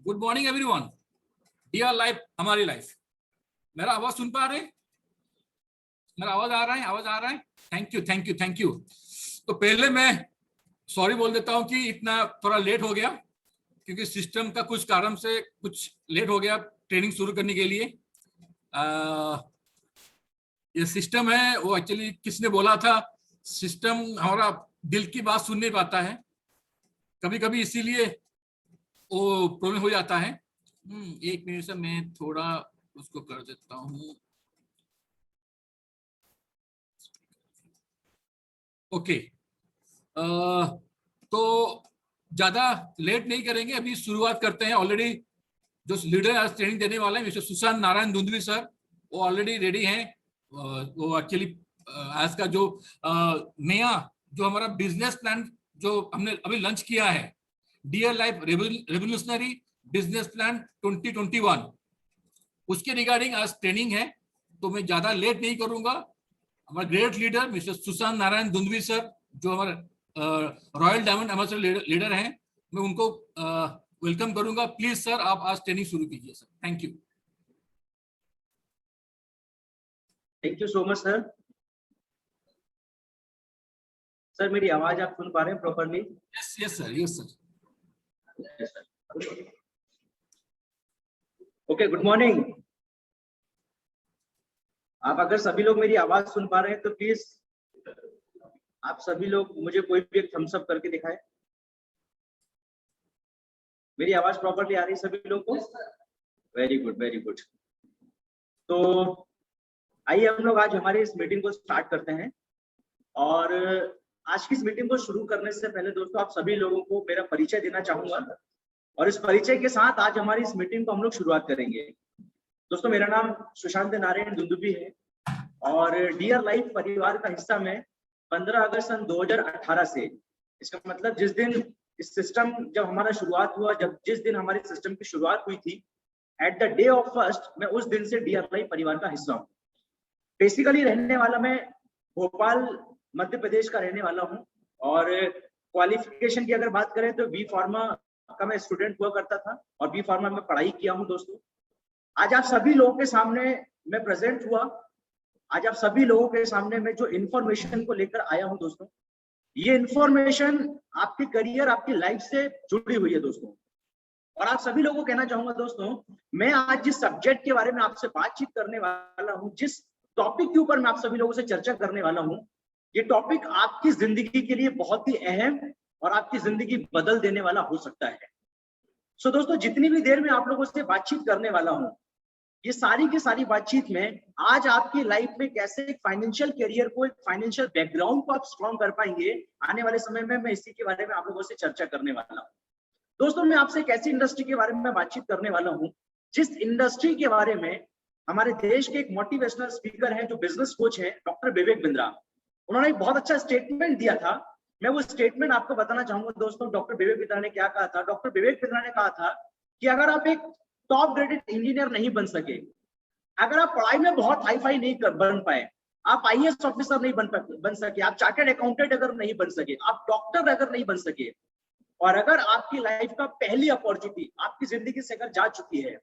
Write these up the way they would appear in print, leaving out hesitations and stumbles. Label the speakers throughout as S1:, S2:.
S1: Good morning everyone. Dear Life हमारी life. मेरा आवाज सुन पा रहे? मेरा आवाज आ रहा है? आवाज आ रहा है? Thank you thank you thank you. तो पहले मैं सॉरी बोल देता हूं कि इतना थोड़ा लेट हो गया, क्योंकि सिस्टम का कुछ कारण से कुछ लेट हो गया ट्रेनिंग शुरू करने के लिए। ये सिस्टम है वो एक्चुअली किसने बोला था, सिस्टम हमारा दिल की बात सुन नहीं पाता है कभी कभी, इसीलिए वो प्रॉब्लम हो जाता है। एक मिनट से मैं थोड़ा उसको कर देता हूँ। ओके, तो ज्यादा लेट नहीं करेंगे, अभी शुरुआत करते हैं। ऑलरेडी जो लीडर आज ट्रेनिंग देने वाले हैं मिस्टर सुशांत नारायण धुंधवी सर, वो ऑलरेडी रेडी हैं। वो एक्चुअली आज का जो नया जो हमारा बिजनेस प्लान जो हमने अभी लॉन्च किया है, Dear Life revolutionary business plan 2021, उसके रिगार्डिंग आज ट्रेनिंग है। तो मैं ज्यादा लेट नहीं करूंगा। हमारे great leader mister Sushant Narayan Dhundhvi sir, जो हमारे रॉयल डायमंड एम्बेसडर लीडर हैं, मैं उनको वेलकम करूंगा। प्लीज सर, आप आज ट्रेनिंग शुरू कीजिए sir. Thank you.
S2: Thank you so much sir. Sir मेरी आवाज आप सुन पा रहे हैं properly?
S1: Yes yes sir, yes sir.
S2: Okay, good morning. आप अगर सभी लोग मेरी आवाज सुन पा रहे हैं तो प्लीज आप सभी लोग मुझे कोई भी एक थम्स अप करके दिखाएं। मेरी आवाज प्रॉपर्ली आ रही है सभी लोग को? Very good very good. तो आइए हम लोग आज हमारी इस मीटिंग को स्टार्ट करते हैं। और आज की इस मीटिंग को शुरू करने से पहले दोस्तों आप सभी लोगों को मेरा परिचय देना चाहूंगा, और इस परिचय के साथ आज हमारी इस मीटिंग को हम लोग शुरुआत करेंगे। दोस्तों मेरा नाम सुशांत नारायण धुंधवी है और डियर लाइफ परिवार का हिस्सा मैं 15 अगस्त सन 2018 से, इसका मतलब जिस दिन इस सिस्टम जब हमारा शुरुआत हुआ, जिस दिन हमारे सिस्टम की शुरुआत हुई थी, at the day of first, मैं उस दिन से डियर लाइफ परिवार का हिस्सा हूँ। बेसिकली रहने वाला मैं भोपाल मध्य प्रदेश का रहने वाला हूँ, और क्वालिफिकेशन की अगर बात करें तो बी फार्मा का मैं स्टूडेंट हुआ करता था और बी फार्मा में पढ़ाई किया हूँ। दोस्तों आज आप सभी लोगों के सामने मैं प्रेजेंट हुआ, आज आप सभी लोगों के सामने मैं जो इन्फॉर्मेशन को लेकर आया हूँ दोस्तों, ये इन्फॉर्मेशन आपके करियर आपकी लाइफ से जुड़ी हुई है दोस्तों। और आप सभी लोगों को कहना चाहूंगा दोस्तों, मैं आज जिस सब्जेक्ट के बारे में आपसे बातचीत करने वाला हूँ, जिस टॉपिक के ऊपर मैं आप सभी लोगों से चर्चा करने वाला हूँ, ये टॉपिक आपकी जिंदगी के लिए बहुत ही अहम और आपकी जिंदगी बदल देने वाला हो सकता है। सो दोस्तों जितनी भी देर में आप लोगों से बातचीत करने वाला हूँ, ये सारी की सारी बातचीत में आज आपकी लाइफ में कैसे एक फाइनेंशियल करियर को, एक फाइनेंशियल बैकग्राउंड को आप स्ट्रॉन्ग कर पाएंगे आने वाले समय में, मैं इसी के बारे में आप लोगों से चर्चा करने वाला हूँ। दोस्तों मैं आपसे एक ऐसी इंडस्ट्री के बारे में बातचीत करने वाला हूँ जिस इंडस्ट्री के बारे में हमारे देश के एक मोटिवेशनल स्पीकर हैं, जो बिजनेस कोच हैं, डॉक्टर विवेक बिंद्रा, उन्होंने एक बहुत अच्छा स्टेटमेंट दिया था। मैं वो स्टेटमेंट आपको बताना चाहूंगा दोस्तों। डॉक्टर विवेक बिंद्रा ने क्या कहा था? डॉक्टर विवेक बिंद्रा ने कहा था कि अगर आप एक टॉप ग्रेडेड इंजीनियर नहीं बन सके, अगर आप पढ़ाई में बहुत हाई फाई नहीं बन पाए, आप आईएएस ऑफिसर नहीं बन सके, आप चार्टर्ड अकाउंटेंट अगर नहीं बन सके, आप डॉक्टर अगर नहीं बन सके, और अगर आपकी लाइफ का पहली अपॉर्चुनिटी आपकी जिंदगी से अगर जा चुकी है,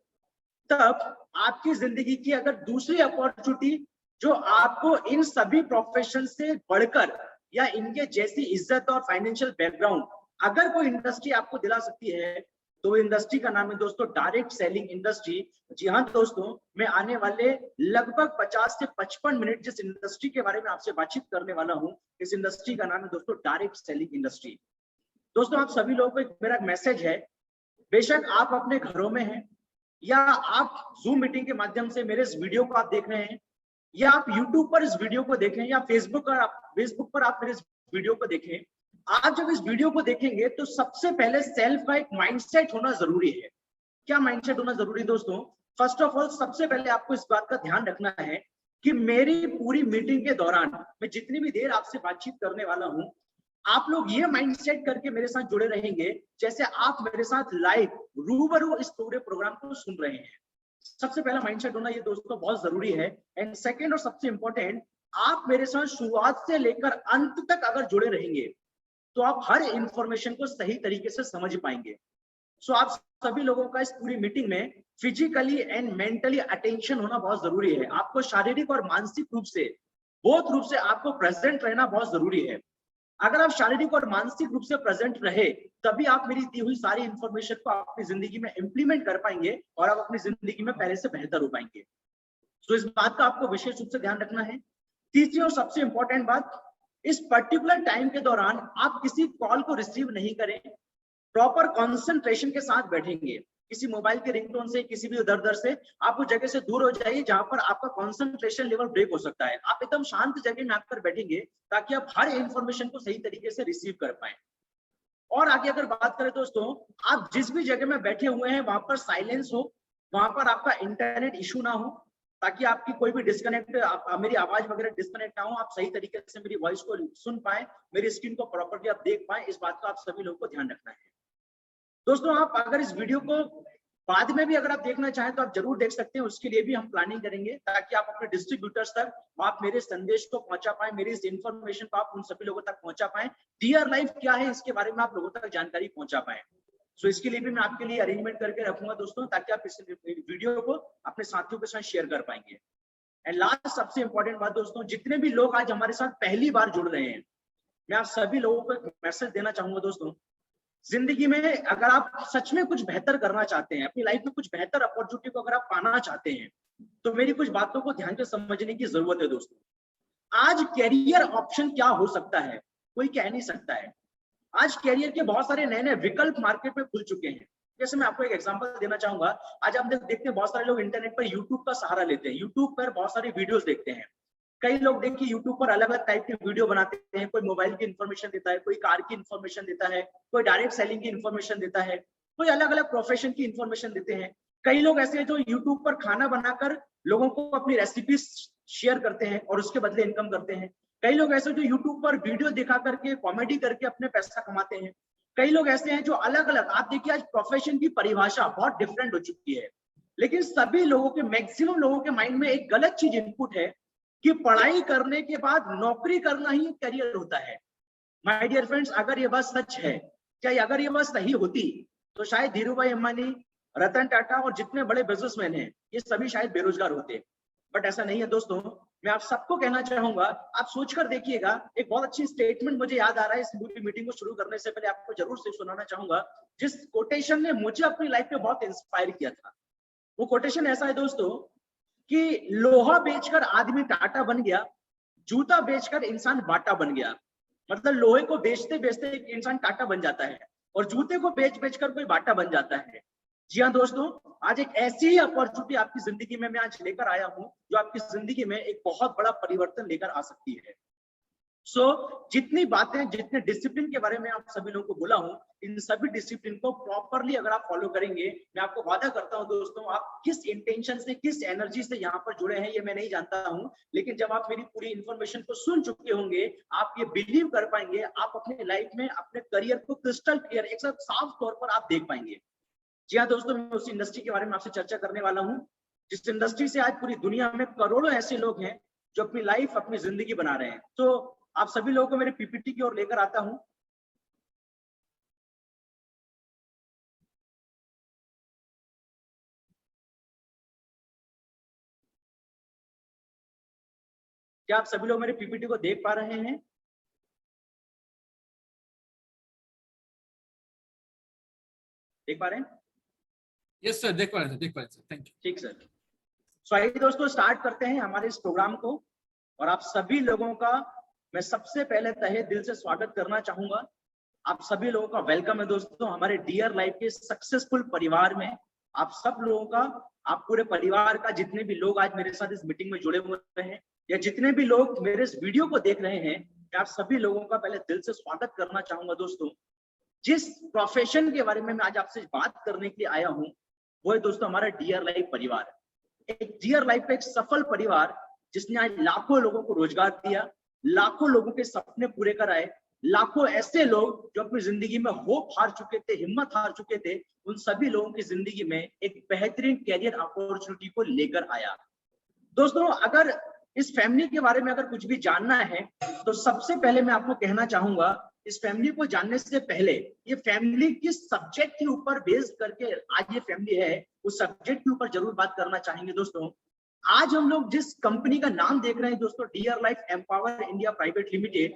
S2: तब आपकी जिंदगी की अगर दूसरी अपॉर्चुनिटी जो आपको इन सभी प्रोफेशन से बढ़कर या इनके जैसी इज्जत और फाइनेंशियल बैकग्राउंड अगर कोई इंडस्ट्री आपको दिला सकती है, तो इंडस्ट्री का नाम है दोस्तों डायरेक्ट सेलिंग इंडस्ट्री। जी हाँ दोस्तों, मैं आने वाले लगभग 50 से 55 मिनट जिस इंडस्ट्री के बारे में आपसे बातचीत करने वाला हूँ, इस इंडस्ट्री का नाम है दोस्तों डायरेक्ट सेलिंग इंडस्ट्री। दोस्तों आप सभी लोगों को मेरा मैसेज है, बेशक आप अपने घरों में हैं या आप जूम मीटिंग के माध्यम से मेरे इस वीडियो को आप देख रहे हैं, या आप यूट्यूब पर इस वीडियो को देखें, या फेसबुक पर आप मेरे इस वीडियो को देखें, आप जब इस वीडियो को देखेंगे तो सबसे पहले सेल्फ का एक माइंडसेट होना जरूरी है। क्या माइंडसेट होना जरूरी है दोस्तों? फर्स्ट ऑफ ऑल सबसे पहले आपको इस बात का ध्यान रखना है कि मेरी पूरी मीटिंग के दौरान मैं जितनी भी देर आपसे बातचीत करने वाला हूं, आप लोग ये माइंडसेट करके मेरे साथ जुड़े रहेंगे जैसे आप मेरे साथ लाइव रूबरू इस पूरे प्रोग्राम को सुन रहे हैं। सबसे पहला माइंडसेट होना ये दोस्तों बहुत जरूरी है। एंड सेकंड और सबसे इंपॉर्टेंट, आप मेरे साथ शुरुआत से लेकर अंत तक अगर जुड़े रहेंगे तो आप हर इंफॉर्मेशन को सही तरीके से समझ पाएंगे। सो आप सभी लोगों का इस पूरी मीटिंग में फिजिकली एंड मेंटली अटेंशन होना बहुत जरूरी है। आपको शारीरिक और मानसिक रूप से, बोथ रूप से आपको प्रेजेंट रहना बहुत जरूरी है। अगर आप शारीरिक और मानसिक रूप से प्रेजेंट रहे, तभी आप मेरी दी हुई सारी इंफॉर्मेशन को अपनी जिंदगी में इंप्लीमेंट कर पाएंगे और आप अपनी जिंदगी में पहले से बेहतर हो पाएंगे। तो इस बात का आपको विशेष रूप से ध्यान रखना है। तीसरी और सबसे इंपॉर्टेंट बात, इस पर्टिकुलर टाइम के दौरान आप किसी कॉल को रिसीव नहीं करें, प्रॉपर कंसंट्रेशन के साथ बैठेंगे। किसी मोबाइल के रिंगटोन से, किसी भी उधर से आप उस जगह से दूर हो जाइए जहां पर आपका कंसंट्रेशन लेवल ब्रेक हो सकता है। आप एकदम शांत जगह में आकर बैठेंगे ताकि आप हर इंफॉर्मेशन को सही तरीके से रिसीव कर पाए। और आगे अगर बात करें दोस्तों, आप जिस भी जगह में बैठे हुए हैं वहां पर साइलेंस हो, वहां पर आपका इंटरनेट इशू ना हो, ताकि आपकी कोई भी डिस्कनेक्ट, मेरी आवाज वगैरह डिस्कनेक्ट ना हो, आप सही तरीके से मेरी वॉइस को सुन पाए, मेरी स्क्रीन को प्रॉपर्ली आप देख पाए। इस बात का आप सभी लोगों को ध्यान रखना है। दोस्तों आप अगर इस वीडियो को बाद में भी अगर आप देखना चाहें तो आप जरूर देख सकते हैं, उसके लिए भी हम प्लानिंग करेंगे ताकि आप अपने डिस्ट्रीब्यूटर्स तक आप मेरे संदेश को पहुंचा पाए, मेरी इस इंफॉर्मेशन को आप उन सभी लोगों तक पहुंचा पाए। डियर लाइफ क्या है इसके बारे में आप लोगों तक जानकारी पहुंचा पाए। सो इसके लिए भी मैं आपके लिए अरेंजमेंट करके रखूंगा दोस्तों, ताकि आप इस वीडियो को अपने साथियों के साथ शेयर कर पाएंगे। एंड लास्ट सबसे इंपॉर्टेंट बात दोस्तों, जितने भी लोग आज हमारे साथ पहली बार जुड़ रहे हैं, मैं आप सभी लोगों को एक मैसेज देना चाहूंगा दोस्तों। जिंदगी में अगर आप सच में कुछ बेहतर करना चाहते हैं, अपनी लाइफ में कुछ बेहतर अपॉर्चुनिटी को अगर आप पाना चाहते हैं, तो मेरी कुछ बातों को ध्यान से समझने की जरूरत है दोस्तों। आज कैरियर ऑप्शन क्या हो सकता है कोई कह नहीं सकता है। आज कैरियर के बहुत सारे नए नए विकल्प मार्केट में खुल चुके हैं। जैसे मैं आपको एक एग्जांपल देना चाहूंगा, आज आप देखते हैं बहुत सारे लोग इंटरनेट पर यूट्यूब का सहारा लेते हैं, यूट्यूब पर बहुत सारे वीडियोस देखते हैं। कई लोग देखिए यूट्यूब पर अलग अलग टाइप के वीडियो बनाते हैं, कोई मोबाइल की इन्फॉर्मेशन देता है, कोई कार की इन्फॉर्मेशन देता है, कोई डायरेक्ट सेलिंग की इन्फॉर्मेशन देता है, कोई अलग अलग प्रोफेशन की इन्फॉर्मेशन देते हैं। कई लोग ऐसे हैं जो यूट्यूब पर खाना बनाकर लोगों को अपनी रेसिपी शेयर करते हैं और उसके बदले इनकम करते हैं। कई लोग ऐसे जो यूट्यूब पर वीडियो दिखा करके कॉमेडी करके अपने पैसा कमाते हैं। कई लोग ऐसे हैं जो अलग अलग, आप देखिए आज प्रोफेशन की परिभाषा बहुत डिफरेंट हो चुकी है, लेकिन सभी लोगों के, मैक्सिमम लोगों के माइंड में एक गलत चीज इनपुट है कि पढ़ाई करने के बाद नौकरी करना ही करियर होता है। माय डियर फ्रेंड्स, अगर ये बात सच है, क्या अगर ये बात सही होती तो शायद धीरूभाई अंबानी, रतन टाटा और जितने बड़े बिजनेसमैन हैं ये सभी शायद बेरोजगार होते। बट ऐसा नहीं है दोस्तों। मैं आप सबको कहना चाहूंगा, आप सोचकर देखिएगा। एक बहुत अच्छी स्टेटमेंट मुझे याद आ रहा है, इस मीटिंग को शुरू करने से पहले आपको जरूर से सुनाना चाहूंगा, जिस कोटेशन ने मुझे अपनी लाइफ में बहुत इंस्पायर किया था। वो कोटेशन ऐसा है दोस्तों कि लोहा बेचकर आदमी टाटा बन गया, जूता बेचकर इंसान बाटा बन गया। मतलब लोहे को बेचते बेचते एक इंसान टाटा बन जाता है और जूते को बेच बेचकर कोई बाटा बन जाता है। जी हाँ दोस्तों, आज एक ऐसी ही अपॉर्चुनिटी आपकी जिंदगी में मैं आज लेकर आया हूं जो आपकी जिंदगी में एक बहुत बड़ा परिवर्तन लेकर आ सकती है। जितनी बातें, जितने डिसिप्लिन के बारे में आप सभी लोगों को बोला हूं, इन सभी डिसिप्लिन को प्रॉपरली अगर आप फॉलो करेंगे, मैं आपको वादा करता हूं दोस्तों, आप किस इंटेंशन से, किस एनर्जी से यहाँ पर जुड़े हैं ये मैं नहीं जानता हूं, लेकिन जब आप मेरी पूरी इंफॉर्मेशन को सुन चुके होंगे, आप ये बिलीव कर पाएंगे, आप अपने लाइफ में अपने करियर को क्रिस्टल क्लियर, एक साफ तौर पर आप देख पाएंगे। जी हाँ दोस्तों, मैं उस इंडस्ट्री के बारे में आपसे चर्चा करने वाला हूँ जिस इंडस्ट्री से आज पूरी दुनिया में करोड़ों ऐसे लोग हैं जो अपनी लाइफ, अपनी जिंदगी बना रहे हैं। तो आप सभी लोगों को मेरे पीपीटी की ओर लेकर आता हूं। क्या आप सभी लोग मेरे पीपीटी को देख पा रहे हैं? देख पा रहे हैं?
S1: यस सर, देख पा रहे हैं, देख पा रहे हैं सर, थैंक यू।
S2: ठीक सर। सो आइए दोस्तों स्टार्ट करते हैं हमारे इस प्रोग्राम को। और आप सभी लोगों का मैं सबसे पहले तहे दिल से स्वागत करना चाहूंगा। आप सभी लोगों का वेलकम है दोस्तों हमारे डियर लाइफ के सक्सेसफुल परिवार में। आप सब लोगों का, आप पूरे परिवार का, जितने भी लोग आज मेरे साथ इस मीटिंग में जुड़े हुए हैं या जितने भी लोग मेरे इस वीडियो को देख रहे हैं, मैं आप सभी लोगों का पहले दिल से स्वागत करना चाहूंगा दोस्तों। जिस प्रोफेशन के बारे में मैं आज आपसे बात करने के लिए आया हूं, वो है दोस्तों हमारा डियर लाइफ परिवार। एक डियर लाइफ का एक सफल परिवार जिसने आज लाखों लोगों को रोजगार दिया, लाखों लोगों के सपने पूरे कराए, लाखों ऐसे लोग जो अपनी जिंदगी में होप हार चुके थे, हिम्मत हार चुके थे, उन सभी लोगों की जिंदगी में एक बेहतरीन कैरियर अपॉर्चुनिटी को लेकर आया। दोस्तों अगर इस फैमिली के बारे में अगर कुछ भी जानना है तो सबसे पहले मैं आपको कहना चाहूंगा इस फैमिली को जानने से पहले, ये फैमिली किस सब्जेक्ट के ऊपर बेस्ड करके आज ये फैमिली है, उस सब्जेक्ट के ऊपर जरूर बात करना चाहेंगे दोस्तों। आज हम लोग जिस कंपनी का नाम देख रहे हैं दोस्तों, Dear Life Empower India Private Limited,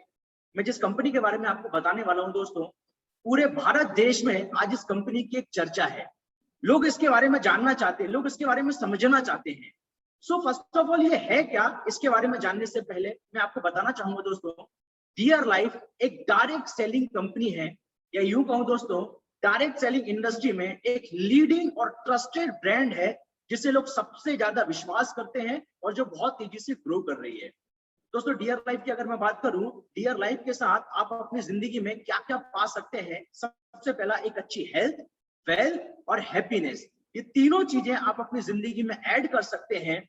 S2: मैं जिस कंपनी के बारे में आपको बताने वाला हूं दोस्तों, पूरे भारत देश में आज इस कंपनी की एक चर्चा है। लोग इसके बारे में जानना चाहते हैं, लोग इसके बारे में समझना चाहते हैं। सो फर्स्ट ऑफ ऑल ये है क्या, इसके बारे में जानने से पहले मैं आपको बताना चाहूंगा दोस्तों, डियर लाइफ एक डायरेक्ट सेलिंग कंपनी है, या यूं कहूं दोस्तों, डायरेक्ट सेलिंग इंडस्ट्री में एक लीडिंग और ट्रस्टेड ब्रांड है, जिसे लोग सबसे ज्यादा विश्वास करते हैं और जो बहुत तेजी से ग्रो कर रही है। दोस्तों डियर लाइफ की अगर मैं बात करूं, डियर लाइफ के साथ आप अपनी जिंदगी में क्या क्या पा सकते हैं। सबसे पहला, एक अच्छी हेल्थ, वेल्थ और हैप्पीनेस, ये तीनों चीजें आप अपनी जिंदगी में ऐड कर सकते हैं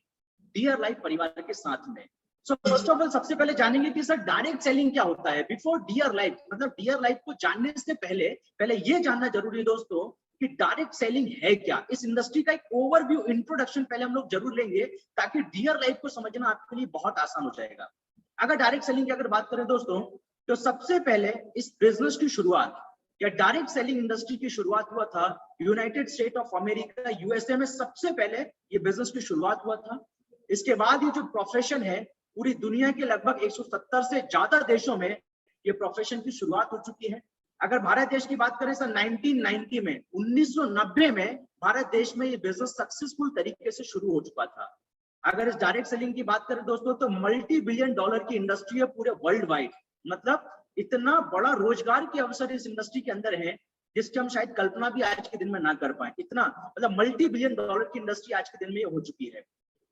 S2: डियर लाइफ परिवार के साथ में। सो फर्स्ट ऑफ ऑल सबसे पहले जानेंगे कि सर डायरेक्ट सेलिंग क्या होता है। बिफोर डियर लाइफ, मतलब डियर लाइफ को जानने से पहले ये जानना जरूरी है दोस्तों कि डायरेक्ट सेलिंग है क्या। इस इंडस्ट्री का एक ओवरव्यू, इंट्रोडक्शन पहले हम लोग जरूर लेंगे, ताकि डियर लाइफ को समझना आपके लिए बहुत आसान हो जाएगा। अगर डायरेक्ट सेलिंग की अगर बात करें दोस्तों, तो सबसे पहले इस बिजनेस की शुरुआत या डायरेक्ट सेलिंग इंडस्ट्री की शुरुआत हुआ था United state of America, USA में सबसे पहले ये बिजनेस की शुरुआत हुआ था। इसके बाद ये जो प्रोफेशन है, पूरी दुनिया के लगभग 170 से ज्यादा देशों में ये प्रोफेशन की शुरुआत हो चुकी है। अगर भारत देश की बात करें सर 1990 में, 1990 में भारत देश में ये बिजनेस सक्सेसफुल तरीके से शुरू हो चुका था। अगर इस डायरेक्ट सेलिंग की बात करें दोस्तों, तो मल्टी बिलियन डॉलर की इंडस्ट्री है पूरे वर्ल्ड वाइड। मतलब इतना बड़ा रोजगार के अवसर इस इंडस्ट्री के अंदर है, जिसकी हम शायद कल्पना भी आज के दिन में ना कर पाए। इतना मतलब मल्टी बिलियन डॉलर की इंडस्ट्री आज के दिन में हो चुकी है।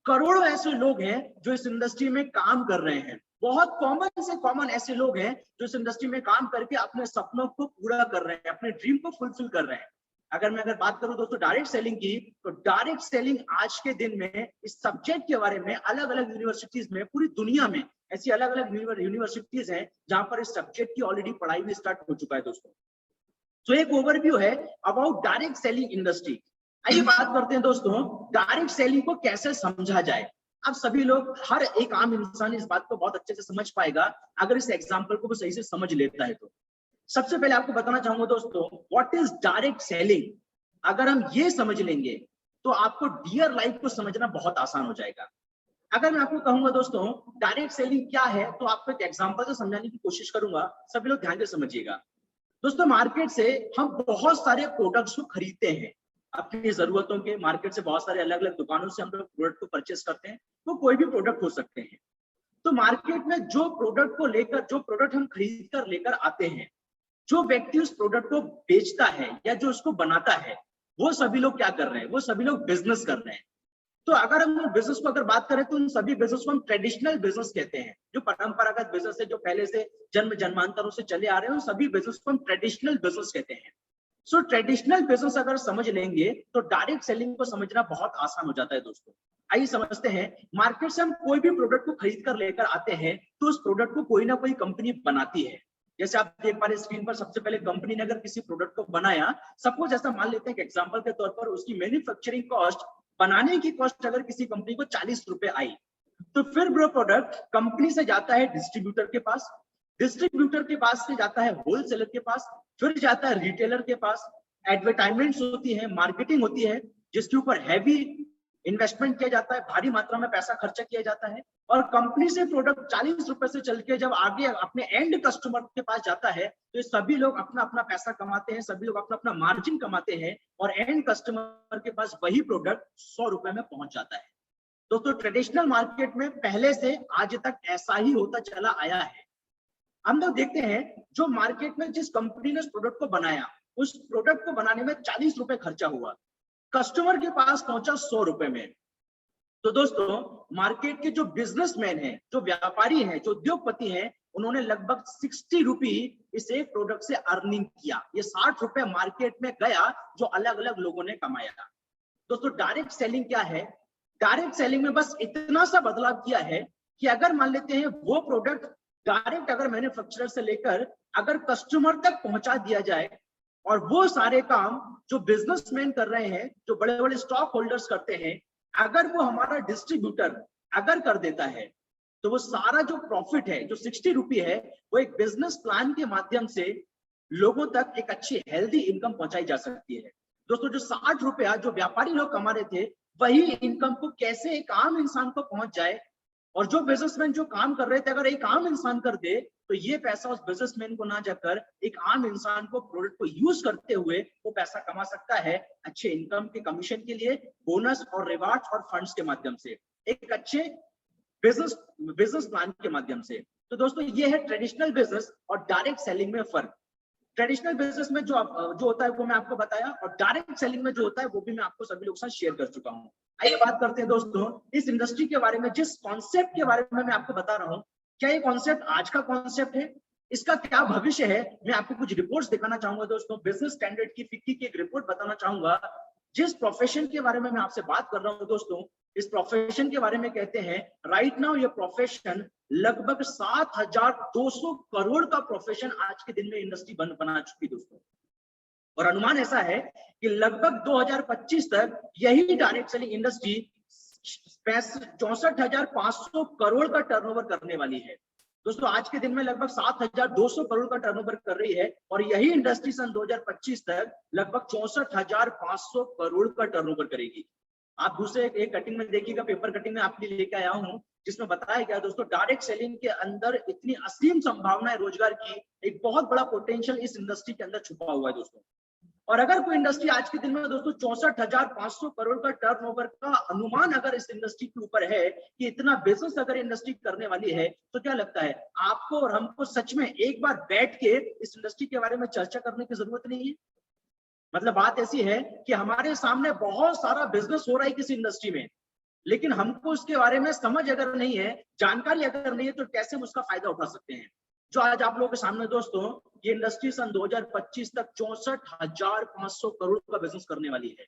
S2: करोड़ों ऐसे लोग हैं जो इस इंडस्ट्री में काम कर रहे हैं। बहुत कॉमन से कॉमन ऐसे लोग हैं जो इस इंडस्ट्री में काम करके अपने सपनों को पूरा कर रहे हैं, अपने ड्रीम को फुलफिल कर रहे हैं। अगर बात करूं दोस्तों डायरेक्ट सेलिंग की, तो डायरेक्ट सेलिंग आज के दिन में इस सब्जेक्ट के बारे में अलग अलग यूनिवर्सिटीज में, पूरी दुनिया में ऐसी अलग अलग यूनिवर्सिटीज हैं जहां पर इस सब्जेक्ट की ऑलरेडी पढ़ाई भी स्टार्ट हो चुका है दोस्तों। तो एक ओवरव्यू है अबाउट डायरेक्ट सेलिंग इंडस्ट्री। आइए बात करते हैं दोस्तों, डायरेक्ट सेलिंग को कैसे समझा जाए। अब सभी लोग, हर एक आम इंसान इस बात को बहुत अच्छे से समझ पाएगा अगर इस एग्जांपल को वो सही से समझ लेता है तो। सबसे पहले आपको बताना चाहूंगा दोस्तों, व्हाट इज डायरेक्ट सेलिंग। अगर हम ये समझ लेंगे तो आपको डियर लाइफ को समझना बहुत आसान हो जाएगा। अगर मैं आपको कहूंगा दोस्तों डायरेक्ट सेलिंग क्या है, तो आपको एक एग्जांपल से समझाने की कोशिश करूंगा। सभी लोग ध्यान से समझिएगा दोस्तों। मार्केट से हम बहुत सारे प्रोडक्ट्स को खरीदते हैं अपनी जरूरतों के। मार्केट से बहुत सारे अलग अलग दुकानों से हम लोग प्रोडक्ट को परचेस करते हैं, वो कोई भी प्रोडक्ट हो सकते हैं। तो मार्केट में जो प्रोडक्ट को लेकर, जो प्रोडक्ट हम खरीद कर लेकर आते हैं, जो व्यक्ति उस प्रोडक्ट को बेचता है या जो उसको बनाता है, वो सभी लोग क्या कर रहे हैं, वो सभी लोग बिजनेस कर रहे हैं। तो अगर हम बिजनेस को अगर बात करें तो उन सभी बिजनेस को हम ट्रेडिशनल बिजनेस कहते हैं। जो परंपरागत बिजनेस है, जो पहले से जन्मांतरों से चले आ रहे हैं, उन सभी बिजनेस को हम ट्रेडिशनल बिजनेस कहते हैं। सो ट्रेडिशनल बिजनेस अगर समझ लेंगे तो डायरेक्ट सेलिंग को समझना बहुत आसान हो जाता है दोस्तों। आइए समझते हैं, मार्केट से हम कोई भी प्रोडक्ट को खरीद कर लेकर आते हैं, तो उस प्रोडक्ट को कोई ना कोई कंपनी बनाती है। जैसे आप देख पा रहे स्क्रीन पर, सबसे पहले कंपनी ने अगर किसी प्रोडक्ट को बनाया, सपोज ऐसा मान लेते हैं कि एग्जांपल के तौर पर उसकी मैन्युफैक्चरिंग कॉस्ट, बनाने की कॉस्ट अगर किसी कंपनी को 40 रुपए आई, तो फिर वो प्रोडक्ट कंपनी से जाता है डिस्ट्रीब्यूटर के पास, डिस्ट्रीब्यूटर के पास से जाता है होलसेलर के पास, फिर जाता है रिटेलर के पास। एडवर्टाइजमेंट्स होती है, मार्केटिंग होती है, जिसके ऊपर हैवी इन्वेस्टमेंट किया जाता है, भारी मात्रा में पैसा खर्चा किया जाता है। और कंपनी से प्रोडक्ट 40 रुपए से चल के जब आगे अपने एंड कस्टमर के पास जाता है, तो सभी लोग अपना अपना पैसा कमाते हैं, सभी लोग अपना अपना मार्जिन कमाते हैं, और एंड कस्टमर के पास वही प्रोडक्ट 100 रुपए में पहुंच जाता है। दोस्तों ट्रेडिशनल मार्केट में पहले से आज तक ऐसा ही होता चला आया है। हम लोग देखते हैं जो मार्केट में जिस कंपनी ने उस प्रोडक्ट को बनाया, उस प्रोडक्ट को बनाने में 40 रुपए खर्चा हुआ, कस्टमर के पास पहुंचा 100 रुपए में। तो दोस्तों मार्केट के जो बिजनेसमैन हैं, जो व्यापारी हैं, जो उद्योगपति हैं, उन्होंने लगभग 60 रुपए इस एक प्रोडक्ट से अर्निंग किया। ये 60 रुपए मार्केट में गया जो अलग अलग लोगों ने कमाया। दोस्तों डायरेक्ट सेलिंग क्या है? डायरेक्ट सेलिंग में बस इतना सा बदलाव किया है कि अगर मान लेते हैं वो प्रोडक्ट डायरेक्ट अगर मैन्युफैक्चरर से लेकर अगर कस्टमर तक पहुंचा दिया जाए, और वो सारे काम जो बिजनेसमैन कर रहे हैं, जो बड़े बड़े स्टॉक होल्डर्स करते हैं, अगर वो हमारा डिस्ट्रीब्यूटर अगर कर देता है, तो वो सारा जो प्रॉफिट है, जो 60 रुपये है, वो एक बिजनेस प्लान के माध्यम से लोगों तक एक अच्छी हेल्दी इनकम पहुंचाई जा सकती है। दोस्तों जो 60 रुपया जो व्यापारी लोग कमा रहे थे, वही इनकम को कैसे एक आम इंसान को पहुंच जाए, और जो बिजनेसमैन जो काम कर रहे थे अगर एक आम इंसान कर दे, तो ये पैसा उस बिजनेसमैन को ना जाकर एक आम इंसान को प्रोडक्ट को यूज करते हुए वो पैसा कमा सकता है अच्छे इनकम के कमीशन के लिए, बोनस और रिवार्ड्स और फंड्स के माध्यम से, एक अच्छे बिजनेस प्लान के माध्यम से। तो दोस्तों ये है ट्रेडिशनल बिजनेस और डायरेक्ट सेलिंग में फर्क। ट्रेडिशनल बिजनेस में जो होता है वो मैं आपको बताया, और डायरेक्ट सेलिंग में जो होता है वो भी मैं आपको सभी लोगों के साथ शेयर कर चुका हूँ। आइए बात करते हैं दोस्तों इस इंडस्ट्री के बारे में, जिस कॉन्सेप्ट के बारे में मैं आपको बता रहा हूँ, क्या ये कॉन्सेप्ट आज का कॉन्सेप्ट है, इसका क्या भविष्य है। मैं आपको कुछ रिपोर्ट्स दिखाना चाहूंगा दोस्तों, बिजनेस स्टैंडर्ड की फिक्की की एक रिपोर्ट बताना चाहूंगा। जिस प्रोफेशन के बारे में मैं आपसे बात कर रहा हूँ दोस्तों, इस प्रोफेशन के बारे में कहते हैं राइट नाउ ये प्रोफेशन लगभग 7,200 करोड़ का प्रोफेशन आज के दिन में इंडस्ट्री बना चुकी दोस्तों, और अनुमान ऐसा है कि लगभग 2025 तक यही डायरेक्ट सेलिंग इंडस्ट्री 64,500 करोड़ का टर्नओवर करने वाली है दोस्तों। आज के दिन में लगभग 7,200 करोड़ का टर्नओवर कर रही है, और यही इंडस्ट्री सन 2025 तक लगभग 64,500 करोड़ का टर्नओवर करेगी। आप दूसरे एक कटिंग में देखिएगा, पेपर कटिंग में आपके लिए लेके आया हूं, जिसमें बताया गया दोस्तों डायरेक्ट सेलिंग के अंदर इतनी असीम संभावना है रोजगार की, एक बहुत बड़ा पोटेंशियल इस इंडस्ट्री के अंदर छुपा हुआ है दोस्तों। और अगर कोई इंडस्ट्री आज के दिन में दोस्तों 64,500 करोड़ का टर्नओवर का अनुमान अगर इस इंडस्ट्री के ऊपर है कि इतना बिजनेस अगर इंडस्ट्री करने वाली है, तो क्या लगता है आपको और हमको सच में एक बार बैठ के इस इंडस्ट्री के बारे में चर्चा करने की जरूरत नहीं है। मतलब बात ऐसी है कि हमारे सामने बहुत सारा बिजनेस हो रहा है किसी इंडस्ट्री में, लेकिन हमको उसके बारे में समझ अगर नहीं है, जानकारी अगर नहीं है, तो कैसे हम उसका फायदा उठा सकते हैं। जो आज आप लोगों के सामने दोस्तों ये इंडस्ट्री सन 2025 तक 64,500 करोड़ का बिजनेस करने वाली है।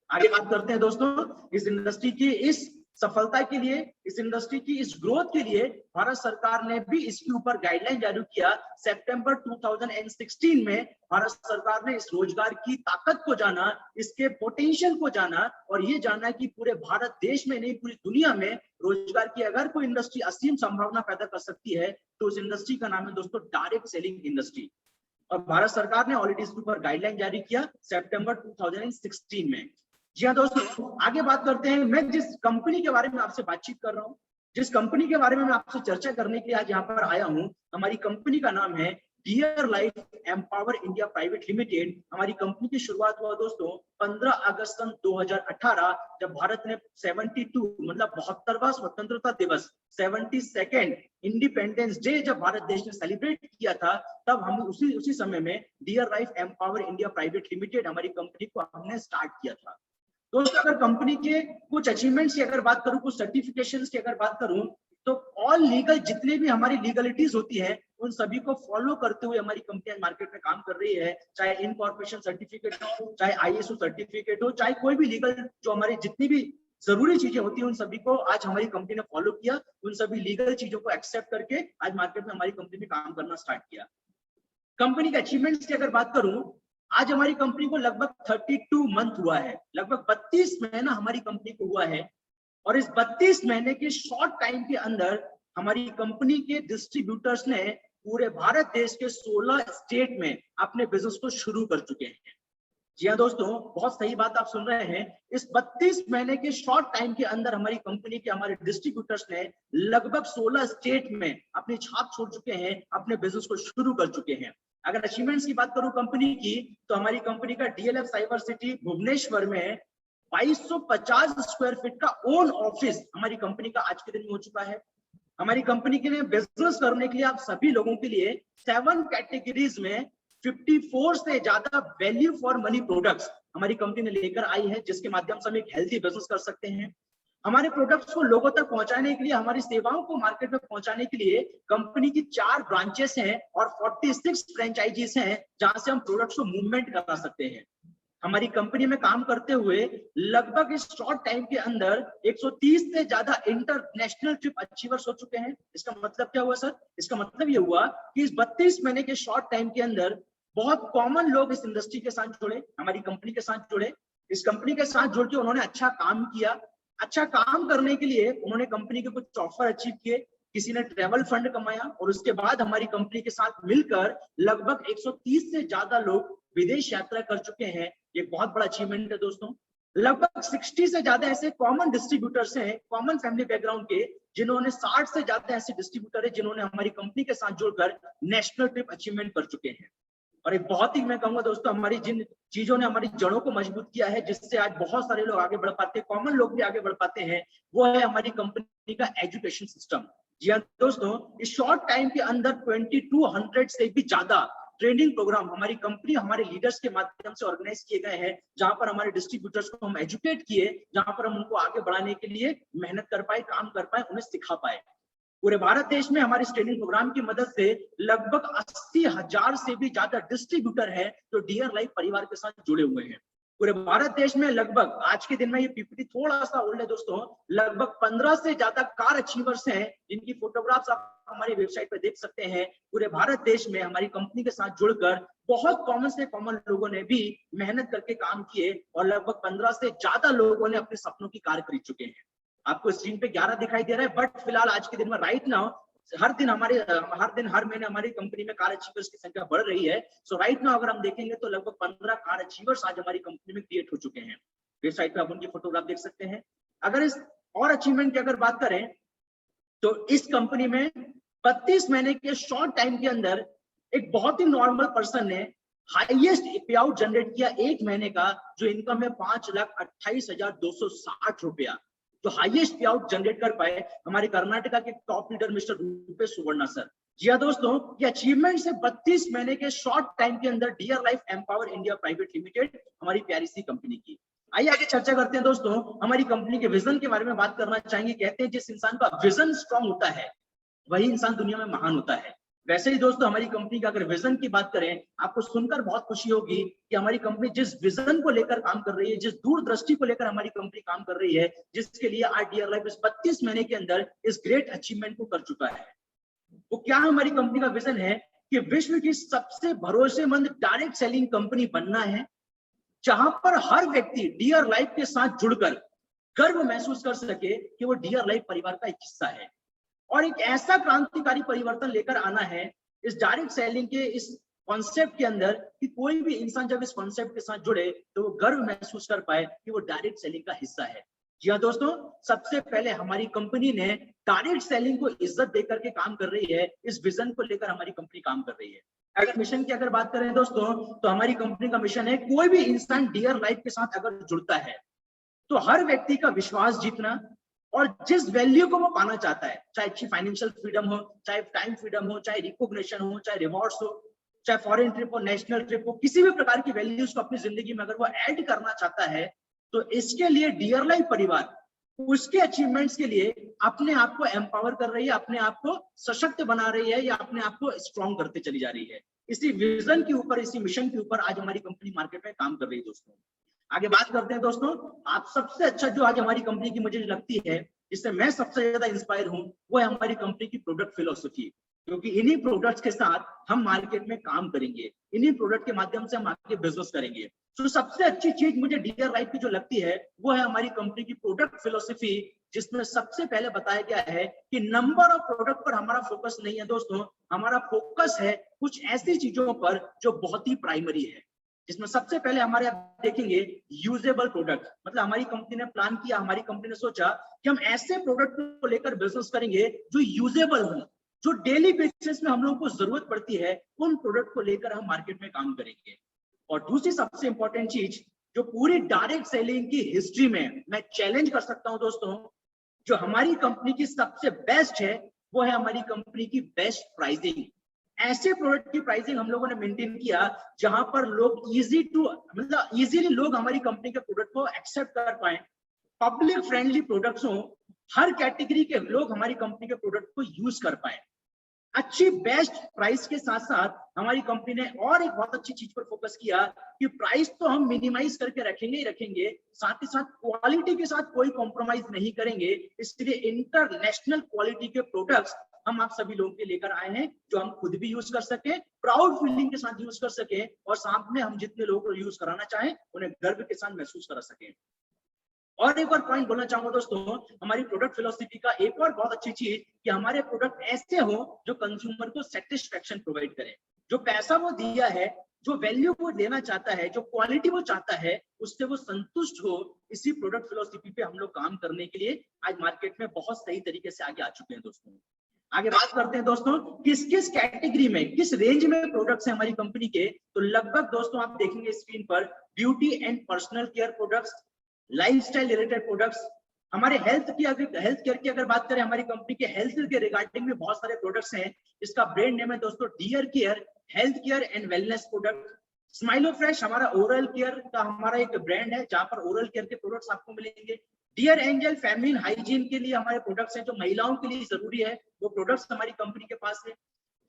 S2: आगे बात करते हैं दोस्तों इस इंडस्ट्री की इस सफलता के लिए, इस इंडस्ट्री की इस ग्रोथ के लिए भारत सरकार ने भी इसके ऊपर गाइडलाइन जारी किया। सितंबर 2016 में भारत सरकार ने इस रोजगार की ताकत को जाना, इसके पोटेंशियल को जाना, और ये जाना कि पूरे भारत देश में नहीं पूरी दुनिया में रोजगार की अगर कोई इंडस्ट्री असीम संभावना पैदा कर सकती है, तो उस इंडस्ट्री का नाम है दोस्तों डायरेक्ट सेलिंग इंडस्ट्री। और भारत सरकार ने ऑलरेडी इसके ऊपर गाइडलाइन जारी किया सितंबर 2016 में। जी हाँ दोस्तों, आगे बात करते हैं। मैं जिस कंपनी के बारे में आपसे बातचीत कर रहा हूँ, जिस कंपनी के बारे में मैं आपसे चर्चा करने के लिए आज यहाँ पर आया हूँ, हमारी कंपनी का नाम है Dear Life Empower India Private Limited. हमारी कंपनी की शुरुआत हुआ दोस्तों 15 अगस्त सन 2018, जब भारत ने 72 मतलब 72वां स्वतंत्रता दिवस, 72nd इंडिपेंडेंस डे जब भारत देश ने सेलिब्रेट किया था, तब हम उसी समय में Dear Life Empower India Private Limited हमारी कंपनी को हमने स्टार्ट किया था। दोस्तों अगर कंपनी के कुछ अचीवमेंट्स की अगर बात करूं, कुछ सर्टिफिकेशंस की अगर बात करूं, तो ऑल लीगल जितने भी हमारी लीगलिटीज होती है उन सभी को फॉलो करते हुए हमारी कंपनी मार्केट में काम कर रही है। चाहे इनकॉर्पोरेशन सर्टिफिकेट हो, चाहे आईएसओ सर्टिफिकेट हो, चाहे कोई भी लीगल जो हमारी जितनी भी जरूरी चीजें होती है, उन सभी को आज हमारी कंपनी ने फॉलो किया। उन सभी लीगल चीजों को एक्सेप्ट करके आज मार्केट में हमारी कंपनी ने काम करना स्टार्ट किया। कंपनी के अचीवमेंट्स की अगर बात करूं, आज हमारी कंपनी को लगभग 32 मंथ हुआ है, लगभग 32 महीना हमारी कंपनी को हुआ है। और इस 32 महीने के शॉर्ट टाइम के अंदर हमारी कंपनी के डिस्ट्रीब्यूटर्स ने पूरे भारत देश के 16 स्टेट में अपने बिजनेस को शुरू कर चुके हैं। जी हाँ दोस्तों, बहुत सही बात आप सुन रहे हैं। इस 32 महीने के शॉर्ट टाइम के अंदर हमारी कंपनी के हमारे डिस्ट्रीब्यूटर्स ने लगभग 16 स्टेट में अपनी छाप छोड़ चुके हैं, अपने बिजनेस को शुरू कर चुके हैं। अगर अचीवमेंट्स की बात करूं कंपनी की, तो हमारी कंपनी का डीएलएफ साइबर सिटी भुवनेश्वर में 2250 स्क्वायर फीट का ओन ऑफिस हमारी कंपनी का आज के दिन में हो चुका है। हमारी कंपनी के लिए बिजनेस करने के लिए आप सभी लोगों के लिए 7 कैटेगरीज में 54 से ज्यादा वैल्यू फॉर मनी प्रोडक्ट्स हमारी कंपनी ने लेकर आई है, जिसके माध्यम से हम एक हेल्थी बिजनेस कर सकते हैं। हमारे प्रोडक्ट्स को लोगों तक पहुंचाने के लिए, हमारी सेवाओं को मार्केट में पहुंचाने के लिए कंपनी की 4 ब्रांचेस हैं और 46 फ्रेंचाइजीज हैं, जहां से हम प्रोडक्ट्स को मूवमेंट करा सकते हैं। हमारी कंपनी में काम करते हुए लगभग इस शॉर्ट टाइम के अंदर 130 से ज्यादा इंटरनेशनल ट्रिप अचीवर्स हो चुके हैं। इसका मतलब क्या हुआ सर? इसका मतलब ये हुआ कि इस 32 महीने के शॉर्ट टाइम के अंदर बहुत कॉमन लोग इस इंडस्ट्री के साथ जुड़े, हमारी कंपनी के साथ जुड़े। इस कंपनी के साथ जुड़ के उन्होंने अच्छा काम किया। अच्छा काम करने के लिए उन्होंने कंपनी के कुछ ऑफर अचीव किए, किसी ने ट्रेवल फंड कमाया, और उसके बाद हमारी कंपनी के साथ मिलकर लगभग 130 से ज्यादा लोग विदेश यात्रा कर चुके हैं। ये बहुत बड़ा अचीवमेंट है दोस्तों। लगभग 60 से ज्यादा ऐसे कॉमन डिस्ट्रीब्यूटर्स हैं, कॉमन फैमिली बैकग्राउंड के, जिन्होंने 60 से ज्यादा ऐसे डिस्ट्रीब्यूटर है जिन्होंने हमारी कंपनी के साथ जुड़कर नेशनल ट्रिप अचीवमेंट कर चुके हैं। और एक बहुत ही, मैं कहूंगा दोस्तों, हमारी जिन चीजों ने हमारी जड़ों को मजबूत किया है, जिससे आज बहुत सारे लोग आगे बढ़ पाते हैं, कॉमन लोग भी आगे बढ़ पाते हैं, वो है हमारी कंपनी का एजुकेशन सिस्टम। जी हाँ दोस्तों, इस शॉर्ट टाइम के अंदर 2200 से भी ज्यादा ट्रेनिंग प्रोग्राम हमारी कंपनी, हमारे लीडर्स के माध्यम से ऑर्गेनाइज किए गए हैं, जहां पर हमारे डिस्ट्रीब्यूटर्स को हम एजुकेट किए, जहां पर हम उनको आगे बढ़ाने के लिए मेहनत कर पाए, काम कर पाए, उन्हें सिखा पाए। पूरे भारत देश में हमारे ट्रेनिंग प्रोग्राम की मदद से लगभग 80,000 से भी ज्यादा डिस्ट्रीब्यूटर हैं जो डियर लाइफ परिवार के साथ जुड़े हुए हैं। पूरे भारत देश में लगभग, आज के दिन में ये पीपीटी थोड़ा सा ओल्ड है दोस्तों, लगभग 15 से ज्यादा कार अचीवर्स हैं, जिनकी फोटोग्राफ्स आप हमारी वेबसाइट पर देख सकते हैं। पूरे भारत देश में हमारी कंपनी के साथ जुड़कर बहुत कॉमन से कॉमन लोगों ने भी मेहनत करके काम किए, और लगभग 15 से ज्यादा लोगों ने अपने सपनों की कार खरीद चुके हैं। आपको स्क्रीन पे 11 दिखाई दे रहा है, बट फिलहाल आज के दिन में राइट नाउ हर दिन हर महीने हमारी कंपनी में कार अचीवर्स की संख्या बढ़ रही है। सो राइट नाउ अगर हम देखेंगे तो लगभग 15 कार अचीवर्स आज हमारी कंपनी में क्रिएट हो चुके हैं। वेबसाइट पे आप उनकी फोटोग्राफ देख सकते हैं। अगर इस और अचीवमेंट की अगर बात करें तो इस कंपनी में 32 महीने के शॉर्ट टाइम के अंदर एक बहुत ही नॉर्मल पर्सन ने हाईएस्ट पे आउट जनरेट किया एक महीने का, जो इनकम है 5,28,260 रुपया, जो हाईएस्ट पे आउट जनरेट कर पाए हमारे कर्नाटका के टॉप लीडर मिस्टर रूपेश सुवर्णा सर। जी हाँ दोस्तों, ये अचीवमेंट है 32 महीने के शॉर्ट टाइम के अंदर Dear Life Empower India Private Limited, हमारी प्यारी सी कंपनी की। आइए आगे चर्चा करते हैं दोस्तों, हमारी कंपनी के विजन के बारे में बात करना चाहेंगे। कहते हैं जिस इंसान का विजन स्ट्रांग होता है वही इंसान दुनिया में महान होता है। वैसे ही दोस्तों, हमारी कंपनी का अगर विजन की बात करें, आपको सुनकर बहुत खुशी होगी कि हमारी कंपनी जिस विजन को लेकर काम कर रही है, जिस दूरदृष्टि को लेकर हमारी कंपनी काम कर रही है, जिसके लिए आज डियर लाइफ इस 32 महीने के अंदर इस ग्रेट अचीवमेंट को कर चुका है। वो क्या हमारी कंपनी का विजन है कि विश्व की सबसे भरोसेमंद डायरेक्ट सेलिंग कंपनी बनना है, जहां पर हर व्यक्ति डियर लाइफ के साथ जुड़कर गर्व महसूस कर सके कि वो डियर लाइफ परिवार का एक हिस्सा है। और एक ऐसा क्रांतिकारी परिवर्तन लेकर आना है इस डायरेक्ट सेलिंग के इस कॉन्सेप्ट के अंदर कि कोई भी इंसान जब इस कॉन्सेप्ट के साथ जुड़े तो वो गर्व महसूस कर पाए कि वो डायरेक्ट सेलिंग का हिस्सा है। जी हाँ दोस्तों, सबसे पहले हमारी कंपनी ने डायरेक्ट सेलिंग को इज्जत देकर के काम कर रही है। इस विजन को लेकर हमारी कंपनी काम कर रही है। अगर मिशन की अगर बात करें दोस्तों, तो हमारी कंपनी का मिशन है कोई भी इंसान डियर लाइफ के साथ अगर जुड़ता है तो हर व्यक्ति का विश्वास जीतना, और जिस वैल्यू को वो पाना चाहता है, चाहे अच्छी फाइनेंशियल फ्रीडम हो, चाहे टाइम फ्रीडम हो, चाहे रिकॉग्निशन हो, चाहे रिवॉर्ड्स हो, चाहे फॉरेन ट्रिप हो, नेशनल ट्रिप हो, किसी भी प्रकार की वैल्यूज को अपनी जिंदगी में अगर वो ऐड करना चाहता है, तो इसके लिए डियर लाइफ परिवार उसके अचीवमेंट्स के लिए अपने आप को एम्पावर कर रही है, अपने आप को सशक्त बना रही है, या अपने आप को स्ट्रॉन्ग करते चली जा रही है। इसी विजन के ऊपर, इसी मिशन के ऊपर आज हमारी कंपनी मार्केट में काम कर रही है। दोस्तों आगे बात करते हैं। दोस्तों, आप सबसे अच्छा जो आज हमारी कंपनी की मुझे लगती है, जिससे मैं सबसे ज्यादा इंस्पायर हूं, वो है हमारी कंपनी की प्रोडक्ट फिलोसफी। क्योंकि इन्हीं प्रोडक्ट्स के साथ हम मार्केट में काम करेंगे, इन्हीं प्रोडक्ट के माध्यम से हम आगे बिजनेस करेंगे। तो सबसे अच्छी चीज मुझे डियर लाइफ की जो लगती है वो है हमारी कंपनी की प्रोडक्ट फिलोसफी, जिसमें सबसे पहले बताया गया है कि नंबर ऑफ प्रोडक्ट पर हमारा फोकस नहीं है दोस्तों, हमारा फोकस है कुछ ऐसी चीजों पर जो बहुत ही प्राइमरी है। जिसमें सबसे पहले हमारे आप देखेंगे यूजेबल प्रोडक्ट। मतलब हमारी कंपनी ने प्लान किया, हमारी कंपनी ने सोचा कि हम ऐसे प्रोडक्ट को लेकर बिजनेस करेंगे जो यूजेबल हो, जो डेली बेसिस में हम लोगों को जरूरत पड़ती है, उन प्रोडक्ट को लेकर हम मार्केट में काम करेंगे। और दूसरी सबसे इंपॉर्टेंट चीज जो पूरी डायरेक्ट सेलिंग की हिस्ट्री में मैं चैलेंज कर सकता हूं दोस्तों, जो हमारी कंपनी की सबसे बेस्ट है, वो है हमारी कंपनी की बेस्ट प्राइसिंग। ऐसे प्रोडक्ट की प्राइसिंग हम लोगों ने मेंटेन किया जहां पर लोग इजीली लोग हमारी कंपनी के प्रोडक्ट को एक्सेप्ट कर पाए, पब्लिक फ्रेंडली प्रोडक्ट्स हो, हर कैटेगरी के लोग हमारी कंपनी के प्रोडक्ट को यूज कर पाए। अच्छी बेस्ट प्राइस के साथ साथ हमारी कंपनी ने और एक बहुत अच्छी चीज पर फोकस किया कि प्राइस तो हम मिनिमाइज करके रखेंगे ही रखेंगे, साथ ही साथ क्वालिटी के साथ कोई कॉम्प्रोमाइज नहीं करेंगे। इसलिए इंटरनेशनल क्वालिटी के प्रोडक्ट्स हम आप सभी लोगों के लेकर आए हैं, जो हम खुद भी यूज कर सके, प्राउड फीलिंग के साथ यूज कर सके, और साथ में हम जितने लोगों को यूज कराना चाहें उन्हें गर्व के साथ महसूस करा सके। और एक और पॉइंट बोलना चाहूंगा दोस्तों, हमारी प्रोडक्ट फिलोसफी का एक और बहुत अच्छी चीज कि हमारे प्रोडक्ट ऐसे हो जो कंज्यूमर को सेटिस्फेक्शन प्रोवाइड करें, जो पैसा वो दिया है, जो वैल्यू वो लेना चाहता है, जो क्वालिटी वो चाहता है, उससे वो संतुष्ट हो। इसी प्रोडक्ट फिलोसफी पे हम लोग काम करने के लिए आज मार्केट में बहुत सही तरीके से आगे आ चुके हैं दोस्तों। आगे बात करते हैं दोस्तों, किस किस कैटेगरी में, किस रेंज में प्रोडक्ट्स हैं हमारी कंपनी के। तो लगभग दोस्तों आप देखेंगे स्क्रीन पर, beauty and personal care products, lifestyle related products, हमारे हेल्थ केयर की अगर बात करें, हमारी कंपनी के हेल्थ के रिगार्डिंग में बहुत सारे प्रोडक्ट्स हैं। इसका ब्रांड नेम है दोस्तों dear care health care and wellness product. Smilo fresh हमारा ओरल केयर का हमारा एक ब्रांड है, जहां पर ओरल केयर के प्रोडक्ट्स आपको मिलेंगे। डियर एंजल फेमिनिन हाइजीन के लिए हमारे प्रोडक्ट्स हैं, जो महिलाओं के लिए जरूरी है, वो प्रोडक्ट्स हमारी कंपनी के पास है।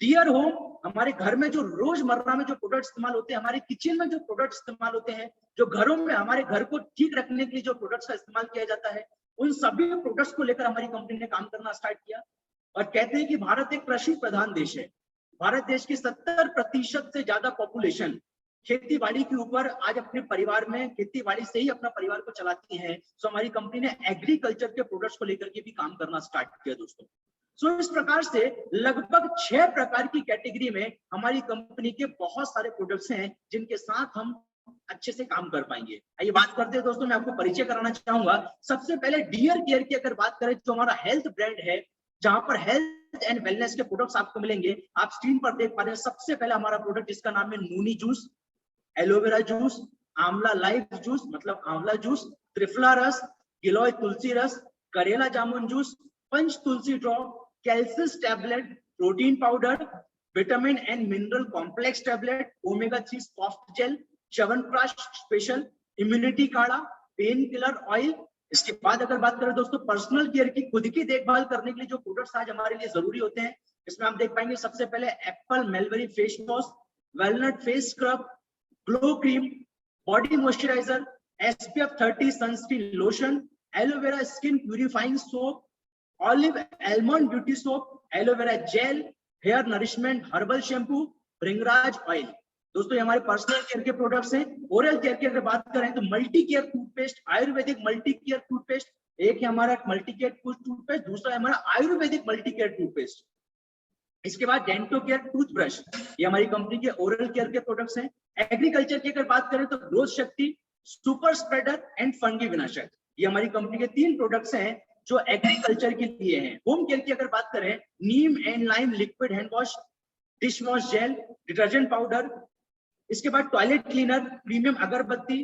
S2: डियर होम हमारे घर में जो रोजमर्रा में जो प्रोडक्ट इस्तेमाल होते हैं, हमारे किचन में जो प्रोडक्ट इस्तेमाल होते हैं, जो घरों में हमारे घर को ठीक रखने के लिए जो प्रोडक्ट्स का इस्तेमाल किया जाता है, उन सभी प्रोडक्ट्स को लेकर हमारी कंपनी ने काम करना स्टार्ट किया। और कहते हैं कि भारत एक कृषि प्रधान देश है। भारत देश की 70% से ज्यादा पॉपुलेशन खेती बाड़ी के ऊपर आज अपने परिवार में खेती बाड़ी से ही अपना परिवार को चलाती है। सो हमारी कंपनी ने एग्रीकल्चर के प्रोडक्ट्स को लेकर के भी काम करना स्टार्ट किया दोस्तों। सो इस प्रकार से लगभग 6 प्रकार की कैटेगरी में हमारी कंपनी के बहुत सारे प्रोडक्ट्स हैं, जिनके साथ हम अच्छे से काम कर पाएंगे। आइए बात करते हैं दोस्तों, मैं आपको परिचय कराना चाहूंगा। सबसे पहले डियर केयर की अगर बात करें, जो हमारा हेल्थ ब्रांड है, जहां पर हेल्थ एंड वेलनेस के प्रोडक्ट्स आपको मिलेंगे। आप स्क्रीन पर देख पा रहे हैं, सबसे पहला हमारा प्रोडक्ट जिसका नाम है noni juice, aloe vera juice, amla life juice मतलब आंवला जूस, त्रिफला रस, गिलोय तुलसी रस, karela jamun juice, Panch Tulsi drop, calcium tablet, protein powder, vitamin and mineral complex tablet, omega 3 soft gel, chyawanprash special, immunity kadha, painkiller oil. इसके बाद अगर बात करें दोस्तों पर्सनल केयर की, खुद की देखभाल करने के लिए जो प्रोडक्ट्स आज हमारे लिए जरूरी होते हैं, इसमें आप देख पाएंगे सबसे पहले apple mulberry face wash, walnut face scrub, glow cream, body moisturiser, SPF 30 sunscreen lotion, aloe vera skin purifying soap, olive almond beauty soap, aloe vera gel, hair nourishment herbal shampoo, bhringraj oil. दोस्तों ये हमारे पर्सनल केयर के products हैं। Oral care की अगर बात करें तो multi care toothpaste, ayurvedic multi care toothpaste, एक है हमारा मल्टी केयर टूथपेस्ट, दूसरा है हमारा आयुर्वेदिक मल्टी केयर टूथपेस्ट। इसके बाद डेंटो केयर टूथब्रश, ये हमारी कंपनी के ओरल केयर के प्रोडक्ट्स हैं। एग्रीकल्चर की अगर बात करें तो ग्रोथ शक्ति, सुपर स्प्रेडर एंड फंगी विनाशक, ये हमारी कंपनी के 3 प्रोडक्ट्स हैं जो एग्रीकल्चर के लिए हैं। होम केयर की अगर बात करें, neem and lime liquid hand wash, dish wash gel, detergent powder. इसके बाद toilet cleaner, premium agarbatti.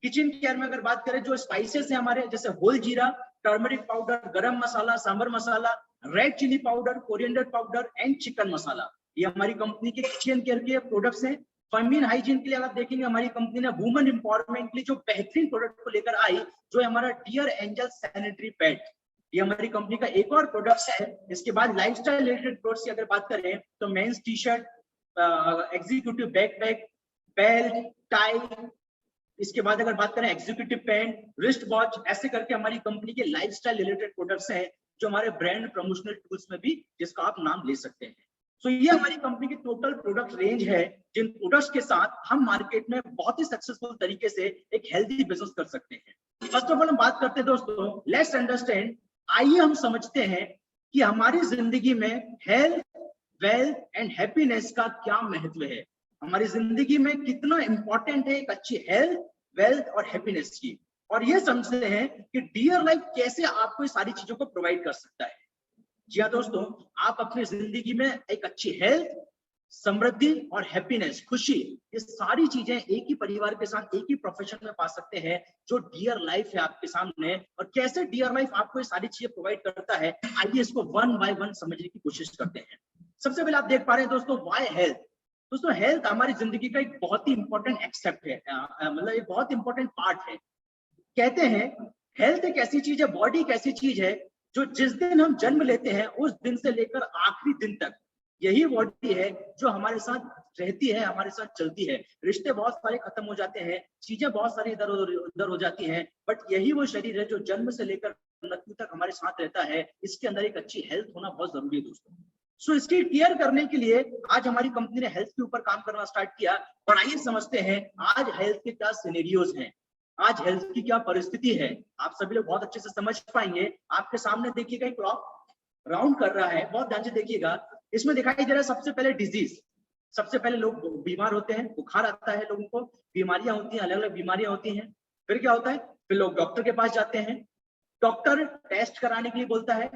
S2: Kitchen care में अगर बात करें, जो स्पाइसेस है हमारे, जैसे होल जीरा, turmeric powder, garam masala, sambar masala, red chilli powder, coriander powder and chicken masala, ये हमारी कंपनी के किचन केयर के प्रोडक्ट्स हैं। फेमिनिन हाइजीन के लिए आप देखेंगे, हमारी कंपनी ने वुमेन एम्पावरमेंट के लिए जो बेहतरीन प्रोडक्ट को लेकर आई, जो है हमारा डियर एंजल सैनिटरी पैड, ये हमारी कंपनी का एक और प्रोडक्ट है। इसके बाद लाइफस्टाइल रिलेटेड प्रोडक्ट्स की अगर बात करें तो mains T shirt, executive backpack, belt, tie. इसके बाद अगर बात करें एग्जीक्यूटिव पैंट, रिस्ट वॉच, ऐसे करके हमारी कंपनी के लाइफस्टाइल रिलेटेड प्रोडक्ट्स हैं, जो हमारे ब्रांड प्रमोशनल टूल्स में भी, जिसका आप नाम ले सकते हैं। सो ये हमारी कंपनी की टोटल प्रोडक्ट रेंज है, जिन प्रोडक्ट्स के साथ हम मार्केट में बहुत ही सक्सेसफुल तरीके से एक हेल्दी बिजनेस कर सकते हैं। फर्स्ट ऑफ ऑल हम बात करते हैं दोस्तों, लेट्स अंडरस्टैंड, आइए हम समझते हैं कि हमारी जिंदगी में हेल्थ, वेल्थ एंड हैप्पीनेस का क्या महत्व है। हमारी जिंदगी में कितना इंपॉर्टेंट है एक अच्छी हेल्थ, वेल्थ और हैप्पीनेस की, और ये समझते हैं कि डियर लाइफ कैसे आपको ये सारी चीजों को प्रोवाइड कर सकता है। जी हाँ दोस्तों, आप अपनी जिंदगी में एक अच्छी हेल्थ, समृद्धि और हैप्पीनेस, खुशी, ये सारी चीजें एक ही परिवार के साथ, एक ही प्रोफेशन में पा सकते हैं, जो डियर लाइफ है आपके सामने। और कैसे डियर लाइफ आपको ये सारी चीजें प्रोवाइड करता है, आइए इसको वन बाय वन समझने की कोशिश करते हैं। सबसे पहले आप देख पा रहे हैं दोस्तों, व्हाई हेल्थ। दोस्तों हेल्थ हमारी जिंदगी का एक बहुत ही इंपॉर्टेंट एक्सेप्ट है, मतलब एक बहुत इंपॉर्टेंट पार्ट है। कहते हैं हेल्थ एक ऐसी चीज है, बॉडी एक ऐसी चीज है, जो जिस दिन हम जन्म लेते हैं उस दिन से लेकर आखिरी दिन तक यही बॉडी है जो हमारे साथ रहती है, हमारे साथ चलती है। रिश्ते बहुत सारे खत्म हो जाते हैं, चीजें बहुत सारी इधर उधर हो जाती हैं, बट यही वो शरीर है जो जन्म से लेकर मृत्यु तक हमारे साथ रहता है। इसके अंदर एक अच्छी हेल्थ होना बहुत जरूरी है दोस्तों। सो इसकी केयर करने के लिए आज हमारी कंपनी ने हेल्थ के ऊपर काम करना स्टार्ट किया। और आइए समझते हैं आज हेल्थ के क्या सिनेरियोज हैं। आज हेल्थ की क्या परिस्थिति है, आप सभी लोग बहुत अच्छे से समझ पाएंगे। आपके सामने देखिएगा एक क्लॉक राउंड कर रहा है, बहुत ध्यान से देखिएगा। इसमें दिखाई दे रहा है सबसे पहले डिजीज, सबसे पहले लोग बीमार होते हैं, बुखार आता है, लोगों को बीमारियां होती हैं, अलग अलग बीमारियां होती हैं। फिर क्या होता है, फिर लोग डॉक्टर के पास जाते हैं, डॉक्टर टेस्ट कराने के लिए बोलता है,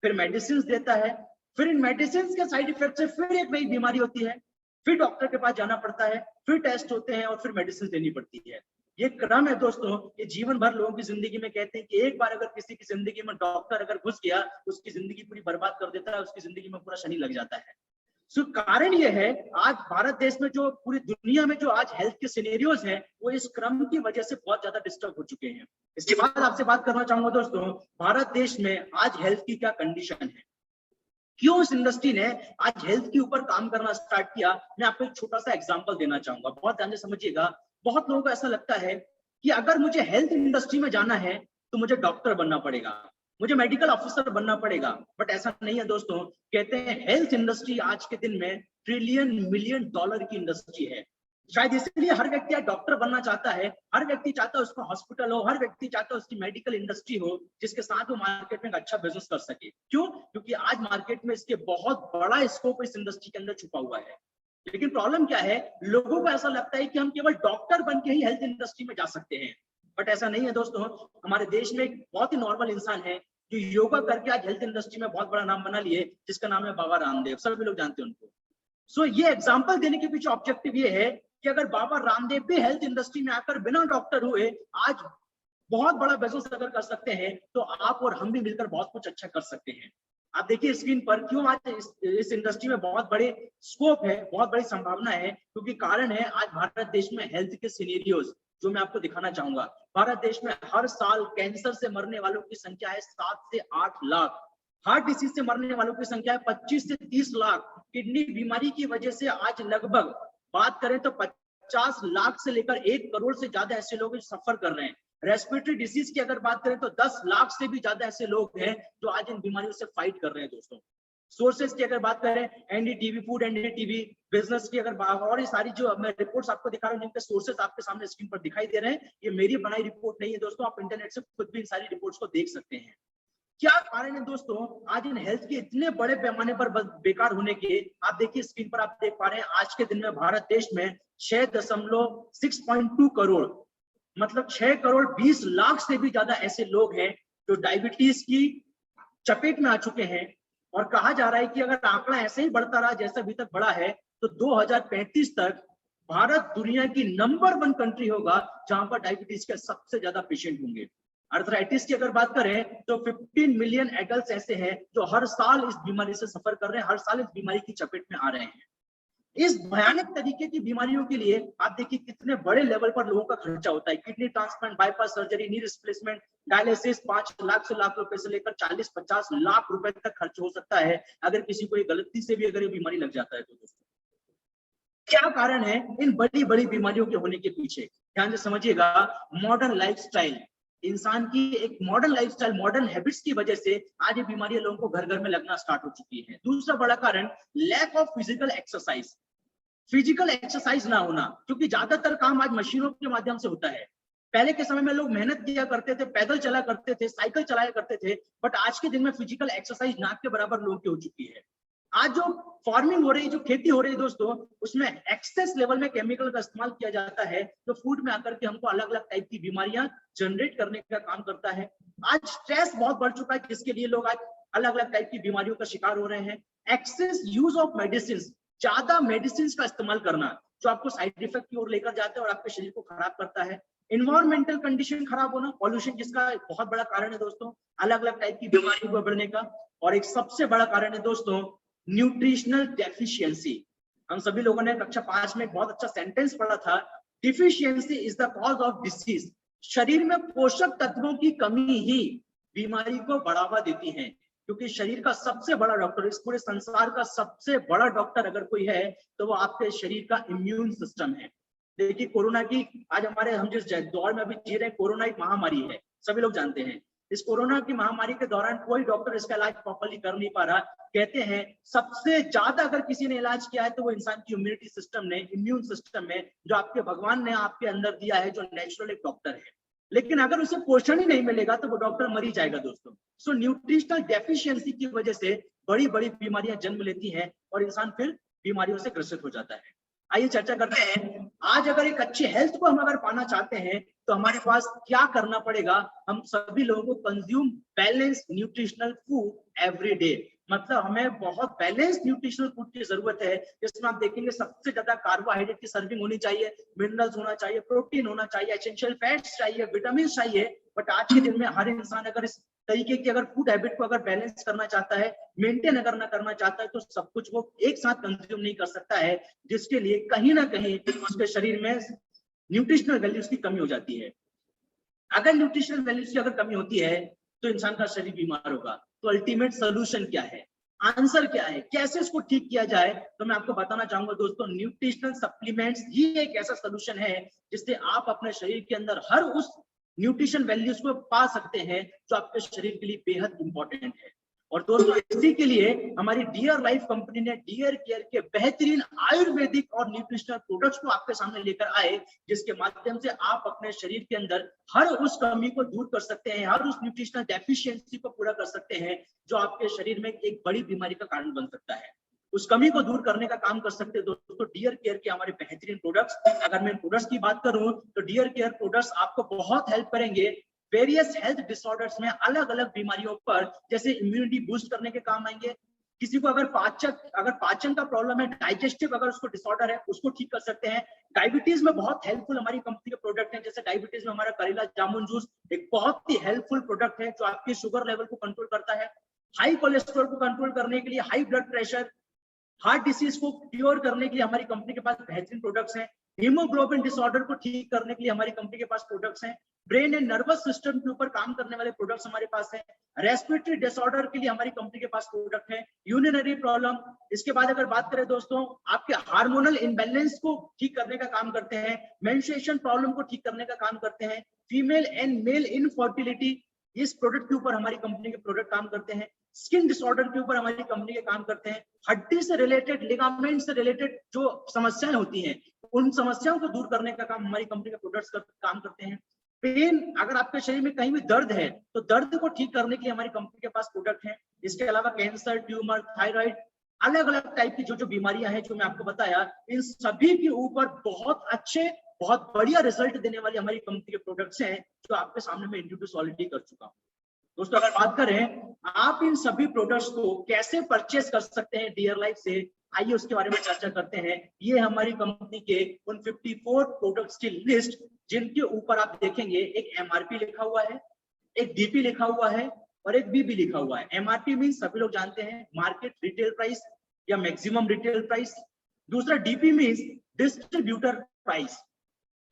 S2: फिर मेडिसिन देता है, फिर इन मेडिसिन के साइड इफेक्ट से फिर एक नई बीमारी होती है, फिर डॉक्टर के पास जाना पड़ता है, फिर टेस्ट होते हैं और फिर मेडिसिन देनी पड़ती है। ये क्रम है दोस्तों, ये जीवन भर लोगों की जिंदगी में। कहते हैं कि एक बार अगर किसी की जिंदगी में डॉक्टर अगर घुस गया, उसकी जिंदगी पूरी बर्बाद कर देता है, उसकी जिंदगी में पूरा शनि लग जाता है। सो कारण ये है, आज भारत देश में जो पूरी दुनिया में जो आज हेल्थ के सिनेरियोज हैं, वो इस क्रम की वजह से बहुत ज्यादा डिस्टर्ब हो चुके हैं। इसके बाद आपसे बात करना चाहूंगा दोस्तों, भारत देश में आज हेल्थ की क्या कंडीशन है, क्यों इस इंडस्ट्री ने आज हेल्थ के ऊपर काम करना स्टार्ट किया। मैं आपको एक छोटा सा एग्जांपल देना चाहूंगा, बहुत ध्यान से समझिएगा। बहुत लोगों को ऐसा लगता है कि अगर मुझे हेल्थ इंडस्ट्री में जाना है तो मुझे डॉक्टर बनना पड़ेगा, मुझे मेडिकल ऑफिसर बनना पड़ेगा, बट ऐसा नहीं है दोस्तों। कहते हैं हेल्थ इंडस्ट्री आज के दिन में ट्रिलियन मिलियन डॉलर की इंडस्ट्री है। शायद इसलिए हर व्यक्ति आज डॉक्टर बनना चाहता है, हर व्यक्ति चाहता है उसका हॉस्पिटल हो, हर व्यक्ति चाहता है उसकी मेडिकल इंडस्ट्री हो, जिसके साथ वो मार्केट में एक अच्छा बिजनेस कर सके। क्यों? क्योंकि आज मार्केट में इसके बहुत बड़ा स्कोप इस इंडस्ट्री के अंदर छुपा हुआ है। लेकिन प्रॉब्लम क्या है, लोगों को ऐसा लगता है कि हम केवल डॉक्टर बन के ही हेल्थ इंडस्ट्री में जा सकते हैं, बट ऐसा नहीं है दोस्तों। हमारे देश में एक बहुत ही नॉर्मल इंसान है जो योगा करके आज हेल्थ इंडस्ट्री में बहुत बड़ा नाम बना लिए, जिसका नाम है बाबा रामदेव। सभी लोग जानते हैं उनको। सो ये एग्जांपल देने के पीछे ऑब्जेक्टिव ये है कि अगर बाबा रामदेव भी हेल्थ इंडस्ट्री में आकर बिना डॉक्टर हुए आज बहुत बड़ा बिजनेस अगर कर सकते हैं, तो आप और हम भी मिलकर बहुत कुछ अच्छा कर सकते हैं। आप देखिए स्क्रीन पर, क्यों आज इस इंडस्ट्री में बहुत बड़े स्कोप है, बहुत बड़ी संभावना है, क्योंकि कारण है आज भारत देश में हेल्थ के सिनेरियोज जो मैं आपको दिखाना चाहूंगा। भारत देश में हर साल कैंसर से मरने वालों की संख्या है 7 से 8 लाख, हार्ट डिसीज से मरने वालों की संख्या है 25 से 30 लाख, किडनी बीमारी की वजह से आज लगभग बात करें तो 50 लाख से लेकर 1 करोड़ से ज्यादा ऐसे लोग सफर कर रहे हैं। रेस्पिरेटरी डिसीज की अगर बात करें तो 10 लाख से भी ज्यादा ऐसे लोग हैं जो आज इन बीमारियों से फाइट कर रहे हैं दोस्तों। सोर्सेज की अगर बात करें, एनडीटीवी, फूड एनडीटीवी, बिजनेस की अगर बात, और ये सारी जो मैं रिपोर्ट्स आपको दिखा रहा हूँ, जिनके सोर्सेज आपके सामने स्क्रीन पर दिखाई दे रहे हैं, ये मेरी बनाई रिपोर्ट नहीं है दोस्तों, आप इंटरनेट से खुद भी इन सारी रिपोर्ट्स को देख सकते हैं। क्या कारण है दोस्तों आज इन हेल्थ के इतने बड़े पैमाने पर बेकार होने के? आप देखिए स्क्रीन पर, आप देख पा रहे हैं आज के दिन में भारत देश में 6.2 करोड़, मतलब 6 करोड़ 20 लाख से भी ज्यादा ऐसे लोग हैं जो डायबिटीज की चपेट में आ चुके हैं। और कहा जा रहा है कि अगर आंकड़ा ऐसे ही बढ़ता रहा जैसा अभी तक बढ़ा है, तो 2035 तक भारत दुनिया की नंबर 1 कंट्री होगा जहां पर डायबिटीज के सबसे ज्यादा पेशेंट होंगे। अर्थराइटिस की अगर बात करें तो 15 मिलियन एडल्ट ऐसे हैं जो हर साल इस बीमारी से सफर कर रहे हैं, हर साल इस बीमारी की चपेट में आ रहे हैं। इस भयानक तरीके की बीमारियों के लिए आप देखिए कितने बड़े लेवल पर लोगों का खर्चा होता है। Kidney transplant, bypass surgery, knee replacement, dialysis 5 lakh से लाख रुपए से लेकर 40-50 लाख रुपए तक खर्च हो सकता है अगर किसी को गलती से भी अगर ये बीमारी लग जाता है तो। दोस्तों क्या कारण है इन बड़ी बड़ी बीमारियों के होने के पीछे? ध्यान से समझिएगा। मॉडर्न लाइफस्टाइल, इंसान की एक मॉडर्न लाइफस्टाइल, मॉडर्न हैबिट्स की वजह से आज ये बीमारियां लोगों को घर घर में लगना स्टार्ट हो चुकी है। दूसरा बड़ा कारण lack of physical exercise, physical exercise ना होना, क्योंकि ज्यादातर काम आज मशीनों के माध्यम से होता है। पहले के समय में लोग मेहनत किया करते थे, पैदल चला करते थे, साइकिल चलाया करते थे, बट आज के दिन में फिजिकल एक्सरसाइज नाक के बराबर लोगों की हो चुकी है। आज जो फार्मिंग हो रही है, जो खेती हो रही है दोस्तों, उसमें एक्सेस लेवल में केमिकल का इस्तेमाल किया जाता है, जो फूड में आकर के हमको अलग अलग टाइप की बीमारियां जनरेट करने का काम करता है। आज स्ट्रेस बहुत बढ़ चुका है, जिसके लिए लोग आज अलग अलग टाइप की बीमारियों का शिकार हो रहे हैं। एक्सेस यूज ऑफ मेडिसिन, ज्यादा मेडिसिन का इस्तेमाल करना जो आपको साइड इफेक्ट की ओर लेकर जाता है और आपके शरीर को खराब करता है। इन्वायरमेंटल कंडीशन खराब होना, पॉल्यूशन जिसका बहुत बड़ा कारण है दोस्तों अलग अलग टाइप की बीमारियों को बढ़ने का। और एक सबसे बड़ा कारण है दोस्तों न्यूट्रिशनल डेफिशिएंसी। हम सभी लोगों ने कक्षा 5 में एक बहुत अच्छा सेंटेंस पढ़ा था, deficiency is the cause of disease. शरीर में पोषक तत्वों की कमी ही बीमारी को बढ़ावा देती है, क्योंकि शरीर का सबसे बड़ा डॉक्टर, इस पूरे संसार का सबसे बड़ा डॉक्टर अगर कोई है तो वो आपके शरीर का इम्यून सिस्टम है। देखिए कोरोना की आज हम जिस दौर में अभी जी रहे हैं, कोरोना एक महामारी है, सभी लोग जानते हैं। इस कोरोना की महामारी के दौरान कोई डॉक्टर इसका इलाज प्रॉपर्ली कर नहीं पा रहा। कहते हैं सबसे ज्यादा अगर किसी ने इलाज किया है तो वो इंसान की इम्यूनिटी सिस्टम ने, इम्यून सिस्टम में, जो आपके भगवान ने आपके अंदर दिया है, जो नेचुरल एक डॉक्टर है। लेकिन अगर उसे पोषण ही नहीं मिलेगा तो वो डॉक्टर मर ही जाएगा दोस्तों। सो न्यूट्रिशनल डेफिशिएंसी की वजह से बड़ी बड़ी बीमारियां जन्म लेती हैं और इंसान फिर बीमारियों से ग्रसित हो जाता है। आइए चर्चा करते हैं, आज अगर एक अच्छी हेल्थ को हम अगर पाना चाहते हैं तो हमारे पास क्या करना पड़ेगा। हम सभी लोगों को consume balance nutritional food every day, मतलब हमें बहुत बैलेंस न्यूट्रिशनल फूड की जरूरत है, जिसमें आप देखेंगे सबसे ज्यादा कार्बोहाइड्रेट की सर्विंग होनी चाहिए, मिनरल्स होना चाहिए, प्रोटीन होना चाहिए, एसेंशियल फैट्स चाहिए, विटामिन चाहिए। बट आज के दिन में हर इंसान अगर इस तरीके की अगर फूड हैबिट को अगर बैलेंस करना चाहता है, मेंटेन अगर ना करना चाहता है, तो सब कुछ वो एक साथ कंज्यूम नहीं कर सकता है, जिसके लिए कहीं ना कहीं उसके शरीर में न्यूट्रिशनल वैल्यूज की कमी हो जाती है। अगर न्यूट्रिशनल वैल्यूज की अगर कमी होती है तो इंसान का शरीर बीमार होगा। तो अल्टीमेट सोल्यूशन क्या है, आंसर क्या है, कैसे इसको ठीक किया जाए, तो मैं आपको बताना चाहूंगा दोस्तों, न्यूट्रिशनल सप्लीमेंट्स ही एक ऐसा सोल्यूशन है जिससे आप अपने शरीर के अंदर हर उस न्यूट्रिशन वैल्यूज को पा सकते हैं जो आपके शरीर के लिए बेहद इंपॉर्टेंट है। और दोस्तों इसी के लिए हमारी डियर लाइफ कंपनी ने डियर केयर के बेहतरीन आयुर्वेदिक और न्यूट्रिशनल प्रोडक्ट्स को आपके सामने लेकर आए, जिसके माध्यम से आप अपने शरीर के अंदर हर उस कमी को दूर कर सकते हैं, हर उस न्यूट्रिशनल डेफिशिएंसी को पूरा कर सकते हैं जो आपके शरीर में एक बड़ी बीमारी का कारण बन सकता है। उस कमी को दूर करने का काम कर सकते हैं दोस्तों डियर केयर के हमारे बेहतरीन प्रोडक्ट्स। अगर मैं प्रोडक्ट्स की बात करूं तो डियर केयर प्रोडक्ट्स आपको बहुत हेल्प करेंगे वेरियस हेल्थ डिसऑर्डर्स में, अलग अलग बीमारियों पर, जैसे इम्यूनिटी बूस्ट करने के काम आएंगे। किसी को अगर पाचन का प्रॉब्लम है, डाइजेस्टिव अगर उसको डिसऑर्डर है, उसको ठीक कर सकते हैं। डायबिटीज में बहुत हेल्पफुल हमारी कंपनी के प्रोडक्ट हैं, जैसे डायबिटीज में हमारा करेला जामुन जूस एक बहुत ही हेल्पफुल प्रोडक्ट है जो आपकी शुगर लेवल को कंट्रोल करता है। हाई कोलेस्ट्रॉल को कंट्रोल करने के लिए, high blood pressure, heart disease को क्योर करने के लिए हमारी कंपनी के पास बेहतरीन प्रोडक्ट्स हैं। हीमोग्लोबिन डिसऑर्डर को ठीक करने के लिए हमारी कंपनी के पास प्रोडक्ट्स हैं। ब्रेन एंड नर्वस सिस्टम के ऊपर काम करने वाले प्रोडक्ट्स हमारे पास हैं। रेस्पिरेटरी डिसऑर्डर के लिए हमारी कंपनी के पास प्रोडक्ट है। यूरिनरी प्रॉब्लम, इसके बाद अगर बात करें दोस्तों, आपके हार्मोनल इम्बैलेंस को ठीक करने का काम करते हैं। मेंस्ट्रुएशन प्रॉब्लम को ठीक करने का काम करते हैं। फीमेल एंड मेल इनफर्टिलिटी, इस प्रोडक्ट के ऊपर हमारी कंपनी के प्रोडक्ट काम करते हैं। स्किन डिसऑर्डर के ऊपर हमारी कंपनी के काम करते हैं। हड्डी से रिलेटेड, लिगामेंट से रिलेटेड जो समस्याएं होती हैं, उन समस्याओं को दूर करने का काम हमारी कंपनी के प्रोडक्ट्स काम करते हैं। पेन, अगर आपके शरीर में कहीं भी दर्द है तो दर्द को ठीक करने के लिए हमारी कंपनी के पास प्रोडक्ट हैं। इसके अलावा कैंसर, ट्यूमर, थायराइड, अलग अलग टाइप की जो बीमारियां हैं जो मैं आपको बताया, इन सभी के ऊपर बहुत अच्छे, बहुत बढ़िया रिजल्ट देने वाली हमारी कंपनी के प्रोडक्ट्स हैं जो आपके सामने मैं इंट्रोड्यूस ऑलरेडी कर चुका हूँ। दोस्तों अगर बात करें आप इन सभी प्रोडक्ट्स को कैसे परचेस कर सकते हैं डियर लाइफ से, आइए उसके बारे में चर्चा करते हैं। ये हमारी कंपनी के उन 54 प्रोडक्ट्स की लिस्ट जिनके ऊपर आप देखेंगे एक एमआरपी लिखा हुआ है, एक डीपी लिखा हुआ है और एक बीबी लिखा हुआ है। एमआरपी मींस सभी लोग जानते हैं मार्केट रिटेल प्राइस या मैक्सिमम रिटेल प्राइस। दूसरा DP means distributor price.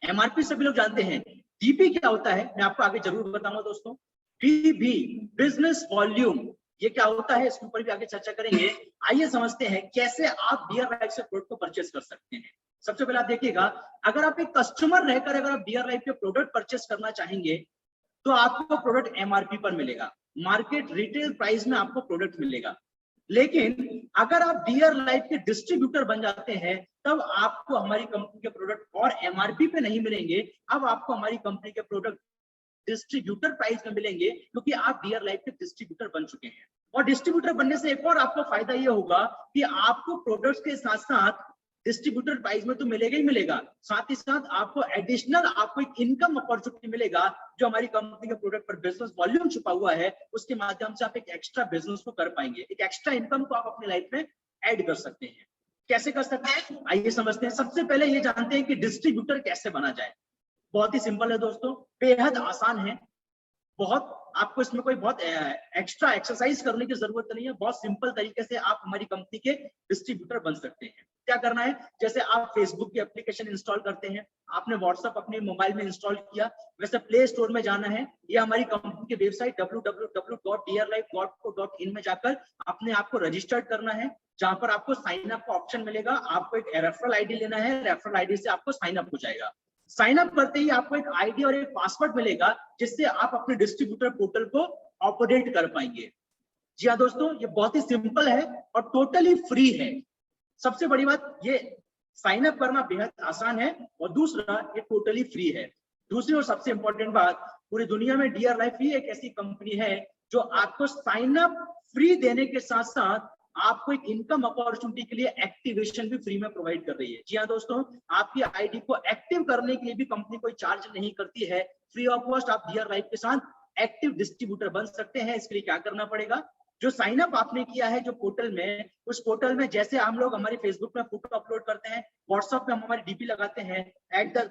S2: MRP सभी लोग जानते हैं। डीपी क्या होता है मैं आपको आगे जरूर बताऊंगा दोस्तों। बीबी बिजनेस वॉल्यूम, ये क्या होता है इसके ऊपर भी आगे चर्चा करेंगे। आइए समझते हैं कैसे आप डियर लाइफ से प्रोडक्ट को परचेस कर सकते हैं। सबसे पहले आप देखिएगा, अगर आप एक कस्टमर रहकर अगर आप डियर लाइफ के प्रोडक्ट परचेस करना चाहेंगे तो आपको प्रोडक्ट एमआरपी पर मिलेगा, मार्केट रिटेल प्राइस में आपको प्रोडक्ट मिलेगा। लेकिन अगर आप डियर लाइफ के डिस्ट्रीब्यूटर बन जाते हैं तब आपको हमारी कंपनी के प्रोडक्ट और एमआरपी पे नहीं मिलेंगे, अब आपको हमारी कंपनी के प्रोडक्ट डिस्ट्रीब्यूटर प्राइस में मिलेंगे, क्योंकि आप डियर लाइफ के डिस्ट्रीब्यूटर बन चुके हैं। और डिस्ट्रीब्यूटर बनने से एक और आपको फायदा ये होगा कि आपको प्रोडक्ट्स के साथ साथ डिस्ट्रीब्यूटर प्राइस में तो मिलेगा ही मिलेगा, साथ ही साथ आपको एडिशनल आपको एक इनकम अपॉर्चुनिटी मिलेगा जो हमारी कंपनी के प्रोडक्ट पर बिजनेस वॉल्यूम छुपा हुआ है, उसके माध्यम से आप एक एक्स्ट्रा बिजनेस को कर पाएंगे, एक एक्स्ट्रा इनकम को आप अपनी लाइफ में ऐड कर सकते हैं। कैसे कर सकते हैं आइए समझते हैं। सबसे पहले ये जानते हैं कि डिस्ट्रीब्यूटर कैसे बना जाए। बहुत ही सिंपल है दोस्तों, बेहद आसान है, बहुत आपको इसमें कोई बहुत एक्स्ट्रा एक्सरसाइज करने की जरूरत नहीं है। बहुत सिंपल तरीके से आप हमारी कंपनी के डिस्ट्रीब्यूटर बन सकते हैं। क्या करना है, जैसे आप फेसबुक की एप्लीकेशन इंस्टॉल करते हैं, आपने व्हाट्सएप अपने मोबाइल में इंस्टॉल किया, वैसे प्ले स्टोर में जाना है, ये हमारी कंपनी की वेबसाइट www.dearlife.co.in में जाकर अपने आप को रजिस्टर्ड करना है, जहां पर आपको साइन अप का ऑप्शन मिलेगा। आपको एक रेफरल आईडी लेना है, रेफरल आईडी से आपको साइन अप हो जाएगा। साइन अप करते ही आपको एक आईडी और एक पासवर्ड मिलेगा जिससे आप अपने डिस्ट्रीब्यूटर पोर्टल को ऑपरेट कर पाएंगे। जी हाँ दोस्तों, ये बहुत ही सिंपल है और टोटली फ्री है। सबसे बड़ी बात, ये साइन अप करना बेहद आसान है और दूसरा ये टोटली फ्री है। दूसरी और सबसे इंपॉर्टेंट बात, पूरी दुनिया में डीआर लाइफ ही एक ऐसी कंपनी है जो आपको साइन अप फ्री देने के साथ साथ आपको एक इनकम अपॉर्चुनिटी के लिए एक्टिवेशन भी फ्री में प्रोवाइड कर रही है। जी हाँ दोस्तों, आपकी आईडी को एक्टिव करने के लिए भी कंपनी कोई चार्ज नहीं करती है। फ्री ऑफ कॉस्ट आप डीआर लाइफ के साथ एक्टिव डिस्ट्रीब्यूटर बन सकते हैं। इसके लिए क्या करना पड़ेगा, जो साइन अप आपने किया है जो पोर्टल में, उस पोर्टल में जैसे हम लोग हमारे फेसबुक में फोटो अपलोड करते हैं, व्हाट्सएप पे हम हमारी डीपी लगाते हैं,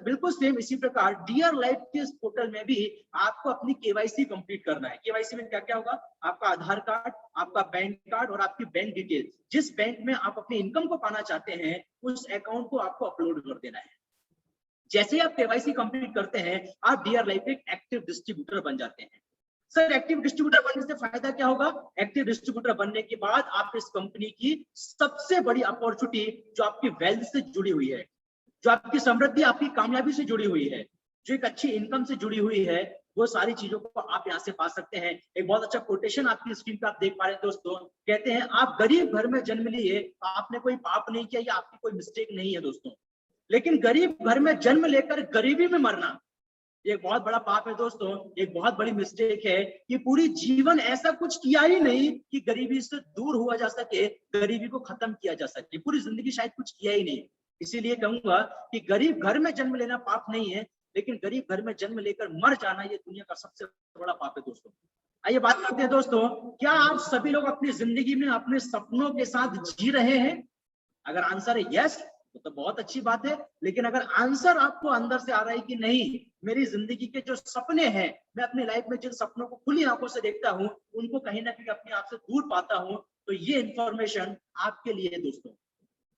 S2: बिल्कुल सेम इसी प्रकार डीआर लाइफ के इस पोर्टल में भी आपको अपनी केवाईसी कंप्लीट करना है। केवाईसी में क्या क्या होगा, आपका आधार कार्ड, आपका बैंक कार्ड और आपकी बैंक डिटेल, जिस बैंक में आप अपनी इनकम को पाना चाहते हैं उस अकाउंट को आपको अपलोड कर देना है। जैसे ही आप केवाईसी कंप्लीट करते हैं, आप डीआर लाइफ के एक्टिव डिस्ट्रीब्यूटर बन जाते हैं। सर एक्टिव डिस्ट्रीब्यूटर बनने से फायदा क्या होगा, एक्टिव डिस्ट्रीब्यूटर बनने के बाद आप इस कंपनी की सबसे बड़ी अपॉर्चुनिटी जो आपकी वेल्थ से जुड़ी हुई है, जो आपकी समृद्धि, आपकी कामयाबी से जुड़ी हुई है, जो एक अच्छी इनकम से जुड़ी हुई है, वो सारी चीजों को आप यहाँ से पा सकते हैं। एक बहुत अच्छा कोटेशन आपकी स्क्रीन पर आप देख पा रहे हैं दोस्तों, कहते हैं आप गरीब घर में जन्म लिए, आपने कोई पाप नहीं किया या आपकी कोई मिस्टेक नहीं है दोस्तों, लेकिन गरीब घर में जन्म लेकर गरीबी में मरना ये एक बहुत बड़ा पाप है दोस्तों, एक बहुत बड़ी मिस्टेक है कि पूरी जीवन ऐसा कुछ किया ही नहीं कि गरीबी से दूर हुआ जा सके, गरीबी को खत्म किया जा सके, पूरी जिंदगी शायद कुछ किया ही नहीं। इसीलिए कहूंगा कि गरीब घर में जन्म लेना पाप नहीं है, लेकिन गरीब घर में जन्म लेकर मर जाना ये दुनिया का सबसे बड़ा पाप है दोस्तों। आइए बात करते हैं दोस्तों, क्या आप सभी लोग अपनी जिंदगी में अपने सपनों के साथ जी रहे हैं? अगर आंसर है यस तो बहुत अच्छी बात है, लेकिन अगर आंसर आपको अंदर से आ रहा है कि नहीं, मेरी जिंदगी के जो सपने हैं, मैं अपनी लाइफ में जिन सपनों को खुली आंखों से देखता हूं, उनको कहीं ना कहीं अपने आप से दूर पाता हूं, तो ये इंफॉर्मेशन आपके लिए है दोस्तों।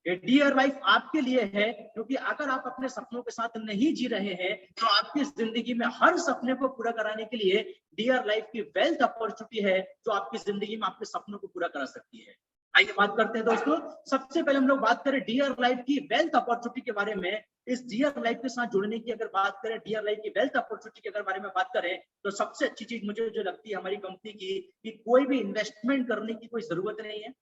S2: ये डीआर लाइफ आपके लिए है, क्योंकि अगर आप अपने सपनों के साथ नहीं जी रहे हैं तो आपकी जिंदगी में हर सपने को पूरा कराने के लिए डीआर लाइफ की वेल्थ अपॉर्चुनिटी है, जो आपकी जिंदगी में आपके सपनों को पूरा करा सकती है। आइए बात करते हैं दोस्तों, सबसे पहले हम लोग बात करें डीआर लाइफ की वेल्थ अपॉर्चुनिटी के बारे में। इस डीआर लाइफ के साथ जुड़ने की अगर बात करें, डीआर लाइफ की वेल्थ अपॉर्चुनिटी के अगर बारे में बात करें, तो सबसे अच्छी चीज मुझे जो लगती है हमारी कंपनी की, कि कोई भी इन्वेस्टमेंट करने की कोई जरूरत नहीं है।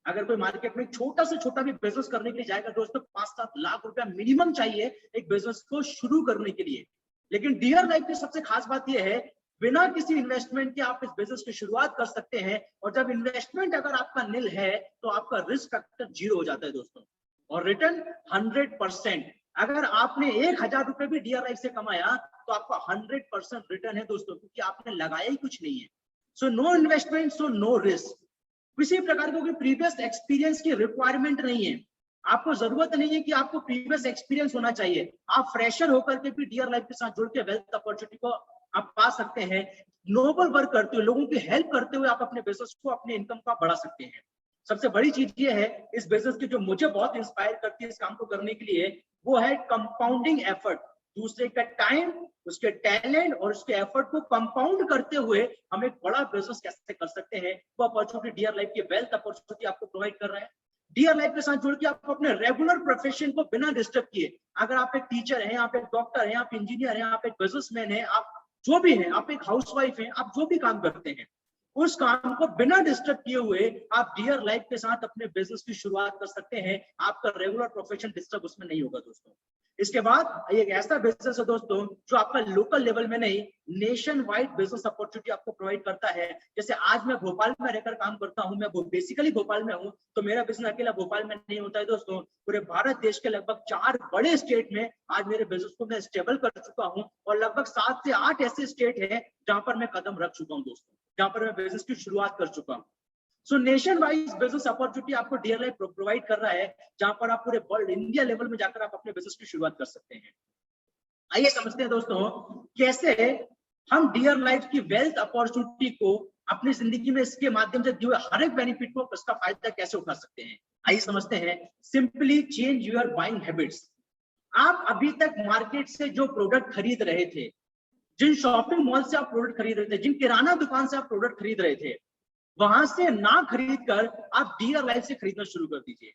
S2: अगर कोई मार्केट में छोटा से छोटा भी बिजनेस करने के लिए जाएगा दोस्तों, 5-7 लाख रुपया मिनिमम चाहिए एक बिजनेस को शुरू करने के लिए। लेकिन डीआर लाइफ की सबसे खास बात यह है, बिना किसी इन्वेस्टमेंट के आप इस बिजनेस की शुरुआत कर सकते हैं, और जब इन्वेस्टमेंट अगर आपका निल है तो आपका रिस्क फैक्टर 0 हो जाता है दोस्तों, और रिटर्न 100%। अगर आपने 1000 रुपए भी डीआर लाइफ से कमाया तो आपका 100% रिटर्न है दोस्तों, क्योंकि आपने लगाया ही कुछ नहीं है। So no investment, so no risk. किसी प्रकार का कोई प्रीवियस एक्सपीरियंस की रिक्वायरमेंट नहीं है, आपको जरूरत नहीं है कि आपको प्रीवियस एक्सपीरियंस होना चाहिए। आप फ्रेशर होकर के भी डीआर लाइफ के साथ जुड़ के वेल्थ अपॉर्चुनिटी को आप पा सकते हैं। नोबल वर्क करते हुए, लोगों की हेल्प करते हुए आप अपने बिजनेस को, अपने इनकम को बढ़ा सकते हैं। सबसे बड़ी चीज ये है इस बिजनेस की, जो मुझे बहुत इंस्पायर करती है इस काम को करने के लिए, वो है कंपाउंडिंग एफर्ट। दूसरे का टाइम, उसके टैलेंट और उसके एफर्ट को कंपाउंड करते हुए हम एक बड़ा बिजनेस कैसे कर सकते हैं, वो अपॉर्चुनिटी डीआर लाइफ की वेल्थ अपॉर्चुनिटी आपको प्रोवाइड कर रहा है। डीआर लाइफ के साथ जुड़ के आप अपने रेगुलर प्रोफेशन को बिना डिस्टर्ब किए, अगर आप एक टीचर हैं, आप एक डॉक्टर हैं, आप इंजीनियर हैं, आप एक बिजनेसमैन हैं, आप जो भी हैं, आप एक हाउसवाइफ हैं, आप जो भी काम करते हैं, उस काम को बिना डिस्टर्ब किए हुए आप डीआर लाइफ के साथ अपने बिजनेस की शुरुआत कर सकते हैं। आपका रेगुलर प्रोफेशन डिस्टर्ब उसमें नहीं होगा दोस्तों। इसके बाद एक ऐसा बिजनेस है दोस्तों जो आपका लोकल लेवल में नहीं, नेशन वाइड बिजनेस अपॉर्चुनिटी आपको प्रोवाइड करता है। जैसे आज मैं भोपाल में रहकर काम करता हूं, मैं बेसिकली भोपाल में हूं, तो मेरा बिजनेस अकेला भोपाल में नहीं होता है दोस्तों। पूरे भारत देश के लगभग 4 बड़े स्टेट में आज मेरे बिजनेस को मैं स्टेबल कर चुका हूं, और लगभग 7 से 8 ऐसे स्टेट है जहां पर मैं कदम रख चुका हूं दोस्तों, जहां पर मैं बिजनेस की शुरुआत कर चुका हूं। सो नेशन वाइज बिजनेस अपॉर्चुनिटी आपको डीआर लाइफ प्रोवाइड कर रहा है, जहां पर आप पूरे वर्ल्ड, इंडिया लेवल में जाकर आप अपने बिजनेस की शुरुआत कर सकते हैं। आइए समझते हैं दोस्तों कैसे हम डीआर लाइफ की वेल्थ अपॉर्चुनिटी को अपनी जिंदगी में इसके माध्यम से दिए हर एक बेनिफिट को, इसका फायदा कैसे उठा सकते हैं। आइए समझते हैं। Simply change your buying habits. आप अभी तक मार्केट से जो प्रोडक्ट खरीद रहे थे, जिन शॉपिंग मॉल से आप प्रोडक्ट खरीद रहे थे, जिन किराना दुकान से आप प्रोडक्ट खरीद रहे थे, वहां से ना खरीद कर आप डीआर लाइफ से खरीदना शुरू कर दीजिए।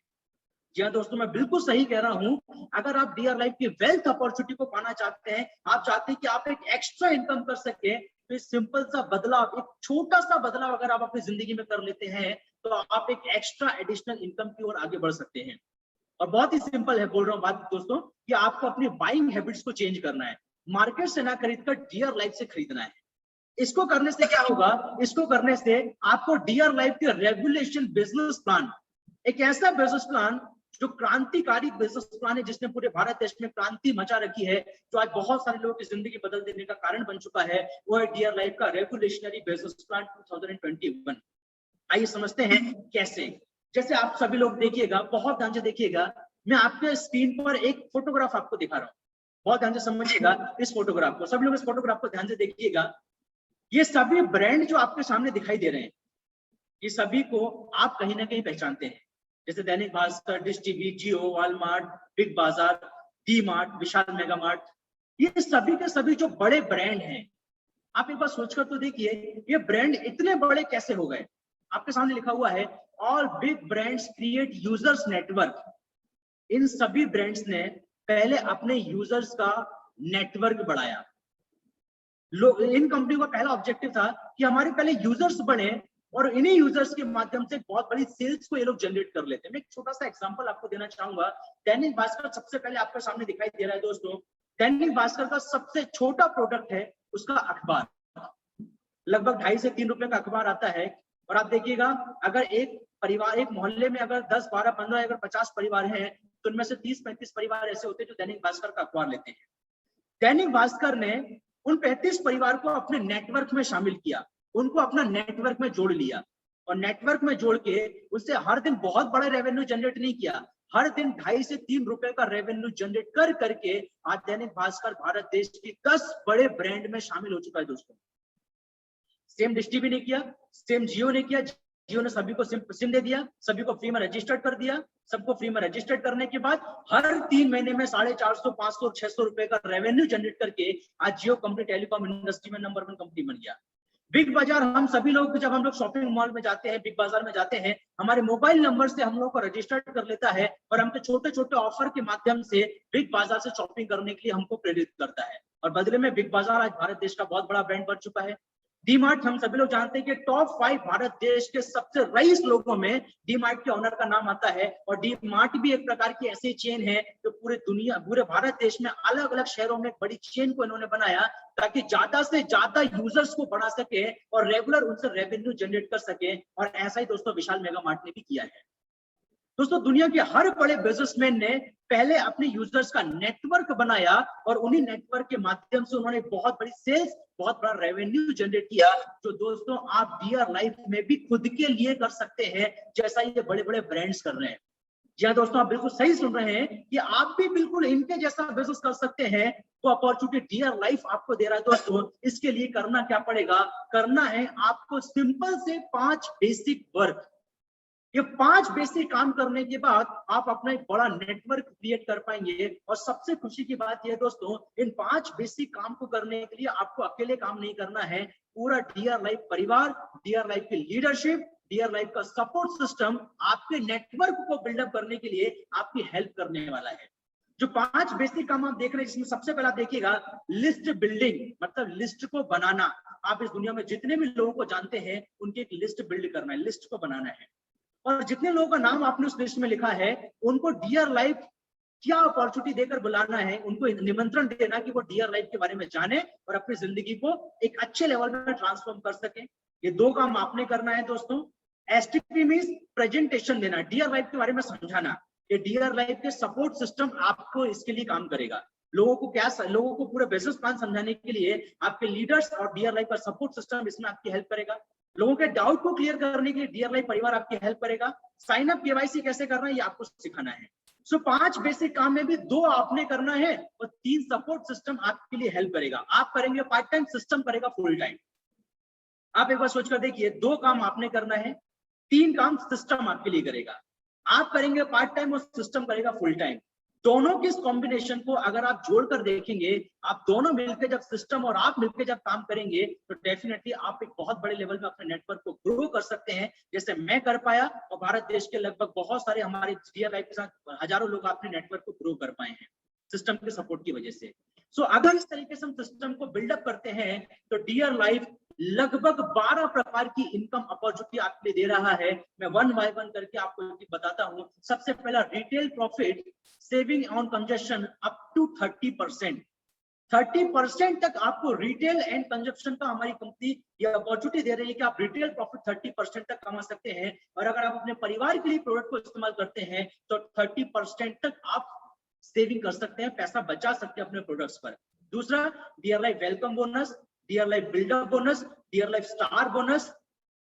S2: जी हाँ दोस्तों, मैं बिल्कुल सही कह रहा हूं। अगर आप डीआर लाइफ की वेल्थ अपॉर्चुनिटी को पाना चाहते हैं, आप चाहते हैं कि आप एक एक्स्ट्रा इनकम कर सके, तो इस सिंपल सा बदलाव, एक छोटा सा बदलाव अगर आप अपनी जिंदगी में कर लेते हैं, तो आप एक एक्स्ट्रा एडिशनल इनकम की ओर आगे बढ़ सकते हैं। और बहुत ही सिंपल है, बोल रहा हूँ बात दोस्तों, कि आपको अपनी बाइंग हैबिट्स को चेंज करना है। मार्केट से ना खरीदकर डियर लाइफ से खरीदना है। इसको करने से क्या होगा, इसको करने से आपको डियर लाइफ के रेगुलेशन बिजनेस प्लान, एक ऐसा बिजनेस प्लान जो क्रांतिकारी बिजनेस प्लान है, जिसने पूरे भारत देश में क्रांति मचा रखी है, जो आज बहुत सारे लोगों की जिंदगी बदल देने का कारण बन चुका है, वो है डियर लाइफ का रेगुलेशनरी बिजनेस प्लान 2021। आइए समझते हैं कैसे। जैसे आप सभी लोग देखिएगा, बहुत ध्यान से देखिएगा, मैं आपके स्क्रीन पर एक फोटोग्राफ आपको दिखा रहा हूँ, बहुत ध्यान से समझिएगा इस फोटोग्राफ को, सभी लोग इस फोटोग्राफ को ध्यान से देखिएगा। ये सभी ब्रांड जो आपके सामने दिखाई दे रहे हैं, ये सभी को आप कहीं ना कहीं पहचानते हैं, जैसे दैनिक भास्कर, डिश टीवी, जियो, वॉलमार्ट, बिग बाजार, डी मार्ट, विशाल मेगा मार्ट, ये सभी के सभी जो बड़े ब्रांड हैं, आप एक बार सोचकर तो देखिए ये ब्रांड इतने बड़े कैसे हो गए। आपके सामने लिखा हुआ है all big brands create users network. इन सभी ब्रांड्स ने पहले अपने यूजर्स का नेटवर्क बढ़ाया। लोग, इन कंपनी का पहला ऑब्जेक्टिव था कि हमारे पहले यूजर्स बढ़े और इन्हीं यूजर्स के माध्यम से बहुत बड़ी सेल्स को ये लोग जनरेट कर लेते हैं। मैं एक छोटा सा एग्जांपल आपको देना चाहूंगा। दैनिक भास्कर सबसे पहले आपके सामने दिखाई दे रहा है दोस्तों। दैनिक भास्कर का सबसे छोटा प्रोडक्ट है उसका अखबार, लगभग 2.5 से 3 रुपए का अखबार आता है। और आप देखिएगा, अगर एक परिवार, एक मोहल्ले में अगर 10, 12, 15, अगर 50 परिवार हैं, तो उनमें से 30-35 परिवार ऐसे होते हैं जो दैनिक भास्कर का अखबार लेते हैं। दैनिक भास्कर ने उन 35 परिवार को अपने नेटवर्क में शामिल किया, उनको अपना नेटवर्क में जोड़ लिया, और नेटवर्क में जोड़ के उससे हर दिन बहुत बड़ा रेवेन्यू जनरेट नहीं किया, हर दिन 2.5 से 3 रुपए का रेवेन्यू जनरेट कर करके आज दैनिक भास्कर भारत देश की 10 बड़े ब्रांड में शामिल हो चुका है दोस्तों। सेम डिश टीवी ने किया, सेम जियो ने किया। जियो ने सभी को सिम दे दिया, सभी को फ्री में रजिस्टर्ड कर दिया। सबको फ्री में रजिस्टर्ड करने के बाद हर 3 महीने में 450, 500, 600 रुपए का रेवेन्यू जनरेट करके आज जियो कंपनी टेलीकॉम इंडस्ट्री में नंबर 1 कंपनी बन गया। बिग बाजार, हम सभी लोग जब हम लोग शॉपिंग मॉल में जाते हैं, बिग बाजार में जाते हैं, हमारे मोबाइल नंबर से हम लोग को रजिस्टर्ड कर लेता है और हमको छोटे छोटे ऑफर के माध्यम से बिग बाजार से शॉपिंग करने के लिए हमको प्रेरित करता है। और बदले में बिग बाजार आज भारत देश का बहुत बड़ा ब्रांड बन चुका है। डी मार्ट, हम सभी लोग जानते हैं कि टॉप 5 भारत देश के सबसे रईस लोगों में डी मार्ट के ओनर का नाम आता है। और डी मार्ट भी एक प्रकार की ऐसी चेन है जो पूरे भारत देश में अलग अलग शहरों में बड़ी चेन को इन्होंने बनाया ताकि ज्यादा से ज्यादा यूजर्स को बढ़ा सके और रेगुलर उनसे रेवेन्यू जनरेट कर सके। और ऐसा ही दोस्तों विशाल मेगा मार्ट ने भी किया है। दोस्तों, दुनिया के हर बड़े बिजनेसमैन ने पहले अपने यूजर्स का नेटवर्क बनाया और उन्हीं नेटवर्क के माध्यम से उन्होंने बहुत बड़ी सेल्स, बहुत बड़ा रेवेन्यू जनरेट किया, जो दोस्तों आप डियर लाइफ में भी खुद के लिए कर सकते हैं, जैसा ये बड़े बड़े ब्रांड्स कर रहे हैं। जी हाँ दोस्तों, आप बिल्कुल सही सुन रहे हैं कि आप भी बिल्कुल इनके जैसा बिजनेस कर सकते हैं। वो अपॉर्चुनिटी डियर लाइफ आपको दे रहा है दोस्तों। इसके लिए करना क्या पड़ेगा? करना है आपको सिंपल से 5 बेसिक वर्क। ये 5 बेसिक काम करने के बाद आप अपना एक बड़ा नेटवर्क क्रिएट कर पाएंगे। और सबसे खुशी की बात यह दोस्तों, इन 5 बेसिक काम को करने के लिए आपको अकेले काम नहीं करना है। पूरा डियर लाइफ परिवार, डियर लाइफ की लीडरशिप, डियर लाइफ का सपोर्ट सिस्टम आपके नेटवर्क को बिल्डअप करने के लिए आपकी हेल्प करने वाला है। जो 5 बेसिक काम आप देख रहे हैं, इसमें सबसे पहला देखिएगा लिस्ट बिल्डिंग, मतलब लिस्ट को बनाना। आप इस दुनिया में जितने भी लोगों को जानते हैं उनकी एक लिस्ट बिल्ड करना है, लिस्ट को बनाना है। और जितने लोगों का नाम आपने उस लिस्ट में लिखा है उनको डियर लाइफ क्या अपॉर्चुनिटी देकर बुलाना है, उनको निमंत्रण देना कि वो डियर लाइफ के बारे में जाने और अपनी जिंदगी को एक अच्छे लेवल में ट्रांसफॉर्म कर सके। ये 2 काम आपने करना है दोस्तों। एसटीपी मींस प्रेजेंटेशन देना, डियर लाइफ के बारे में समझाना। ये डियर लाइफ के सपोर्ट सिस्टम आपको इसके लिए काम करेगा। लोगों को पूरे बिजनेस प्लान समझाने के लिए आपके लीडर्स और डियर लाइफ का सपोर्ट सिस्टम इसमें आपकी हेल्प करेगा। लोगों के डाउट को क्लियर करने के लिए डियर लाइफ परिवार आपकी हेल्प करेगा। साइन अप, केवाईसी कैसे करना है ये आपको सिखाना है। सो 5 बेसिक काम में भी 2 आपने करना है और 3 सपोर्ट सिस्टम आपके लिए हेल्प करेगा। आप करेंगे पार्ट टाइम, सिस्टम करेगा फुल टाइम। आप एक बार सोचकर देखिए, 2 काम आपने करना है, 3 काम सिस्टम आपके लिए करेगा। आप करेंगे पार्ट टाइम और सिस्टम करेगा फुल टाइम। दोनों की इस कॉम्बिनेशन को अगर आप जोड़कर देखेंगे, आप दोनों मिलकर जब सिस्टम और आप मिलकर जब काम करेंगे तो डेफिनेटली आप एक बहुत बड़े लेवल में अपने नेटवर्क को ग्रो कर सकते हैं, जैसे मैं कर पाया और भारत देश के लगभग बहुत सारे हमारे डियर लाइफ के साथ हजारों लोग अपने नेटवर्क को ग्रो कर पाए हैं सिस्टम के सपोर्ट की वजह से। सो अगर इस तरीके से हम सिस्टम को बिल्डअप करते हैं तो डियर लाइफ लगभग 12 प्रकार की इनकम अपॉर्चुनिटी आपके लिए दे रहा है। मैं 1 बाय 1 करके आपको बताता हूं। सबसे पहला, retail profit saving on consumption up to 30%। 30% तक आपको रिटेल एंड कंजप्शन का हमारी कंपनी ये अपॉर्चुनिटी दे रही है कि आप रिटेल प्रॉफिट 30% तक कमा सकते हैं, और अगर आप अपने परिवार के लिए प्रोडक्ट को इस्तेमाल करते हैं तो 30% तक आप सेविंग कर सकते हैं, पैसा बचा सकते हैं अपने प्रोडक्ट्स पर। दूसरा, dear life welcome bonus, dear life buildup bonus, dear life star bonus,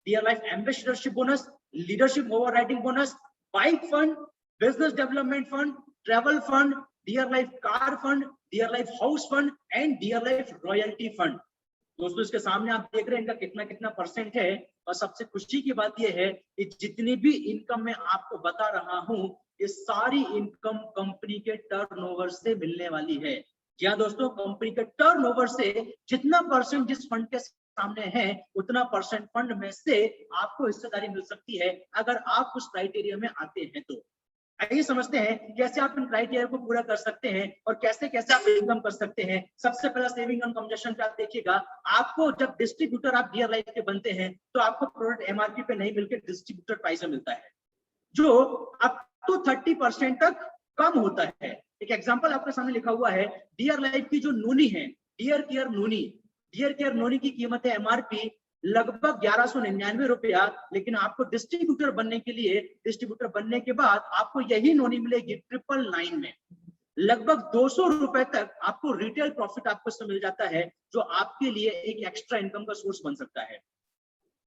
S2: dear life ambassadorship bonus, leadership overriding bonus, bike fund, business development fund, travel fund, dear life car fund, dear life house fund and dear life royalty fund. दोस्तों इसके सामने आप देख रहे हैं इनका कितना कितना परसेंट है, और सबसे खुशी की बात यह है कि जितनी भी इनकम मैं आपको बता रहा हूं, ये सारी इनकम कंपनी के टर्नओवर से मिलने वाली है। जी हाँ दोस्तों, कंपनी के टर्नओवर से जितना परसेंट जिस फंड के सामने है, उतना परसेंट फंड में से आपको हिस्सेदारी मिल सकती है अगर आप उस क्राइटेरिया में आते हैं तो। आइए समझते हैं कैसे आप इन क्राइटेरिया को पूरा कर सकते हैं और कैसे कैसे आप इनकम कर सकते हैं। सबसे पहला सेविंग ऑन कंजप्शन पे आप देखिएगा, आपको जब डिस्ट्रीब्यूटर आप डियर लाइफ के बनते हैं तो आपको प्रोडक्ट एमआरपी पे नहीं मिलकर डिस्ट्रीब्यूटर प्राइस में मिलता है, जो अप टू 30% तक कम होता है। एक एग्जांपल आपके सामने लिखा हुआ है, डियर लाइफ की जो नूनी है, डियर केयर नूनी, डियर केयर नूनी की कीमत है एमआरपी लगभग 1199 रुपया, लेकिन आपको डिस्ट्रीब्यूटर बनने के लिए, डिस्ट्रीब्यूटर बनने के बाद आपको यही नोनी मिलेगी 999 में। लगभग 200 रुपए तक आपको रिटेल प्रॉफिट आपको इससे मिल जाता है, जो आपके लिए एक एक्स्ट्रा इनकम का सोर्स बन सकता है।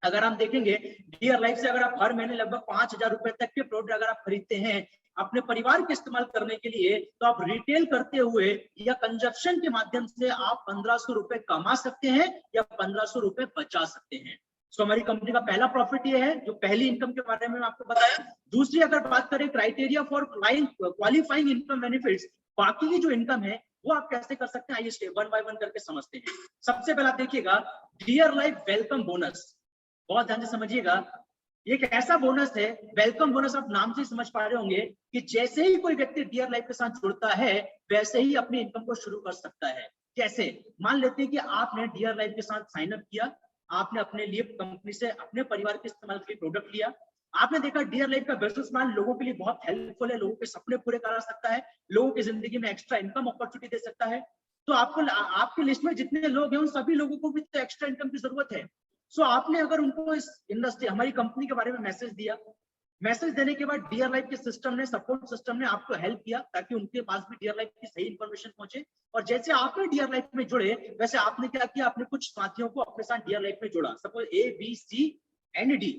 S2: अगर हम देखेंगे डियर लाइफ से अगर आप हर महीने लगभग 5000 रुपए तक के प्रोडक्ट अगर आप खरीदते हैं अपने परिवार के इस्तेमाल करने के लिए, तो आप रिटेल करते हुए या कंजप्शन के माध्यम से आप 1500 रुपए कमा सकते हैं या 1500 रुपए बचा सकते हैं। तो हमारी कंपनी का पहला प्रॉफिट ये है, जो पहली इनकम के बारे में आपको बताया। दूसरी अगर बात करें criteria for qualifying income benefits, बाकी की जो इनकम है वो आप कैसे कर सकते हैं, आइए स्टेप 1 बाय 1 करके समझते हैं। सबसे पहला देखिएगा डियर लाइफ वेलकम बोनस, बहुत ध्यान से समझिएगा। एक ऐसा बोनस है, वेलकम बोनस, आप नाम से समझ पा रहे होंगे कि जैसे ही कोई व्यक्ति डियर लाइफ के साथ जुड़ता है वैसे ही अपनी इनकम को शुरू कर सकता है। कैसे? मान लेते हैं कि आपने डियर लाइफ के साथ साइन अप किया, आपने अपने लिए कंपनी से अपने परिवार के इस्तेमाल के लिए प्रोडक्ट लिया, आपने देखा डियर लाइफ का बिजनेस प्लान लोगों के लिए बहुत हेल्पफुल है, लोगों के सपने पूरे करा सकता है, लोगों की जिंदगी में एक्स्ट्रा इनकम अपॉर्चुनिटी दे सकता है। तो आपको आपकी लिस्ट में जितने लोग हैं उन सभी लोगों को भी तो एक्स्ट्रा इनकम की जरूरत है। सो आपने अगर उनको इस इंडस्ट्री हमारी कंपनी के बारे में मैसेज दिया, मैसेज देने के बाद डियर लाइफ के सिस्टम ने, सपोर्ट सिस्टम ने आपको हेल्प किया ताकि उनके पास भी डियर लाइफ की सही इंफॉर्मेशन पहुंचे। और जैसे आपने डियर लाइफ में जुड़े वैसे आपने क्या किया, आपने कुछ साथियों को अपने साथ डियर लाइफ में जोड़ा, सपोज ABCD।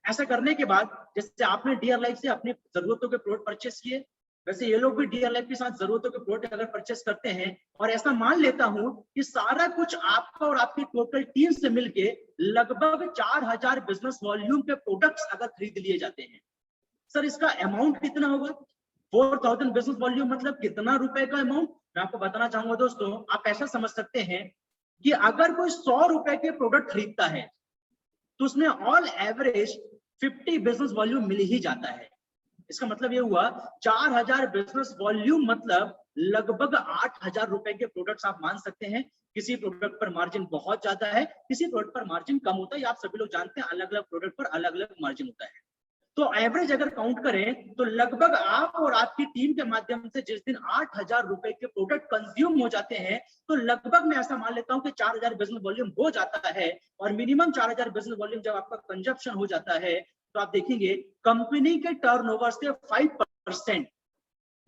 S2: ऐसा करने के बाद जैसे आपने डियर लाइफ से अपनी जरूरतों के प्रोडक्ट परचेस किए, वैसे ये लोग भी डियर लाइफ के साथ जरूरतों के प्रोडक्ट अगर परचेस करते हैं, और ऐसा मान लेता हूं कि सारा कुछ आपका और आपकी टोटल टीम से मिलके लगभग 4000 बिजनेस वॉल्यूम के प्रोडक्ट्स अगर खरीद लिए जाते हैं, सर इसका अमाउंट कितना होगा? 4000 बिजनेस वॉल्यूम मतलब कितना रुपए का अमाउंट? मैं आपको बताना चाहूंगा दोस्तों, आप ऐसा समझ सकते हैं कि अगर कोई 100 रुपए के प्रोडक्ट खरीदता है तो उसमें ऑल एवरेज 50 बिजनेस वॉल्यूम मिल ही जाता है। इसका मतलब ये हुआ 4000 बिजनेस वॉल्यूम मतलब लगभग 8000 रुपए के प्रोडक्ट्स आप मान सकते हैं। किसी प्रोडक्ट पर मार्जिन बहुत ज्यादा है, किसी प्रोडक्ट पर मार्जिन कम होता है, आप सभी लोग जानते हैं अलग अलग प्रोडक्ट पर अलग अलग मार्जिन होता है। तो एवरेज अगर काउंट करें तो लगभग आप और आपकी टीम के माध्यम से जिस दिन 8000 रुपए के प्रोडक्ट कंज्यूम हो जाते हैं, तो लगभग मैं ऐसा मान लेता हूं कि 4000 बिजनेस वॉल्यूम हो जाता है। और मिनिमम 4000 बिजनेस वॉल्यूम जब आपका कंजप्शन हो जाता है तो आप देखेंगे कंपनी के टर्नओवर से 5%,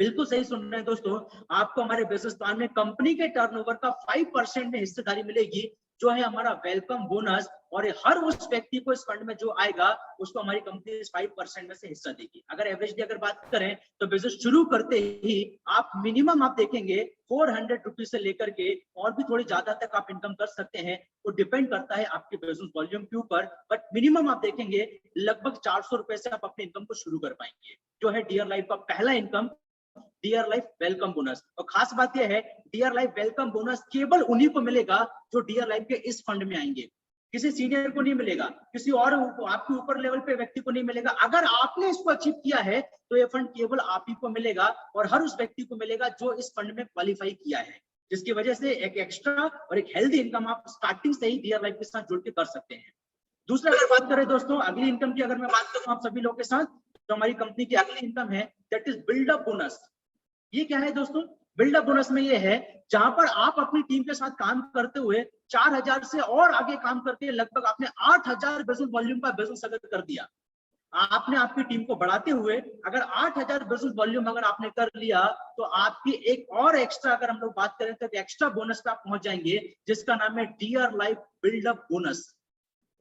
S2: बिल्कुल सही सुन रहे हैं दोस्तों, आपको हमारे बिजनेस प्लान में कंपनी के टर्नओवर का 5% में हिस्सेदारी मिलेगी, जो है हमारा वेलकम बोनस। और हर उस व्यक्ति को इस फंड में जो आएगा उसको हमारी कंपनी 5% में से हिस्सा देगी। अगर एवरेज की अगर बात करें तो बिजनेस शुरू करते ही आप मिनिमम आप देखेंगे 400 रुपीज से लेकर के और भी थोड़ी ज्यादा तक आप इनकम कर सकते हैं, वो डिपेंड करता है आपके बिजनेस वॉल्यूम के ऊपर। बट मिनिमम आप देखेंगे लगभग 400 रुपए से आप अपने इनकम को शुरू कर पाएंगे, जो है डियर लाइफ का पहला income, Dear life welcome bonus. और खास बात यह है डियर लाइफ वेलकम बोनस केवल उन्हीं को मिलेगा जो डियर लाइफ के इस फंड में आएंगे, किसी सीनियर को नहीं मिलेगा, किसी और आपके ऊपर लेवल पे व्यक्ति को नहीं मिलेगा। अगर आपने इसको अचीव किया है तो ये फंड केवल आप ही को मिलेगा और हर उस व्यक्ति को मिलेगा जो इस फंड में क्वालिफाई किया है, जिसकी वजह से एक एक्स्ट्रा और एक हेल्दी इनकम आप स्टार्टिंग से ही डियर लाइफ के साथ जुड़ के कर सकते हैं। दूसरा अगर बात करें दोस्तों अगली इनकम की, अगर मैं बात करूं आप सभी लोगों के साथ, तो हमारी कंपनी की अगली इनकम है दैट इज बिल्डअप बोनस। ये क्या है दोस्तों? बिल्डअप बोनस में ये है जहां पर आप अपनी टीम के साथ काम करते हुए 4000 से और आगे काम करके लगभग आपने 8000 बिजनेस वॉल्यूम का बिजनेस अगर कर दिया, आपने आपकी टीम को बढ़ाते हुए अगर 8000 बिजनेस वॉल्यूम अगर आपने कर लिया, तो आपकी एक और एक्स्ट्रा अगर हम लोग बात करें तो एक्स्ट्रा बोनस पे आप पहुंच जाएंगे जिसका नाम है डियर लाइफ बिल्डअप बोनस।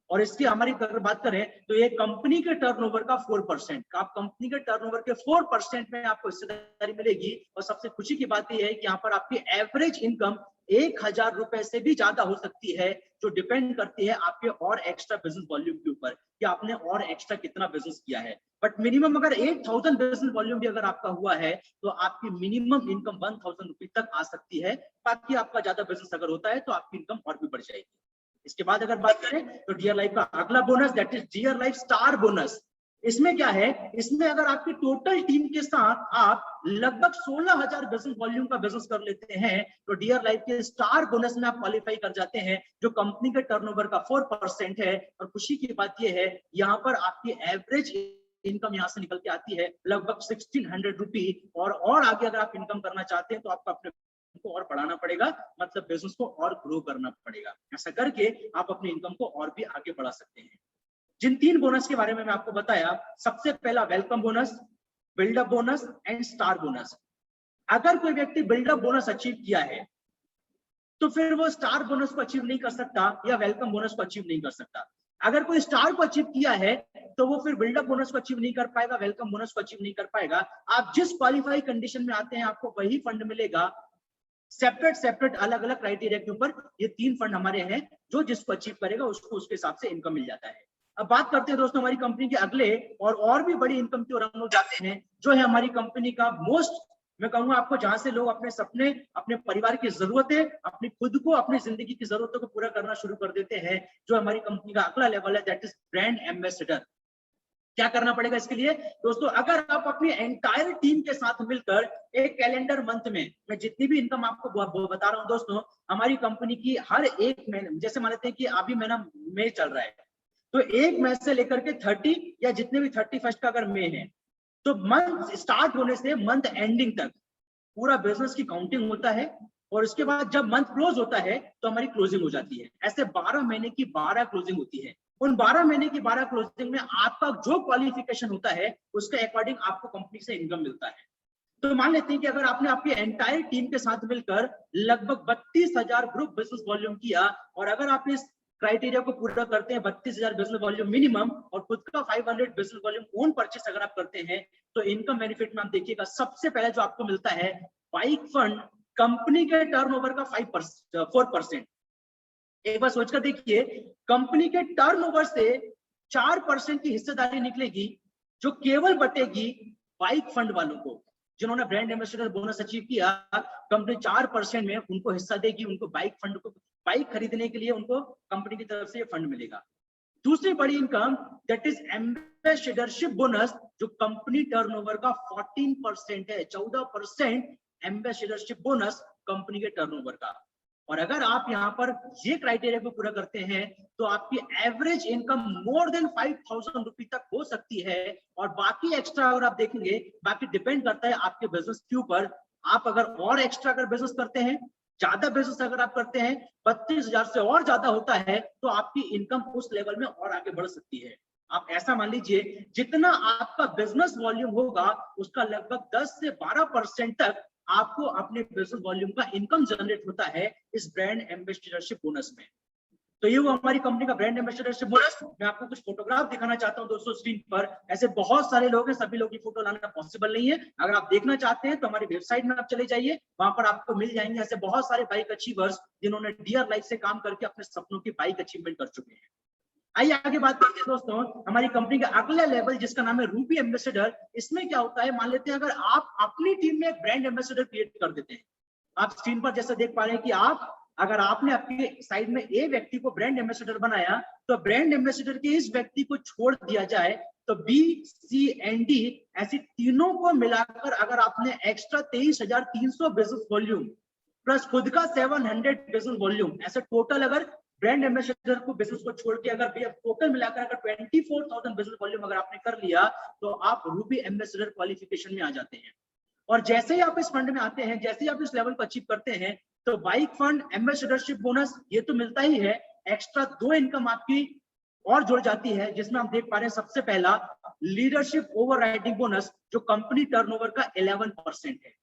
S2: और इसकी हमारी अगर बात करें तो ये कंपनी के टर्नओवर का 4%, आप कंपनी के टर्नओवर के 4% में आपको हिस्सेदारी मिलेगी। और सबसे खुशी की बात यह है कि यहाँ पर आपकी एवरेज इनकम 1000 रुपए से भी ज्यादा हो सकती है, जो डिपेंड करती है आपके और एक्स्ट्रा बिजनेस वॉल्यूम के ऊपर कि आपने और एक्स्ट्रा कितना बिजनेस किया है। बट मिनिमम अगर 8000 बिजनेस वॉल्यूम भी अगर आपका हुआ है तो आपकी मिनिमम इनकम 1000 रुपए तक आ सकती है। बाकी आपका ज्यादा बिजनेस अगर होता है तो आपकी इनकम और भी बढ़ जाएगी। इसके बाद अगर बात करें तो डियर लाइफ का अगला bonus that is Dear life star bonus. इसमें क्या है, इसमें अगर आपकी टोटल टीम के साथ आप लगभग 16000 बिजनेस वॉल्यूम का बिजनेस कर लेते हैं तो डियर लाइफ के स्टार बोनस में आप क्वालिफाई कर जाते हैं, जो कंपनी के टर्नओवर का 4% है। और खुशी की बात यह है यहाँ पर आपकी एवरेज इनकम यहाँ से निकल के आती है लगभग 1600 रुपी। और आगे अगर आप इनकम करना चाहते हैं तो आपको अपने को और बढ़ाना पड़ेगा, मतलब बिजनेस को और ग्रो करना पड़ेगा। ऐसा करके आप अपनी इनकम को और भी आगे बढ़ा सकते हैं। जिन 3 बोनस के बारे में मैं आपको बताया, सबसे पहला welcome bonus, buildup bonus and star bonus. अगर कोई व्यक्ति बिल्डअप बोनस अचीव किया है तो फिर वो स्टार बोनस को अचीव नहीं कर सकता या वेलकम बोनस को अचीव नहीं कर सकता। अगर कोई स्टार को अचीव किया है तो वो फिर बिल्डअप बोनस को अचीव नहीं कर पाएगा, वेलकम बोनस को अचीव नहीं कर पाएगा। आप जिस क्वालिफाई कंडीशन में आते हैं आपको वही फंड मिलेगा, सेपरेट अलग अलग क्राइटेरिया के ऊपर। ये 3 फंड हमारे हैं, जो जिसको अचीव करेगा उसको उसके हिसाब से इनकम मिल जाता है। अब बात करते हैं दोस्तों हमारी कंपनी के अगले और भी बड़ी इनकम की ओर हम लोग जाते हैं, जो है हमारी कंपनी का मोस्ट, मैं कहूंगा आपको, जहां से लोग अपने सपने, अपने परिवार की जरूरतें, अपनी खुद को, अपनी जिंदगी की जरूरतों को पूरा करना शुरू कर देते हैं। जो हमारी कंपनी का अगला लेवल है दैट इज ब्रांड एम्बेसडर। क्या करना पड़ेगा इसके लिए दोस्तों, अगर आप अपनी एंटायर टीम के साथ मिलकर एक कैलेंडर मंथ में, मैं जितनी भी इनकम आपको बता रहा हूं दोस्तों, हमारी कंपनी की हर एक महीने, जैसे मान लेते हैं कि अभी महीना मई चल रहा है, तो 1 मई से लेकर के 30 या जितने भी 31 का अगर मई है, तो मंथ स्टार्ट होने से मंथ एंडिंग तक पूरा बिजनेस की काउंटिंग होता है। और उसके बाद जब मंथ क्लोज होता है तो हमारी क्लोजिंग हो जाती है। ऐसे 12 महीने की 12 क्लोजिंग होती है। उन 12 महीने की 12 क्लोजिंग में आपका जो क्वालिफिकेशन होता है उसके अकॉर्डिंग आपको कंपनी से इनकम मिलता है। तो मान लेते हैं कि अगर आपने आपकी एंटायर टीम के साथ मिलकर लगभग 32,000 ग्रुप बिजनेस वॉल्यूम किया, और अगर आप इस क्राइटेरिया को पूरा करते हैं 32,000 बिजनेस वॉल्यूम मिनिमम और खुद का 500 बिजनेस वॉल्यूम ओन परचेस अगर आप करते हैं, तो इनकम बेनिफिट में आप देखिएगा सबसे पहले जो आपको मिलता है बाइक फंड कंपनी के टर्नओवर का 4%। एक बार सोचकर देखिए, कंपनी के टर्नओवर से 4% की हिस्सेदारी निकलेगी जो केवल बटेगी बाइक फंड वालों को, जिन्होंने ब्रांड एम्बेसडर बोनस अचीव किया। कंपनी 4% में उनको हिस्सा देगी, उनको बाइक फंड को, बाइक खरीदने के लिए उनको कंपनी की तरफ से ये फंड मिलेगा। दूसरी बड़ी income that is ambassadorship bonus, जो कंपनी टर्नओवर का 14% है, 14% एम्बेसडरशिप बोनस कंपनी के टर्नओवर का। और अगर आप यहाँ पर ये क्राइटेरिया को पूरा करते हैं तो आपकी एवरेज इनकम मोर देन 5,000 रुपए तक हो सकती है। और बाकी एक्स्ट्रा अगर आप देखेंगे, बाकी डिपेंड करता है आपके बिजनेस के ऊपर। आप अगर और एक्स्ट्रा अगर बिजनेस करते हैं, ज्यादा बिजनेस अगर आप करते हैं, 32,000 से और ज्यादा होता है, तो आपकी इनकम उस लेवल में और आगे बढ़ सकती है। आप ऐसा मान लीजिए, जितना आपका बिजनेस वॉल्यूम होगा उसका लगभग 10 से 12% तक आपको अपने बिजनेस वॉल्यूम का इनकम जनरेट होता है इस ब्रांड एम्बेसडरशिप बोनस में। तो ये वो हमारी कंपनी का ब्रांड एम्बेसडरशिप बोनस। मैं आपको कुछ फोटोग्राफ दिखाना चाहता हूं दोस्तों स्क्रीन पर। ऐसे बहुत सारे लोग हैं, सभी लोग की फोटो लाना पॉसिबल नहीं है। अगर आप देखना चाहते हैं तो हमारी वेबसाइट में आप चले जाइए, वहां पर आपको मिल जाएंगे ऐसे बहुत सारे बाइक अचीवर्स जिन्होंने डियर लाइफ से काम करके अपने सपनों की बाइक अचीवमेंट कर चुके हैं। आइए आगे बात करते हैं दोस्तों हमारी कंपनी का अगला लेवल, जिसका नाम है रूपी एम्बेसडर। इसमें क्या होता है, मान लेते हैं अगर आप अपनी टीम में एक ब्रांड एम्बेसडर क्रिएट कर देते हैं। आप स्क्रीन पर जैसे देख पा रहे हैं कि अगर आपने आपके साइड में ए व्यक्ति को ब्रांड एम्बेसडर बनाया, तो ब्रांड एम्बेसडर के इस व्यक्ति को छोड़ दिया जाए तो बी, सी एंड डी ऐसी तीनों को मिलाकर अगर आपने एक्स्ट्रा 23,300 बिजनेस वॉल्यूम प्लस खुद का 700 बिजनेस वॉल्यूम, ऐसे टोटल अगर ब्रांड एम्बेसडर को बिजनेस को छोड़ के अगर टोटल मिलाकर अगर 24,000 बिजनेस वॉल्यूम अगर आपने कर लिया, तो आप रूबी एम्बेसडर क्वालिफिकेशन में आ जाते हैं। और जैसे ही आप इस फंड में आते हैं, जैसे ही आप इस लेवल को अचीव करते हैं, तो बाइक फंड, एम्बेसडरशिप बोनस, ये तो मिलता ही है, एक्स्ट्रा 2 इनकम आपकी और जुड़ जाती है, जिसमें हम देख पा रहे हैं सबसे पहला लीडरशिप ओवरराइडिंग बोनस, जो कंपनी टर्नओवर का 11% है।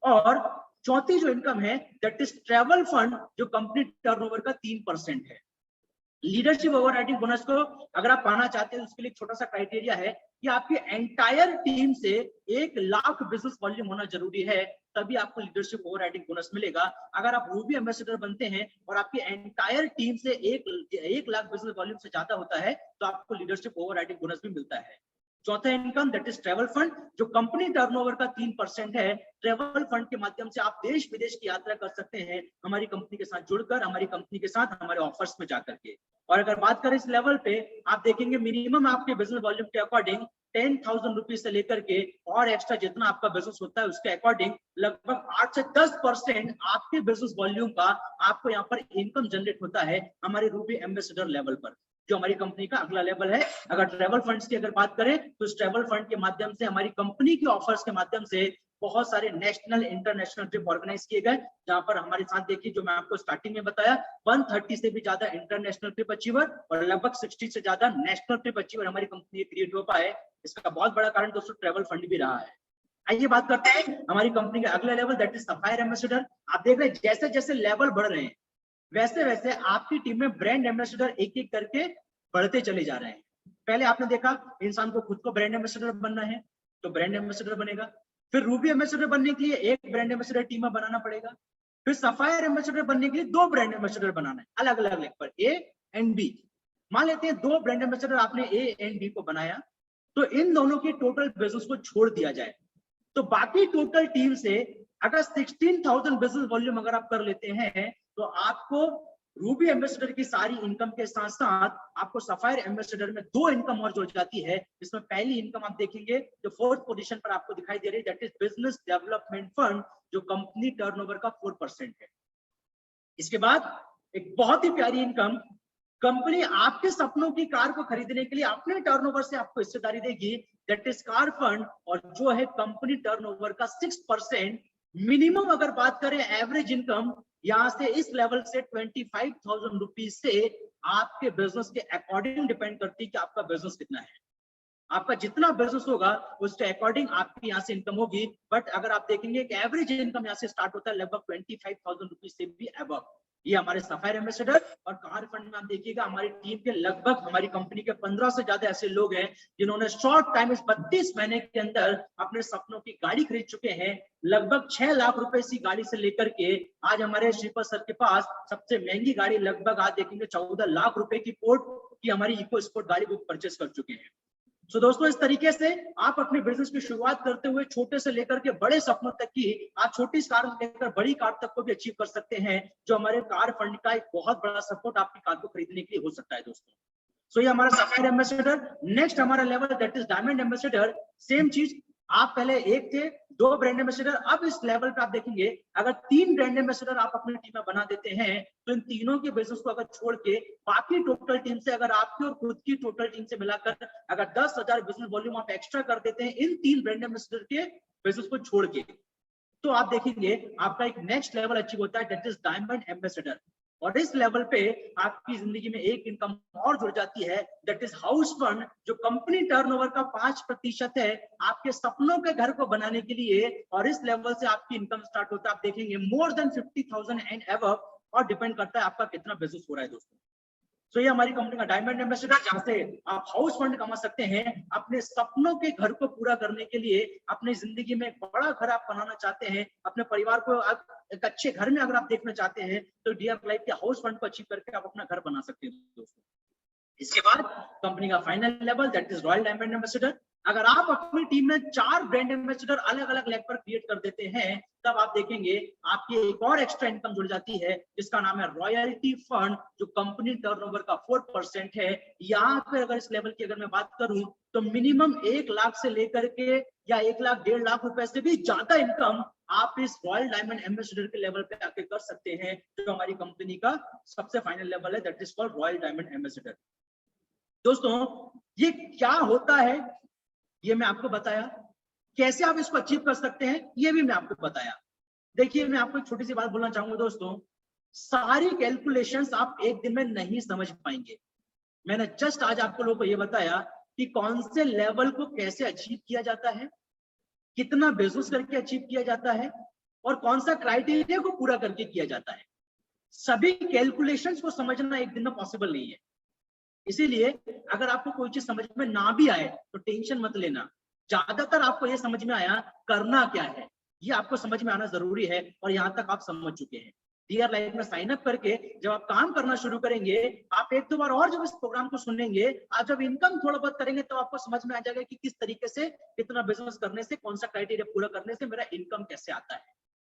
S2: और चौथी जो इनकम है दैट इज ट्रैवल फंड, जो कंपनी टर्नओवर का 3% है। लीडरशिप ओवरराइडिंग बोनस को अगर आप पाना चाहते हैं, उसके लिए छोटा सा क्राइटेरिया है कि आपकी एंटायर टीम से 1 लाख बिजनेस वॉल्यूम होना जरूरी है, तभी आपको लीडरशिप ओवरराइडिंग बोनस मिलेगा। अगर आप रूबी एम्बेसडर बनते हैं और आपकी एंटायर टीम से 1 लाख बिजनेस वॉल्यूम से ज्यादा होता है, तो आपको लीडरशिप ओवरराइडिंग बोनस भी मिलता है। चौथा income that is travel fund, जो कंपनी टर्नओवर का 3% है। ट्रैवल फंड के माध्यम से आप देश विदेश की यात्रा कर सकते हैं, हमारी कंपनी के साथ जुड़कर, हमारी कंपनी के साथ हमारे ऑफर्स में जाकर के। और अगर बात करें इस लेवल पे, आप देखेंगे मिनिमम आपके बिजनेस वॉल्यूम के अकॉर्डिंग 10,000 रुपीज से लेकर के और एक्स्ट्रा जितना आपका बिजनेस होता है उसके अकॉर्डिंग लगभग 8 से 10% आपके बिजनेस वॉल्यूम का आपको यहाँ पर इनकम जनरेट होता है हमारे रूबी एम्बेसडर लेवल पर, जो हमारी कंपनी का अगला लेवल है। अगर ट्रैवल फंड्स की अगर बात करें, तो इस ट्रैवल फंड के माध्यम से हमारी कंपनी के ऑफर्स के माध्यम से बहुत सारे नेशनल इंटरनेशनल ट्रिप ऑर्गेनाइज किए गए, जहां पर हमारे साथ देखिए, जो मैं आपको स्टार्टिंग में बताया, 130 से भी ज्यादा इंटरनेशनल ट्रिप अचीवर और लगभग 60 से ज्यादा नेशनल ट्रिप अचीवर हमारी कंपनी क्रिएट हो पाए। इसका बहुत बड़ा कारण दोस्तों ट्रैवल फंड भी रहा है। आइए बात करते हैं हमारी कंपनी का अगला level, that is sapphire ambassador. आप देख रहे हैं जैसे जैसे लेवल बढ़ रहे हैं, वैसे वैसे आपकी टीम में ब्रांड एम्बेसडर एक एक करके बढ़ते चले जा रहे हैं। पहले आपने देखा इंसान को खुद को ब्रांड एम्बेसडर बनना है तो ब्रांड एम्बेसडर बनेगा, फिर रूबी एम्बेसडर बनने के लिए एक ब्रांड एम्बेसडर टीम में बनाना पड़ेगा, फिर सफायर एम्बेसडर बनने के लिए 2 ब्रांड एम्बेसडर बनाना है अलग अलग लेग पर, ए एंड बी। मान लेते हैं 2 ब्रांड एम्बेसडर आपने ए एंड बी को बनाया, तो इन दोनों की टोटल बिजनेस को छोड़ दिया जाए, तो बाकी टोटल टीम से अगर 16,000 बिजनेस वॉल्यूम अगर आप कर लेते हैं, तो आपको रूबी एम्बेसडर की सारी इनकम के साथ साथ आपको सफायर एम्बेसडर में 2 इनकम और जुड़ जाती है। इसमें पहली इनकम आप देखेंगे जो 4th पोजीशन पर आपको दिखाई दे रही है, that is business development fund, जो कंपनी टर्नओवर का 4% है। इसके बाद एक बहुत ही प्यारी इनकम, कंपनी आपके सपनों की कार को खरीदने के लिए अपने टर्नओवर से आपको हिस्सेदारी देगी, दैट इज कार फंड, और जो है कंपनी टर्नओवर का 6%। मिनिमम अगर बात करें एवरेज इनकम यहां से इस लेवल से 25,000 रुपीज से आपके बिजनेस के अकॉर्डिंग डिपेंड करती है कि आपका बिजनेस कितना है। आपका जितना बिजनेस होगा उसके अकॉर्डिंग आपकी यहाँ से इनकम होगी। बट अगर आप देखेंगे कि एवरेज इनकम यहाँ से स्टार्ट होता है लगभग 25,000 रुपीज से भी अबव। ये हमारे सफायर एम्बेसडर और कार फंड में आप देखिएगा हमारी टीम के लगभग, हमारी कंपनी के 15 से ज्यादा ऐसे लोग हैं जिन्होंने शॉर्ट टाइम, इस 32 महीने के अंदर अपने सपनों की गाड़ी खरीद चुके हैं। लगभग 6 लाख रुपए से गाड़ी से लेकर के आज हमारे श्रीपद सर के पास सबसे महंगी गाड़ी लगभग आज देखेंगे 14 लाख रुपए की पोर्ट की हमारी इको स्पोर्ट गाड़ी बुक परचेस कर चुके हैं। सो दोस्तों, इस तरीके से आप अपने बिजनेस की शुरुआत करते हुए छोटे से लेकर के बड़े सपनों तक की, आप छोटी कार से लेकर बड़ी कार तक को भी अचीव कर सकते हैं, जो हमारे कार फंड का एक बहुत बड़ा सपोर्ट आपकी कार को खरीदने के लिए हो सकता है दोस्तों। सो ये हमारा सफायर एम्बेसडर। नेक्स्ट हमारा level that is diamond ambassador. Same चीज, आप पहले 1 थे, 2 ब्रांड एम्बेसडर, अब इस लेवल पे आप देखेंगे अगर 3 ब्रांड एम्बेसडर आप अपनी टीम में बना देते हैं, तो इन तीनों के बिजनेस को अगर छोड़ के बाकी टोटल टीम से, अगर आपकी और खुद की टोटल टीम से मिलाकर अगर 10,000 बिजनेस वॉल्यूम आप एक्स्ट्रा कर देते हैं इन 3 ब्रांड एम्बेसडर के बिजनेस को छोड़ के, तो आप देखेंगे आपका एक नेक्स्ट लेवल अचीव होता है, दैट इज डायमंड एम्बेसडर। और इस लेवल पे आपकी जिंदगी में एक इनकम और जुड़ जाती है, दैट इज हाउस फंड, जो कंपनी टर्नओवर का 5% है आपके सपनों के घर को बनाने के लिए। और इस लेवल से आपकी इनकम स्टार्ट होता है, आप देखेंगे मोर देन 50,000 एंड अबव, और डिपेंड करता है आपका कितना बिजनेस हो रहा है दोस्तों। तो ये हमारी कंपनी का डायमंड एम्बेसडर, जहां से आप हाउस फंड कमा सकते हैं अपने सपनों के घर को पूरा करने के लिए। अपनी जिंदगी में एक बड़ा घर आप बनाना चाहते हैं, अपने परिवार को आप एक अच्छे घर में अगर आप देखना चाहते हैं, तो डीआर लाइफ के हाउस फंड को अचीव करके आप अपना घर बना सकते हैं दोस्तों। इसके बाद कंपनी का final level that is royal diamond ambassador. अगर आप अपनी टीम में 4 ब्रांड एम्बेसडर अलग अलग लेवल पर क्रिएट कर देते हैं, तब आप देखेंगे आपकी एक और एक्स्ट्रा इनकम जुड़ जाती है, जिसका नाम है रॉयल्टी फंड, जो कंपनी टर्नओवर का 4% है। यहाँ पे अगर इस लेवल की अगर मैं बात करूं, तो मिनिमम 1 लाख से लेकर के या 1 लाख 1.5 लाख रुपए से भी ज्यादा इनकम आप इस रॉयल डायमंड एम्बेसडर के लेवल पे आके कर सकते हैं, जो हमारी कंपनी का सबसे फाइनल लेवल है, that is called royal diamond ambassador. दोस्तों, ये क्या होता है ये मैं आपको बताया, कैसे आप इसको अचीव कर सकते हैं ये भी मैं आपको बताया। देखिए मैं आपको एक छोटी सी बात बोलना चाहूंगा दोस्तों, सारी कैलकुलेशंस आप एक दिन में नहीं समझ पाएंगे। मैंने जस्ट आज आपको लोगों को ये बताया कि कौन से लेवल को कैसे अचीव किया जाता है, कितना बिजनेस करके अचीव किया जाता है, और कौन सा क्राइटेरिया को पूरा करके किया जाता है। सभी कैलकुलेशंस को समझना एक दिन में पॉसिबल नहीं है। इसीलिए अगर आपको कोई चीज समझ में ना भी आए तो टेंशन मत लेना, ज्यादातर आपको ये समझ में आया करना क्या है, ये आपको समझ में आना जरूरी है, और यहाँ तक आप समझ चुके हैं। डियर लाइफ में साइन अप करके जब आप काम करना शुरू करेंगे, आप एक दो बार और जब इस प्रोग्राम को सुनेंगे, आप जब इनकम थोड़ा बहुत करेंगे तो आपको समझ में आ जाएगा कि किस तरीके से, कितना बिजनेस करने से, कौन सा क्राइटेरिया पूरा करने से मेरा इनकम कैसे आता है।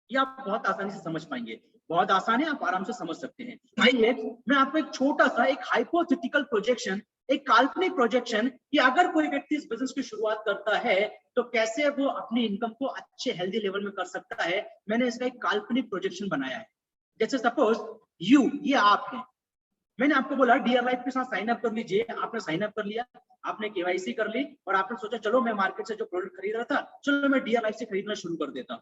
S2: ये आप बहुत आसानी से समझ पाएंगे, बहुत आसान है, आप आराम से समझ सकते हैं। आइए मैं आपको एक छोटा सा एक हाइपोथेटिकल प्रोजेक्शन, एक काल्पनिक प्रोजेक्शन, कि अगर कोई व्यक्ति इस बिजनेस की शुरुआत करता है तो कैसे वो अपनी इनकम को अच्छे हेल्दी लेवल में कर सकता है, मैंने इसका एक काल्पनिक प्रोजेक्शन बनाया है। जैसे सपोज ये आप हैं, मैंने आपको बोला डियर लाइफ के साथ साइन अप कर लीजिए, आपने साइन अप कर लिया, आपने केवाईसी कर ली, और आपने सोचा चलो मैं मार्केट से जो प्रोडक्ट खरीद रहा था, चलो मैं डियर लाइफ से खरीदना शुरू कर देता हूँ।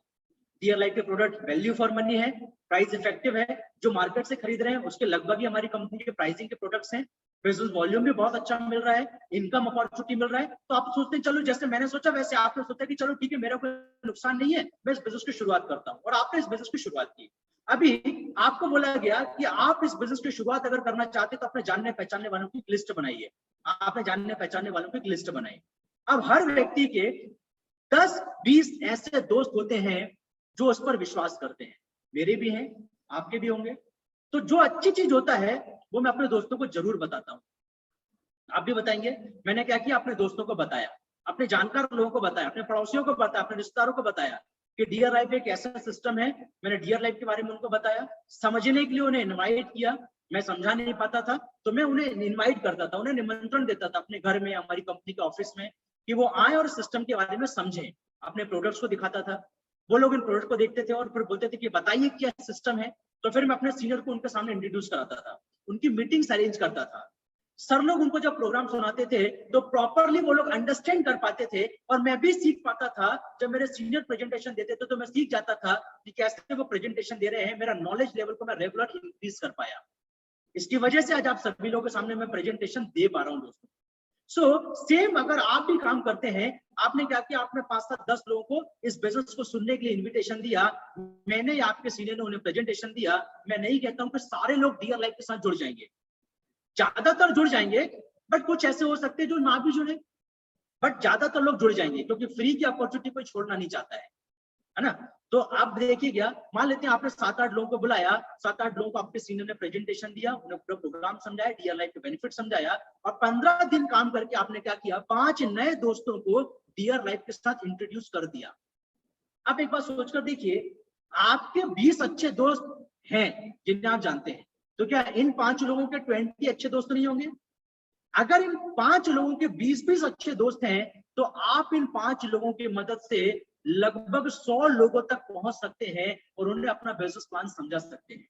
S2: डियर लाइफ के प्रोडक्ट वैल्यू फॉर मनी है, प्राइस इफेक्टिव है, जो मार्केट से खरीद रहे हैं उसके लगभग ही हमारी कंपनी के प्राइसिंग के प्रोडक्ट्स हैं, बिजनेस वॉल्यूम भी बहुत अच्छा मिल रहा है, इनकम अपॉर्चुनिटी मिल रहा है। तो आप सोचते हैं चलो जैसे मैंने सोचा वैसे आपने सोचा कि चलो ठीक है मेरा कोई नुकसान नहीं है, मैं इस बिजनेस की शुरुआत करता हूँ, और आपने इस बिजनेस की शुरुआत की। अभी आपको बोला गया कि आप इस बिजनेस की शुरुआत अगर करना चाहते हैं तो अपने जानने पहचानने वालों की लिस्ट बनाइए, आपने जानने पहचानने वालों की लिस्ट बनाई। अब हर व्यक्ति के 10-20 ऐसे दोस्त होते हैं जो उस पर विश्वास करते हैं, मेरे भी हैं, आपके भी होंगे। तो जो अच्छी चीज होता है वो मैं अपने दोस्तों को जरूर बताता हूँ, आप भी बताएंगे। मैंने क्या किया, अपने दोस्तों को बताया, अपने जानकार लोगों को बताया, अपने पड़ोसियों को बताया, अपने रिश्तेदारों को बताया कि डियर लाइफ एक ऐसा सिस्टम है। मैंने डियर लाइफ के बारे में उनको बताया, समझने के लिए उन्हें इनवाइट किया। मैं समझा नहीं पाता था तो मैं उन्हें इनवाइट करता था, उन्हें निमंत्रण देता था अपने घर में, हमारी कंपनी के ऑफिस में, कि वो आए और सिस्टम के बारे में समझें। अपने प्रोडक्ट्स को दिखाता था, वो लोग इन प्रोडक्ट को देखते थे और फिर बोलते थे कि बताइए क्या सिस्टम है। तो फिर मैं अपने सीनियर को उनके सामने इंट्रोड्यूस कराता था, उनकी मीटिंग्स अरेंज करता था। सर लोग उनको जब प्रोग्राम सुनाते थे तो प्रॉपरली वो लोग अंडरस्टैंड कर पाते थे, और मैं भी सीख पाता था। जब मेरे सीनियर प्रेजेंटेशन देते थे तो मैं सीख जाता था कि कैसे वो प्रेजेंटेशन दे रहे हैं, मेरा नॉलेज लेवल को मैं रेगुलर इंक्रीज कर पाया। इसकी वजह से आज आप सभी लोगों के सामने मैं प्रेजेंटेशन दे पा रहा हूँ दोस्तों। सो सेम अगर आप भी काम करते हैं, आपने क्या किया, आपने 5-7-10 लोगों को इस बिजनेस को सुनने के लिए इन्विटेशन दिया, मैंने आपके सीनियर ने उन्हें प्रेजेंटेशन दिया। मैं नहीं कहता हूं कि सारे लोग डियर लाइफ के साथ जुड़ जाएंगे, ज्यादातर जुड़ जाएंगे, बट कुछ ऐसे हो सकते हैं जो ना भी जुड़े, बट ज्यादातर लोग जुड़ जाएंगे, क्योंकि फ्री की अपॉर्चुनिटी कोई छोड़ना नहीं चाहता है ना। तो आप देखिएगा, मान लेते हैं आपने 7-8 लोगों को बुलाया, 7-8 लोगों को आपके सीनियर ने प्रेजेंटेशन दिया, उन्हें पूरा प्रोग्राम समझाया, डियर लाइफ के बेनिफिट समझाया, और 15 दिन काम करके आपने क्या किया, 5 नए दोस्तों को डियर लाइफ के साथ इंट्रोड्यूस कर दिया। आप एक बात सोचकर देखिए, आपके 20 अच्छे दोस्त हैं जिन्हें आप जानते हैं, तो क्या इन 5 लोगों के 20 अच्छे दोस्त नहीं होंगे? अगर इन 5 लोगों के 20-20 अच्छे दोस्त हैं तो आप इन 5 लोगों की मदद से लगभग 100 लोगों तक पहुंच सकते हैं और उन्हें अपना बिजनेस प्लान समझा सकते हैं।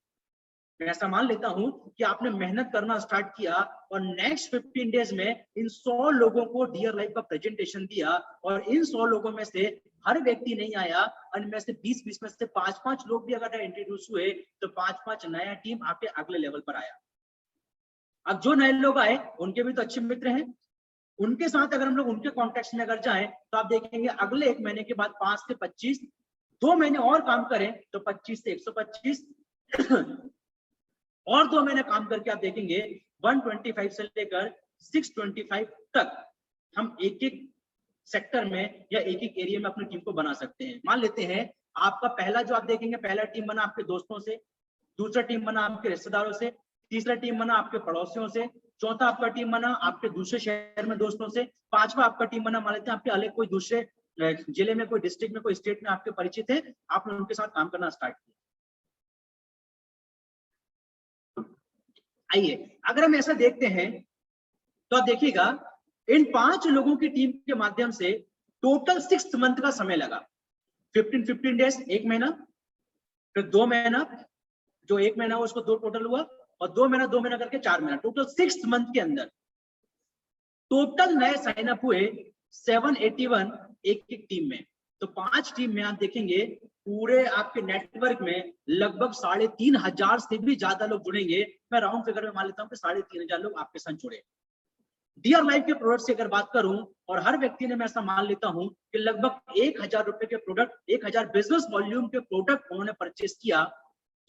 S2: मैं ऐसा मान लेता हूं कि आपने मेहनत करना स्टार्ट किया और नेक्स्ट 15 डेज में इन 100 लोगों को डियर लाइफ का प्रेजेंटेशन दिया, और इन 100 लोगों में से हर व्यक्ति नहीं आया, इनमें से 20-20 में से 5-5 लोग भी अगर इंट्रोड्यूस हुए तो 5-5 नया टीम आपके अगले लेवल पर आया। अब जो नए लोग आए उनके भी तो अच्छे मित्र हैं, उनके साथ अगर हम लोग उनके कॉन्टेक्स्ट में अगर जाएं तो आप देखेंगे अगले 1 महीने के बाद 5 से 25, 2 महीने और काम करें तो 25 से 125 और 2 महीने काम करके आप देखेंगे 125 से लेकर 625 तक हम एक-एक सेक्टर में या एक-एक एरिया में अपनी टीम को बना सकते हैं। मान लेते हैं आपका पहला जो आप देखेंगे, पहला टीम बना आपके दोस्तों से, दूसरा टीम बना आपके रिश्तेदारों से, तीसरा टीम बना आपके पड़ोसियों से, चौथा आपका टीम बना आपके दूसरे शहर में दोस्तों से, पांचवा आपका टीम बना मान लेते हैं आपके अलग कोई दूसरे जिले में, कोई डिस्ट्रिक्ट में, कोई स्टेट में आपके परिचित है, आपने उनके साथ काम करना स्टार्ट किया। आइए अगर हम ऐसा देखते हैं तो आप देखिएगा इन 5 लोगों की टीम के माध्यम से टोटल 6 मंथ का समय लगा। 15 डेज, 1 महीना, फिर 2 महीना, जो 1 महीना उसको 2 टोटल हुआ, और 2 महीना करके 4 महीना, टोटल 6 मंथ के अंदर टोटल नए साइन अप हुए 781 एक टीम में। तो 5 टीम में आप देखेंगे पूरे आपके नेटवर्क में लगभग 3,500 से भी ज्यादा लोग जुड़ेंगे। मैं राउंड फिगर में मान लेता हूँ कि 3,500 लोग आपके साथ जुड़े। डियर लाइफ के प्रोडक्ट की अगर बात करूं, और हर व्यक्ति ने मैं ऐसा मान लेता हूं कि लगभग 1,000 रुपए के प्रोडक्ट, 1,000 बिजनेस वॉल्यूम के प्रोडक्ट उन्होंने परचेस किया।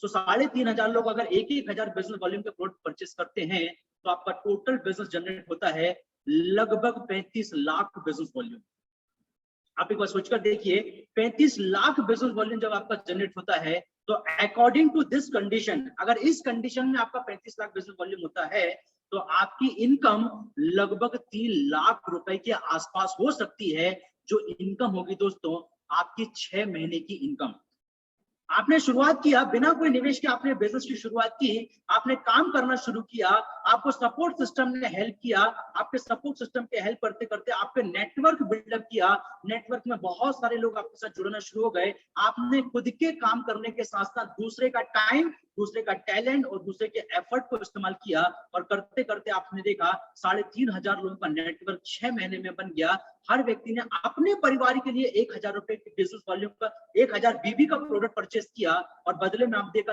S2: तो 3,500 लोग अगर 1,000 बिजनेस वॉल्यूम के प्रोडक्ट परचेस करते हैं तो आपका टोटल बिजनेस जनरेट होता है लगभग 35 लाख बिजनेस वॉल्यूम। आप एक बार सोचकर देखिए, 35 लाख बिजनेस वॉल्यूम जब आपका जनरेट होता है तो अकॉर्डिंग टू दिस कंडीशन, अगर इस कंडीशन में आपका 35 लाख बिजनेस वॉल्यूम होता है तो आपकी इनकम लगभग 3 लाख रुपए के आसपास हो सकती है, जो इनकम होगी दोस्तों आपकी 6 महीने की इनकम। आपने शुरुआत किया बिना कोई निवेश के, आपने बिजनेस की शुरुआत की, आपने काम करना शुरू किया, आपको सपोर्ट सिस्टम ने हेल्प किया, आपके सपोर्ट सिस्टम के हेल्प करते करते आपके नेटवर्क बिल्डअप किया, नेटवर्क में बहुत सारे लोग आपके साथ जुड़ना शुरू हो गए। आपने खुद के काम करने के साथ साथ दूसरे का टाइम, दूसरे का टैलेंट और दूसरे के एफर्ट को इस्तेमाल किया, और करते करते आपने देखा 3,500 लोगों का नेटवर्क 6 महीने में बन गया। हर व्यक्ति ने अपने परिवार के लिए 1,000 रुपए की बिजनेस वॉल्यूम का 1,000 बीबी का प्रोडक्ट परचेस किया, और बदले में आप देखा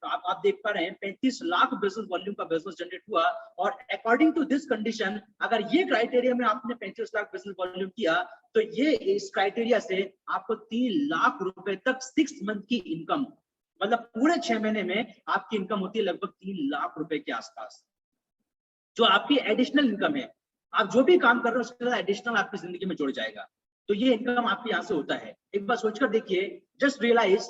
S2: आप देख पा रहे हैं 35 लाख बिजनेस वॉल्यूम का बिजनेस जनरेट हुआ। और अकॉर्डिंग टू दिस कंडीशन, अगर ये क्राइटेरिया में आपने 35 लाख बिजनेस वॉल्यूम किया तो ये इस क्राइटेरिया से आपको 3 लाख रुपए तक 6 मंथ की इनकम, मतलब पूरे 6 महीने में आपकी इनकम होती है लगभग 3 लाख रुपए के आसपास, जो आपकी एडिशनल इनकम है। आप जो भी काम कर रहे हो उसके साथ एडिशनल आपकी जिंदगी में जुड़ जाएगा। तो ये इनकम आपके यहाँ से होता है। एक बार सोचकर देखिए, जस्ट रियलाइज,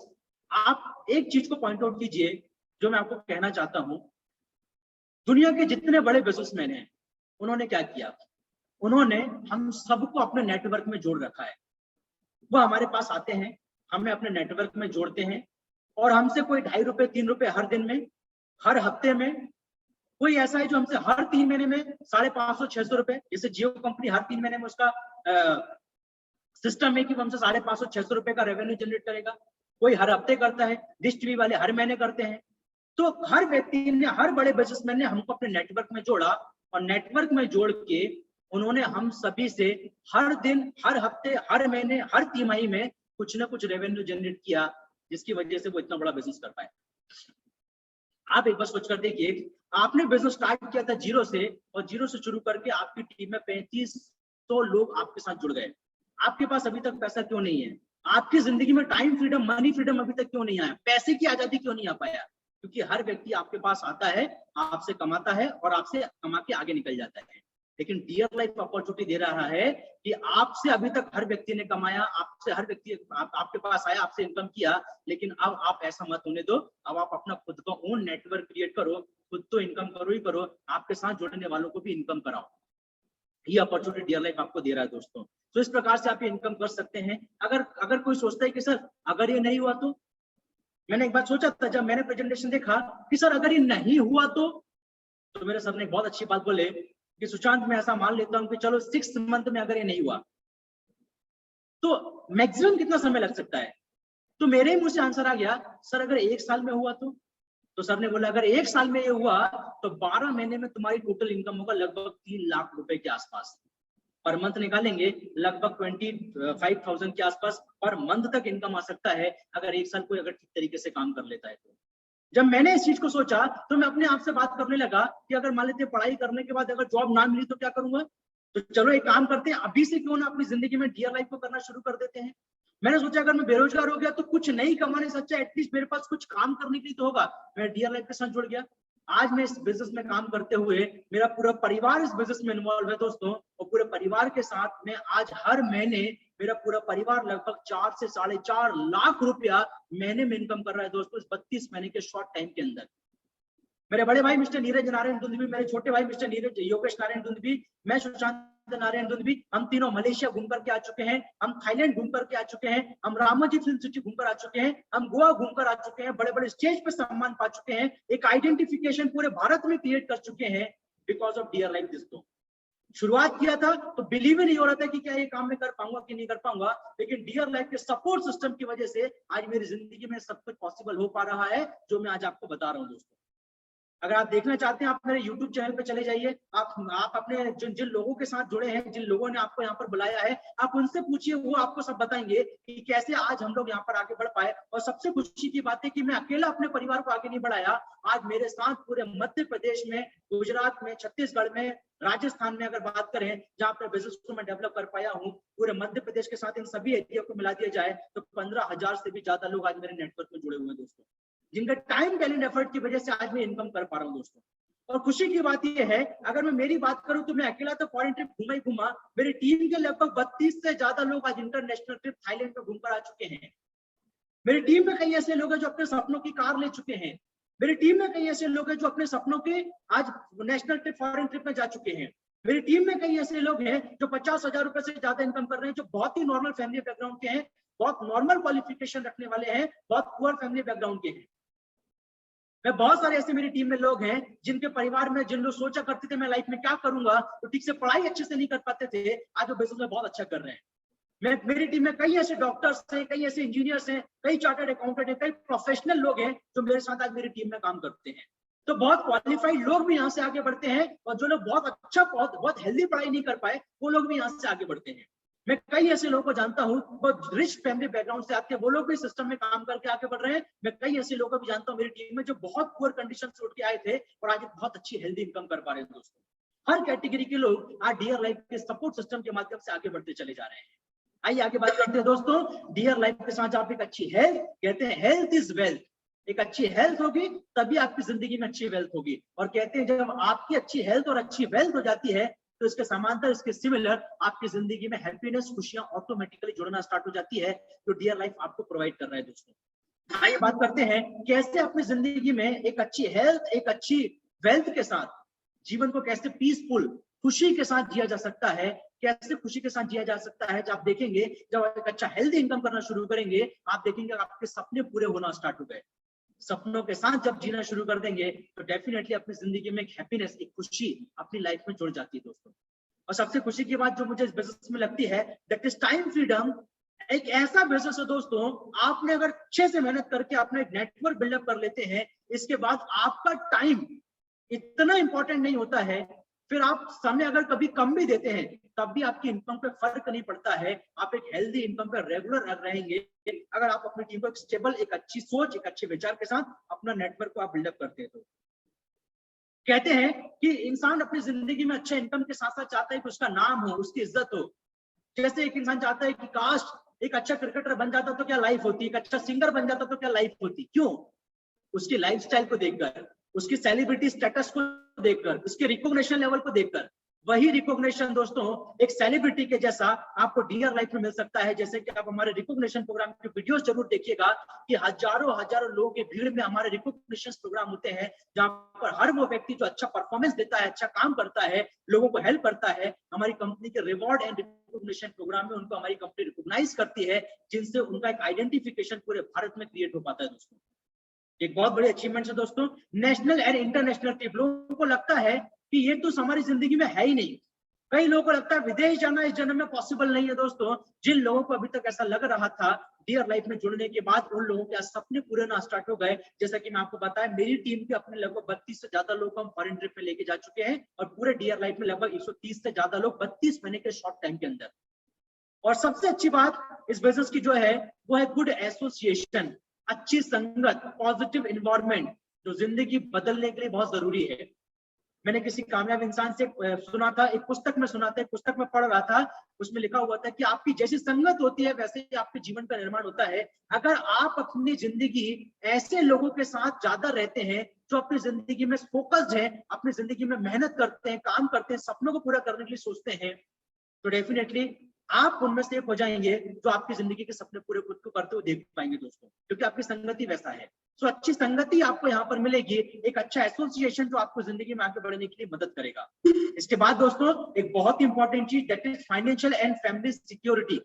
S2: आप एक चीज को पॉइंट आउट कीजिए जो मैं आपको कहना चाहता हूं। दुनिया के जितने बड़े बिजनेसमैन हैं उन्होंने क्या किया, उन्होंने हम सबको अपने नेटवर्क में जोड़ रखा है। वो हमारे पास आते हैं, हमें अपने नेटवर्क में जोड़ते हैं, और हमसे कोई 2.5 रुपए 3 रुपए हर दिन में, हर हफ्ते में, कोई ऐसा है जो हमसे हर 3 महीने में 550-600 रुपए, जैसे जियो कंपनी हर 3 महीने में उसका सिस्टम है कि वो हमसे 550-600 रुपए का रेवेन्यू जनरेट करेगा। कोई हर हफ्ते करता है, डिश टीवी वाले हर महीने करते हैं। तो हर व्यक्ति ने, हर बड़े बिजनेसमैन ने हमको अपने नेटवर्क में जोड़ा, और नेटवर्क में जोड़ के उन्होंने हम सभी से हर दिन, हर हफ्ते, हर महीने, हर तिमाही में कुछ ना कुछ रेवेन्यू जनरेट किया, जिसकी वजह से वो इतना बड़ा बिजनेस कर पाए। आप एक बार सोचकर देखिए, आपने बिजनेस स्टार्ट किया था जीरो से, और जीरो से शुरू करके आपकी टीम में 3500 लोग आपके साथ जुड़ गए। आपके पास अभी तक पैसा क्यों नहीं है? आपकी जिंदगी में टाइम फ्रीडम, मनी फ्रीडम अभी तक क्यों नहीं आया? पैसे की आजादी क्यों नहीं आ पाया? क्योंकि हर व्यक्ति आपके पास आता है, आपसे कमाता है और आपसे कमा के आगे निकल जाता है। लेकिन डियर लाइफ अपॉर्चुनिटी दे रहा है कि आपसे अभी तक हर व्यक्ति ने कमाया, आपसे हर व्यक्ति आपके पास आया, आपसे इनकम किया, लेकिन अब आप ऐसा मत होने दो। अब आप अपना खुद का ओन नेटवर्क क्रिएट करो, खुद तो इनकम करो ही करो, आपके साथ जुड़ने वालों को भी इनकम कराओ। ये अपॉर्चुनिटी डियर लाइफ आपको दे रहा है दोस्तों। तो इस प्रकार से आप ये इनकम कर सकते हैं। अगर कोई सोचता है कि सर अगर ये नहीं हुआ तो, मैंने एक बात सोचा था जब मैंने प्रेजेंटेशन देखा कि सर अगर ये नहीं हुआ तो मेरे सर ने बहुत अच्छी बात बोले कि सुशांत, मैं ऐसा मान लेता हूं कि चलो 6 मंथ में अगर ये नहीं हुआ तो मैक्सिमम कितना समय लग सकता है? तो मेरे ही मुंह से आंसर आ गया, सर अगर 1 साल में हुआ तो सर ने बोला अगर 1 साल में ये हुआ तो 12 महीने में तुम्हारी टोटल इनकम होगा लगभग 3 लाख रुपए के आसपास। पर मंथ निकालेंगे लगभग 25,000 के आसपास पर मंथ तक इनकम आ सकता है, अगर 1 साल कोई अगर ठीक तरीके से काम कर लेता है तो। जब मैंने इस चीज को सोचा तो मैं अपने आप से बात करने लगा कि अगर मान लेते पढ़ाई करने के बाद अगर जॉब ना मिली तो क्या करूंगा? तो चलो एक काम करते हैं, अभी से क्यों ना अपनी जिंदगी में डियर लाइफ को करना शुरू कर देते हैं। मैंने सोचा अगर मैं बेरोजगार हो गया तो कुछ नहीं कमाने से अच्छा एटलीस्ट मेरे पास कुछ काम करने के लिए तो होगा। मैं डियर लाइफ के साथ जुड़ गया। आज मैं इस बिजनेस में काम करते हुए मेरा पूरा परिवार इस बिजनेस में इन्वॉल्व है दोस्तों, और पूरे परिवार के साथ में आज हर महीने मेरा पूरा परिवार लगभग 4 से 4.5 लाख रुपया महीने में इनकम कर रहा है दोस्तों, इस 32 महीने के शॉर्ट टाइम के अंदर। मेरे बड़े भाई मिस्टर नीरज नारायण दुंदुभी, मेरे छोटे भाई मिस्टर नीरज योगेश नारायण दुंदुभी, मैं सुशांत नारायण दुंदुभी, हम तीनों मलेशिया घूम करके आ चुके हैं, हम थाईलैंड घूम करके आ चुके हैं, हम रामोजी फिल्म सिटी घूमकर आ चुके हैं, हम गोवा घूमकर आ चुके हैं, बड़े बड़े स्टेज पे सम्मान पा चुके हैं, एक आइडेंटिफिकेशन पूरे भारत में क्रिएट कर चुके हैं बिकॉज ऑफ डियर लाइफ दोस्तों। शुरुआत किया था तो बिलीव ही नहीं हो रहा था कि क्या ये काम मैं कर पाऊंगा कि नहीं कर पाऊंगा, लेकिन डियर लाइफ के सपोर्ट सिस्टम की वजह से आज मेरी जिंदगी में सब कुछ पॉसिबल हो पा रहा है जो मैं आज आपको बता रहा हूं दोस्तों। अगर आप देखना चाहते हैं आप मेरे YouTube चैनल पे चले जाइए, आप अपने जिन लोगों के साथ जुड़े हैं, जिन लोगों ने आपको यहाँ पर बुलाया है, आप उनसे पूछिए, वो आपको सब बताएंगे कि कैसे आज हम लोग यहाँ पर आगे बढ़ पाए। और सबसे खुशी की बात है कि मैं अकेला अपने परिवार को आगे नहीं बढ़ाया, आज मेरे साथ पूरे मध्य प्रदेश में, गुजरात में, छत्तीसगढ़ में, राजस्थान में अगर बात करें जहाँ पे बिजनेस को मैं डेवलप कर पाया हूँ, पूरे मध्य प्रदेश के साथ इन सभी एरिया को मिला दिया जाए तो 15,000 से भी ज्यादा लोग आज मेरे नेटवर्क में जुड़े हुए हैं दोस्तों, जिनका टाइम टैलेंट एफर्ट की वजह से आज मैं इनकम कर पा रहा हूँ दोस्तों। और खुशी की बात यह है, अगर मैं मेरी बात करूं तो मैं अकेला तो फॉरेन ट्रिप घूमा ही घूमा, मेरी टीम के लगभग 32 से ज्यादा लोग आज इंटरनेशनल ट्रिप थाईलैंड में घूमकर आ चुके हैं। मेरी टीम में कई ऐसे लोग हैं जो अपने सपनों की कार ले चुके हैं। मेरी टीम में कई ऐसे लोग हैं जो अपने सपनों के आज नेशनल ट्रिप, फॉरेन ट्रिप में जा चुके हैं। मेरी टीम में कई ऐसे लोग हैं जो 50,000 रुपए से ज्यादा इनकम कर रहे हैं, जो बहुत ही नॉर्मल फैमिली बैकग्राउंड के हैं, बहुत नॉर्मल क्वालिफिकेशन रखने वाले हैं, बहुत पुअर फैमिली बैकग्राउंड के हैं। मैं बहुत सारे ऐसे मेरी टीम में लोग हैं जिनके परिवार में, जिन लोग सोचा करते थे मैं लाइफ में क्या करूंगा, तो ठीक से पढ़ाई अच्छे से नहीं कर पाते थे, आज वो बिजनेस में बहुत अच्छा कर रहे हैं। मेरी टीम में कई ऐसे डॉक्टर्स हैं, कई ऐसे इंजीनियर्स हैं, कई चार्टर्ड अकाउंटेंट हैं, कई प्रोफेशनल लोग हैं जो मेरे साथ आज मेरी टीम में काम करते हैं। तो बहुत क्वालिफाइड लोग भी यहाँ से आगे बढ़ते हैं, और जो लोग बहुत अच्छा, बहुत हेल्दी पढ़ाई नहीं कर पाए, वो लोग भी यहाँ से आगे बढ़ते हैं। मैं कई ऐसे लोगों को जानता हूँ बहुत रिच फैमिली बैकग्राउंड से आते हैं, वो लोग भी सिस्टम में काम करके आगे बढ़ रहे हैं। मैं कई ऐसे लोगों को भी जानता हूँ मेरी टीम में जो बहुत पुअर कंडीशन से उठ के आए थे और आज बहुत अच्छी हेल्दी इनकम कर पा रहे हैं दोस्तों। हर कैटेगरी के लोग आज डियर लाइफ के सपोर्ट सिस्टम के माध्यम से आगे बढ़ते चले जा रहे हैं। आइए आगे बात करते हैं दोस्तों। डियर लाइफ के साथ आप एक अच्छी हेल्थ, कहते हैं हेल्थ इज वेल्थ, एक अच्छी हेल्थ होगी तभी आपकी जिंदगी में अच्छी वेल्थ होगी। और कहते हैं जब आपकी अच्छी हेल्थ और अच्छी वेल्थ हो जाती है तो इसके समांतर, इसके सिमिलर आपकी जिंदगी में हैप्पीनेस, खुशियां ऑटोमेटिकली जुड़ना स्टार्ट हो जाती है, जो डियर लाइफ आपको प्रोवाइड कर रहा है दोस्तों। आइए बात करते हैं कैसे अपनी जिंदगी में एक अच्छी हेल्थ, एक अच्छी वेल्थ के साथ जीवन को कैसे पीसफुल, खुशी के साथ जिया जा सकता है, कैसे खुशी के साथ जिया जा सकता है। जब आप देखेंगे, जब आप एक अच्छा हेल्दी इनकम करना शुरू करेंगे, आप देखेंगे आपके सपने पूरे होना स्टार्ट हो गए। सपनों के साथ जब जीना शुरू कर देंगे तो डेफिनेटली अपनी जिंदगी में एक हैप्पीनेस, एक खुशी अपनी लाइफ में जुड़ जाती है दोस्तों। और सबसे खुशी की बात जो मुझे इस बिजनेस में लगती है, दैट इज टाइम फ्रीडम। एक ऐसा बिजनेस है दोस्तों, आपने अगर अच्छे से मेहनत करके अपना एक नेटवर्क बिल्डअप कर लेते हैं, इसके बाद आपका टाइम इतना इंपॉर्टेंट नहीं होता है। फिर आप समय अगर कभी कम भी देते हैं तब भी आपकी इनकम पे फर्क नहीं पड़ता है। आप एक हेल्दी इनकम पे रेगुलर रहेंगे अगर आप अपनी टीम को एक स्टेबल, एक अच्छी सोच, एक अच्छे विचार के साथ अपना नेटवर्क को आप बिल्डअप करते हैं। तो कहते हैं कि इंसान अपनी जिंदगी में अच्छे इनकम के साथ साथ चाहता है कि उसका नाम हो, उसकी इज्जत हो। जैसे एक इंसान चाहता है कि काश एक अच्छा क्रिकेटर बन जाता तो क्या लाइफ होती, एक अच्छा सिंगर बन जाता तो क्या लाइफ होती। क्यों? उसकी लाइफस्टाइल को देखकर, उसकी सेलिब्रिटी स्टेटस को देखकर, उसके रिकॉग्निशन लेवल को देखकर। वही रिकॉग्निशन दोस्तों एक सेलिब्रिटी के जैसा आपको डियर लाइफ में मिल सकता है। जैसे कि आप हमारे रिकॉग्निशन प्रोग्राम के वीडियोस जरूर देखिएगा कि हजारों लोगों की भीड़ में हमारे रिकॉग्निशन प्रोग्राम होते हैं, जहां पर हर वो व्यक्ति जो अच्छा परफॉर्मेंस देता है, अच्छा काम करता है, लोगों को हेल्प करता है, हमारी कंपनी के रिवॉर्ड एंड रिकॉग्निशन प्रोग्राम में उनको हमारी कंपनी रिकॉग्नाइज करती है, जिनसे उनका एक आइडेंटिफिकेशन पूरे भारत में क्रिएट हो पाता है दोस्तों। एक बहुत बड़ी अचीवमेंट है दोस्तों। नेशनल एंड इंटरनेशनल ट्रिप, लोगों को लगता है कि ये तो हमारी जिंदगी में है ही नहीं। कई लोगों को लगता है विदेश जाना इस जन्म में पॉसिबल नहीं है दोस्तों। जिन लोगों को अभी तक ऐसा लग रहा था, डियर लाइफ में जुड़ने के बाद उन लोगों के सपने पूरे ना स्टार्ट हो गए। जैसा कि मैं आपको बताया, मेरी टीम के अपने लगभग 32 से ज्यादा लोग हम फॉरेन ट्रिप में लेके जा चुके हैं, और पूरे डियर लाइफ में लगभग 130 से ज्यादा लोग 32 महीने के शॉर्ट टाइम के अंदर। और सबसे अच्छी बात इस बिजनेस की जो है वो है गुड एसोसिएशन, अच्छी संगत, पॉजिटिव एनवायरनमेंट, जो जिंदगी बदलने के लिए बहुत जरूरी है। मैंने किसी कामयाब इंसान से सुना था, एक पुस्तक में सुना था, एक पुस्तक में पढ़ रहा था, उसमें लिखा हुआ था कि आपकी जैसी संगत होती है वैसे ही आपके जीवन का निर्माण होता है। अगर आप अपनी जिंदगी ऐसे लोगों के साथ ज्यादा रहते हैं जो अपनी जिंदगी में फोकस्ड है, अपनी जिंदगी में मेहनत करते हैं, काम करते हैं, सपनों को पूरा करने के लिए सोचते हैं, तो डेफिनेटली आप उनमें से एक हो जाएंगे जो आपकी जिंदगी के सपने पूरे खुद को करते हुए देख पाएंगे दोस्तों, क्योंकि आपकी संगति वैसा है। सो अच्छी संगति आपको यहाँ पर मिलेगी, एक अच्छा एसोसिएशन जो आपको जिंदगी में आगे बढ़ने के लिए मदद करेगा। इसके बाद दोस्तों एक बहुत इंपॉर्टेंट चीज, that is financial and family security.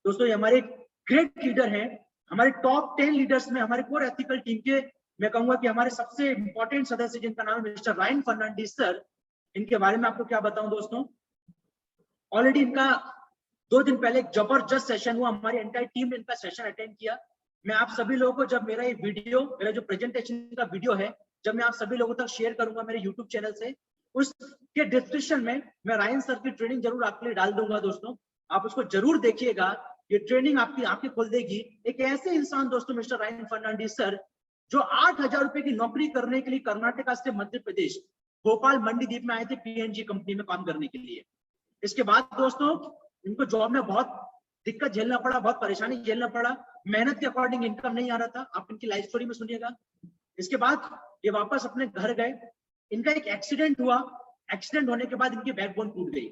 S2: दोस्तों ये हमारे ग्रेट लीडर हैं, हमारे टॉप 10 लीडर्स में, हमारे कोर एथिकल टीम के मैं कहूंगा कि हमारे सबसे इंपॉर्टेंट सदस्य जिनका नाम है मिस्टर रायन फर्नांडिस सर। इनके बारे में आपको क्या बताऊं दोस्तों, ऑलरेडी इनका 2 दिन पहले एक जबरदस्त सेशन हुआ, हमारी एंटायर टीम ने इनका सेशन अटेंड किया। मैं आप सभी लोगों को जब मेरा ये वीडियो, मेरा जो प्रेजेंटेशन का वीडियो है, जब मैं आप सभी लोगों तक शेयर करूंगा मेरे यूट्यूब चैनल से, उसके डिस्क्रिप्शन में मैं रायन सर की ट्रेनिंग जरूर आपके लिए डाल दूंगा दोस्तों, आप उसको जरूर देखिएगा। ये ट्रेनिंग आपकी आंखें खोल देगी। एक ऐसे इंसान दोस्तों मिस्टर रायन फर्नांडिस सर, जो 8,000 रुपए की नौकरी करने के लिए कर्नाटका से मध्य प्रदेश भोपाल मंडी द्वीप में आए थे पीएनजी कंपनी में काम करने के लिए। इसके बाद दोस्तों इनको जॉब में बहुत दिक्कत झेलना पड़ा, बहुत परेशानी झेलना पड़ा, मेहनत के अकॉर्डिंग इनकम नहीं आ रहा था, आप इनकी लाइफ स्टोरी में सुनिएगा। इसके बाद ये वापस अपने घर गए, इनका एक एक्सीडेंट हुआ, एक्सीडेंट होने के बाद इनकी बैकबोन टूट गई।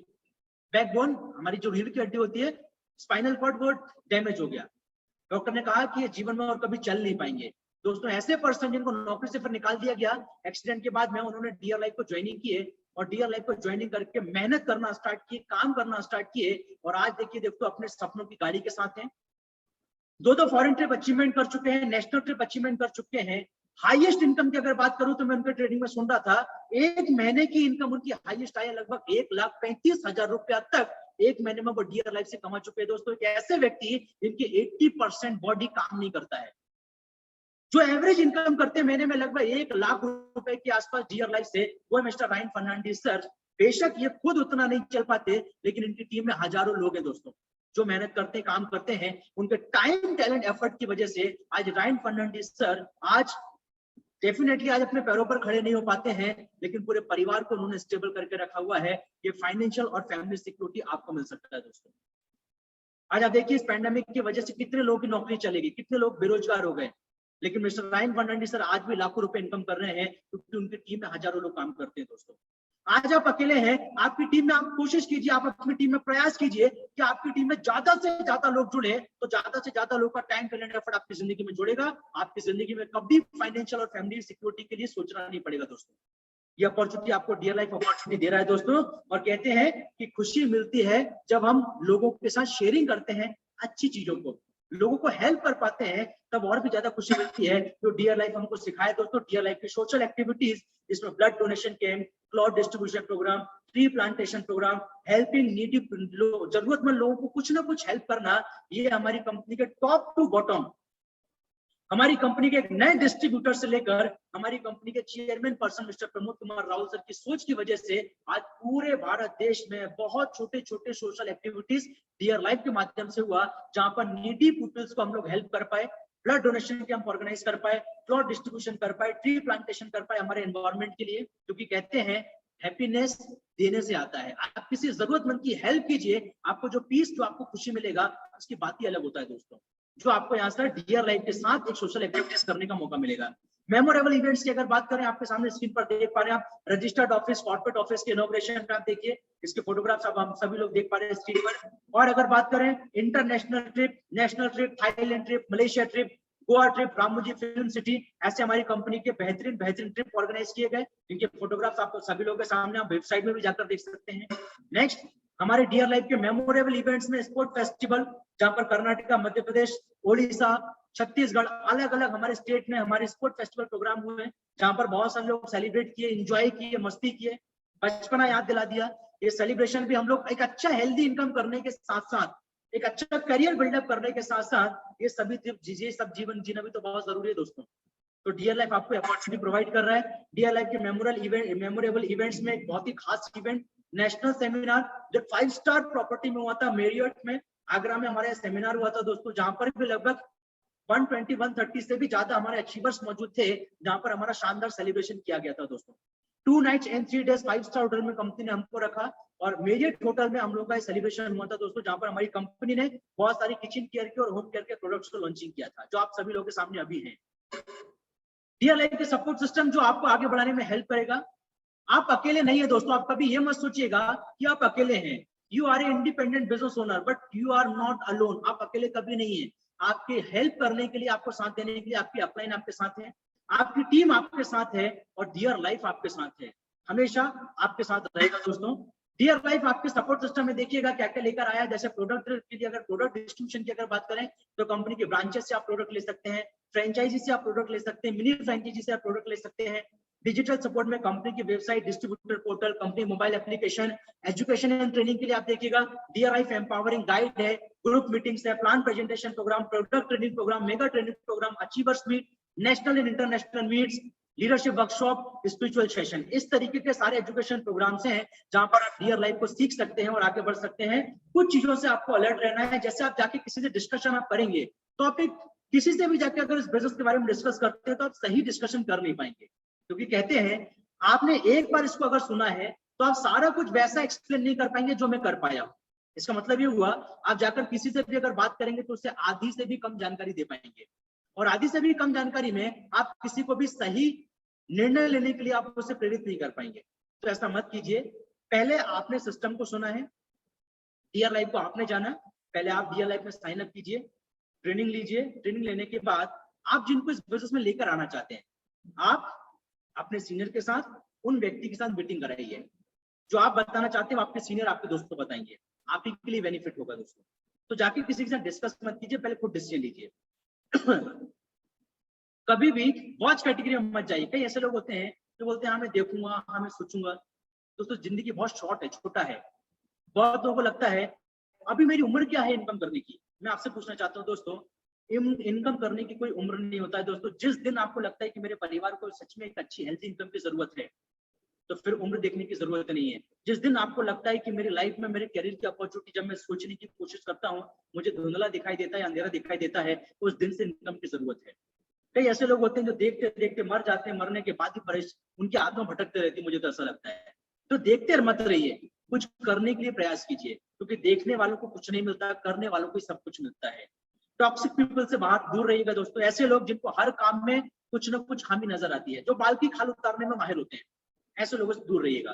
S2: बैकबोन हमारी जो रीढ़ की हड्डी होती है, स्पाइनल कॉर्ड, वो डैमेज हो गया। डॉक्टर ने कहा कि ये जीवन में और कभी चल नहीं पाएंगे। दोस्तों ऐसे पर्सन जिनको नौकरी से फिर निकाल दिया गया एक्सीडेंट के बाद में, उन्होंने डियर लाइफ को ज्वाइनिंग किए और डियर लाइफ को ज्वाइनिंग करके मेहनत करना स्टार्ट किए, काम करना स्टार्ट किए, और आज देखिए दोस्तों अपने सपनों की गाड़ी के साथ हैं। 2 फॉरेन ट्रिप अचीवमेंट कर चुके हैं, नेशनल ट्रिप अचीवमेंट कर चुके हैं। हाईएस्ट इनकम की अगर बात करूं तो मैं उनके ट्रेडिंग में सुन रहा था, एक महीने की इनकम उनकी हाईएस्ट आई लगभग 1,35,000 रुपया तक एक महीने में वो डियर लाइफ से कमा चुके हैं। दोस्तों एक ऐसे व्यक्ति जिनकी 80% बॉडी काम नहीं करता है, जो एवरेज इनकम करते हैं महीने में लगभग 1,00,000 रुपए के आसपास डियर लाइफ से, वो मिस्टर रायन फर्नांडिस सर। बेशक ये खुद उतना नहीं चल पाते, लेकिन इनकी टीम में हजारों लोग हैं दोस्तों जो मेहनत करते हैं, काम करते हैं। उनके टाइम, टैलेंट, एफर्ट की वजह से आज रायन फर्नांडिस सर आज डेफिनेटली आज अपने पैरों पर खड़े नहीं हो पाते हैं, लेकिन पूरे परिवार को उन्होंने स्टेबल करके रखा हुआ है। ये फाइनेंशियल और फैमिली सिक्योरिटी आपको मिल सकता है दोस्तों। आज आप देखिए इस पैंडेमिक की वजह से कितने लोगों की नौकरी चली गई, कितने लोग बेरोजगार हो गए, लेकिन मिस्टर रायन फर्नांडिस सर आज भी लाखों रुपए इनकम कर रहे हैं, क्योंकि उनकी टीम में हजारों लोग काम करते हैं दोस्तों। आज आप अकेले हैं, आपकी टीम में आप कोशिश कीजिए, आप अपनी टीम में प्रयास कीजिए कि आपकी टीम में ज्यादा से ज्यादा लोग जुड़े, तो ज्यादा से ज्यादा लोग का टाइम, टैलेंट, एफर्ट आपकी जिंदगी में जुड़ेगा। आपकी जिंदगी में कभी फाइनेंशियल और फैमिली सिक्योरिटी के लिए सोचना नहीं पड़ेगा दोस्तों। ये अपॉर्चुनिटी आपको डियर लाइफ अपॉर्चुनिटी दे रहा है दोस्तों। और कहते हैं कि खुशी मिलती है जब हम लोगों के साथ शेयरिंग करते हैं अच्छी चीजों को, लोगों को हेल्प कर पाते हैं, तब और भी ज्यादा खुशी मिलती है। जो डियर लाइफ हमको सिखाए दोस्तों, डियर लाइफ की सोशल एक्टिविटीज, इसमें blood donation camp, cloth distribution programme, tree plantation programme, helping needy, जरूरतमंद लोगों को कुछ ना कुछ हेल्प करना, ये हमारी कंपनी के टॉप टू बॉटम, हमारी कंपनी के एक नए डिस्ट्रीब्यूटर से लेकर हमारी कंपनी के chairman person mister Pramod Kumar Rahul sir की सोच की वजह से आज पूरे भारत देश में बहुत छोटे छोटे सोशल एक्टिविटीज डियर लाइफ के माध्यम से हुआ, जहां पर नीडी पीपल्स को हम लोग हेल्प कर पाए, ब्लड डोनेशन कैंप ऑर्गेनाइज कर पाए, क्लॉथ डिस्ट्रीब्यूशन कर पाए, ट्री प्लांटेशन कर पाए हमारे एनवायरमेंट के लिए। क्योंकि कहते हैं हैप्पीनेस देने से आता है। आप किसी जरूरतमंद की हेल्प कीजिए, आपको जो पीस, जो आपको खुशी मिलेगा, उसकी बात ही अलग होता है दोस्तों, जो आपको यहाँ से डियर लाइफ के साथ एक सोशल एक्टिविटीज करने का मौका मिलेगा। मेमोरेबल इवेंट्स की अगर बात करें, आपके सामने स्क्रीन पर देख पा रहे हैं आप रजिस्टर्ड ऑफिस, कॉर्पोरेट ऑफिस के इनॉग्रेशन पे आप देखिए, इसके फोटोग्राफ्स अब हम सभी लोग देख पा रहे हैं स्क्रीन पर। और अगर बात करें international trip, national trip, Thailand trip, Malaysia trip, Goa trip, Ramoji film city, ऐसे हमारी कंपनी के बेहतरीन बेहतरीन ट्रिप ऑर्गेनाइज किए गए, जिनके फोटोग्राफ्स आपको सभी लोगों के सामने आप वेबसाइट में भी जाकर देख सकते हैं। नेक्स्ट हमारे डियर लाइफ के मेमोरेबल इवेंट्स में स्पोर्ट फेस्टिवल, जहां पर कर्नाटका, मध्य प्रदेश, ओडिशा, छत्तीसगढ़, अलग अलग हमारे स्टेट में हमारे स्पोर्ट फेस्टिवल प्रोग्राम हुए, जहां पर बहुत सारे लोग सेलिब्रेट किए, एंजॉय किए, मस्ती किए, बचपना याद दिला दिया। ये सेलिब्रेशन भी हम लोग एक अच्छा हेल्दी इनकम करने के साथ साथ, एक अच्छा करियर बिल्डअप करने के साथ साथ, ये सभी सब जीवन जीना भी तो बहुत जरूरी है दोस्तों। तो डियर लाइफ आपको अपॉर्चुनिटी प्रोवाइड कर रहा है। डियर लाइफ के मेमोरेबल इवेंट्स में एक बहुत ही खास इवेंट, नेशनल सेमिनार, जो 5 स्टार प्रॉपर्टी में हुआ था, मेरियट में, आगरा में हमारा सेमिनार हुआ था दोस्तों, जहां पर भी लगभग 120-130 से भी ज्यादा हमारे अचीवर्स मौजूद थे, जहां पर हमारा शानदार सेलिब्रेशन किया गया था दोस्तों। 2 nights and 3 days 5 star hotel में कंपनी ने हमको रखा, और मेरियट होटल में हम लोग का सेलिब्रेशन हुआ था दोस्तों, जहां पर हमारी कंपनी ने बहुत सारी किचन केयर की और होम केयर के प्रोडक्ट्स को लॉन्चिंग किया था, जो आप सभी लोगों के सामने अभी है। डियर लाइफ के सपोर्ट सिस्टम जो आपको आगे बढ़ाने में हेल्प करेगा। आप अकेले नहीं है दोस्तों, आप कभी ये मत सोचिएगा कि आप अकेले हैं। You are a independent business owner, but you are not alone. आप अकेले कभी नहीं है। आपके हेल्प करने के लिए, आपको साथ देने के लिए आपकी अपलाइन आपके साथ है, आपकी टीम आपके साथ है, और डियर लाइफ आपके साथ है, हमेशा आपके साथ रहेगा दोस्तों। डियर लाइफ आपके सपोर्ट सिस्टम में देखिएगा क्या क्या लेकर आया। जैसे प्रोडक्ट के लिए, अगर प्रोडक्ट डिस्ट्रीब्यूशन की अगर बात करें, तो कंपनी के ब्रांचेस से आप प्रोडक्ट ले सकते हैं, फ्रेंचाइजी से आप प्रोडक्ट ले सकते हैं, मिनी फ्रेंचाइजी से आप प्रोडक्ट ले सकते हैं। डिजिटल सपोर्ट में कंपनी की website, distributor portal, company mobile application, education and training के लिए आप देखिएगा डियर लाइफ एम्पावरिंग गाइड है, ग्रुप मीटिंग्स है, plan presentation programme, product training programme, mega training programme, achievers meet, national and international meets, leadership workshop, spiritual session, इस तरीके के सारे एजुकेशन प्रोग्राम्स हैं जहां पर आप डियर लाइफ को सीख सकते हैं और आगे बढ़ सकते हैं। कुछ चीजों से आपको अलर्ट रहना है, जैसे आप जाके किसी से डिस्कशन आप करेंगे तो आप एक किसी से भी जाके अगर इस बिजनेस के बारे में डिस्कस करते हैं तो आप सही डिस्कशन कर नहीं पाएंगे, क्योंकि कहते हैं आपने एक बार इसको अगर सुना है तो आप सारा कुछ वैसा एक्सप्लेन नहीं कर पाएंगे जो मैं कर पाया। इसका मतलब ये हुआ आप जाकर किसी से भी अगर बात करेंगे तो उससे आधी से भी कम जानकारी दे पाएंगे, और आधी से भी कम जानकारी में आप किसी को भी सही निर्णय लेने के लिए आप उससे प्रेरित नहीं कर पाएंगे। तो ऐसा मत कीजिए। पहले आपने सिस्टम को सुना है, डियर लाइफ को आपने जाना, पहले आप डियर लाइफ में साइन अप कीजिए, ट्रेनिंग लीजिए। ट्रेनिंग लेने के बाद आप जिनको इस बिजनेस में लेकर आना चाहते हैं, आप अपने सीनियर के साथ, उन व्यक्ति के साथ मीटिंग कराइए। जो आप बताना चाहते हैं आपके सीनियर आपके दोस्त को बताएंगे, आप ही के लिए बेनिफिट होगा दोस्तों। तो जाके किसी के साथ डिस्कस मत कीजिए, पहले खुद डिसीजन लीजिए। कभी भी वॉच कैटेगरी में मत जाइए। कई ऐसे लोग होते हैं जो बोलते हैं हाँ मैं देखूंगा, हाँ मैं सोचूंगा। दोस्तों जिंदगी बहुत शॉर्ट है, छोटा है। बहुत लोगों को लगता है अभी मेरी उम्र क्या है इनकम करने की। मैं आपसे पूछना चाहता हूँ दोस्तों, इनकम करने की कोई उम्र नहीं होता है दोस्तों। जिस दिन आपको लगता है कि मेरे परिवार को सच में एक अच्छी हेल्थी इनकम की जरूरत है, तो फिर उम्र देखने की जरूरत नहीं है। जिस दिन आपको लगता है कि मेरी लाइफ में मेरे करियर की अपॉर्चुनिटी, जब मैं सोचने की कोशिश करता हूँ मुझे धुंधला दिखाई देता है, अंधेरा दिखाई देता है, उस दिन से इनकम की जरूरत है। कई ऐसे लोग होते हैं जो देखते देखते मर जाते हैं, मरने के बाद ही उनकी आत्मा भटकते रहती है, मुझे तो ऐसा लगता है। तो देखते मत रहिए, कुछ करने के लिए प्रयास कीजिए, क्योंकि देखने वालों को कुछ नहीं मिलता, करने वालों को सब कुछ मिलता है। टॉक्सिक पीपल से बाहर दूर रहिएगा दोस्तों। ऐसे लोग जिनको हर काम में कुछ ना कुछ खामी नजर आती है, जो बाल की खाल उतारने में माहिर होते हैं, ऐसे लोगों से दूर रहिएगा।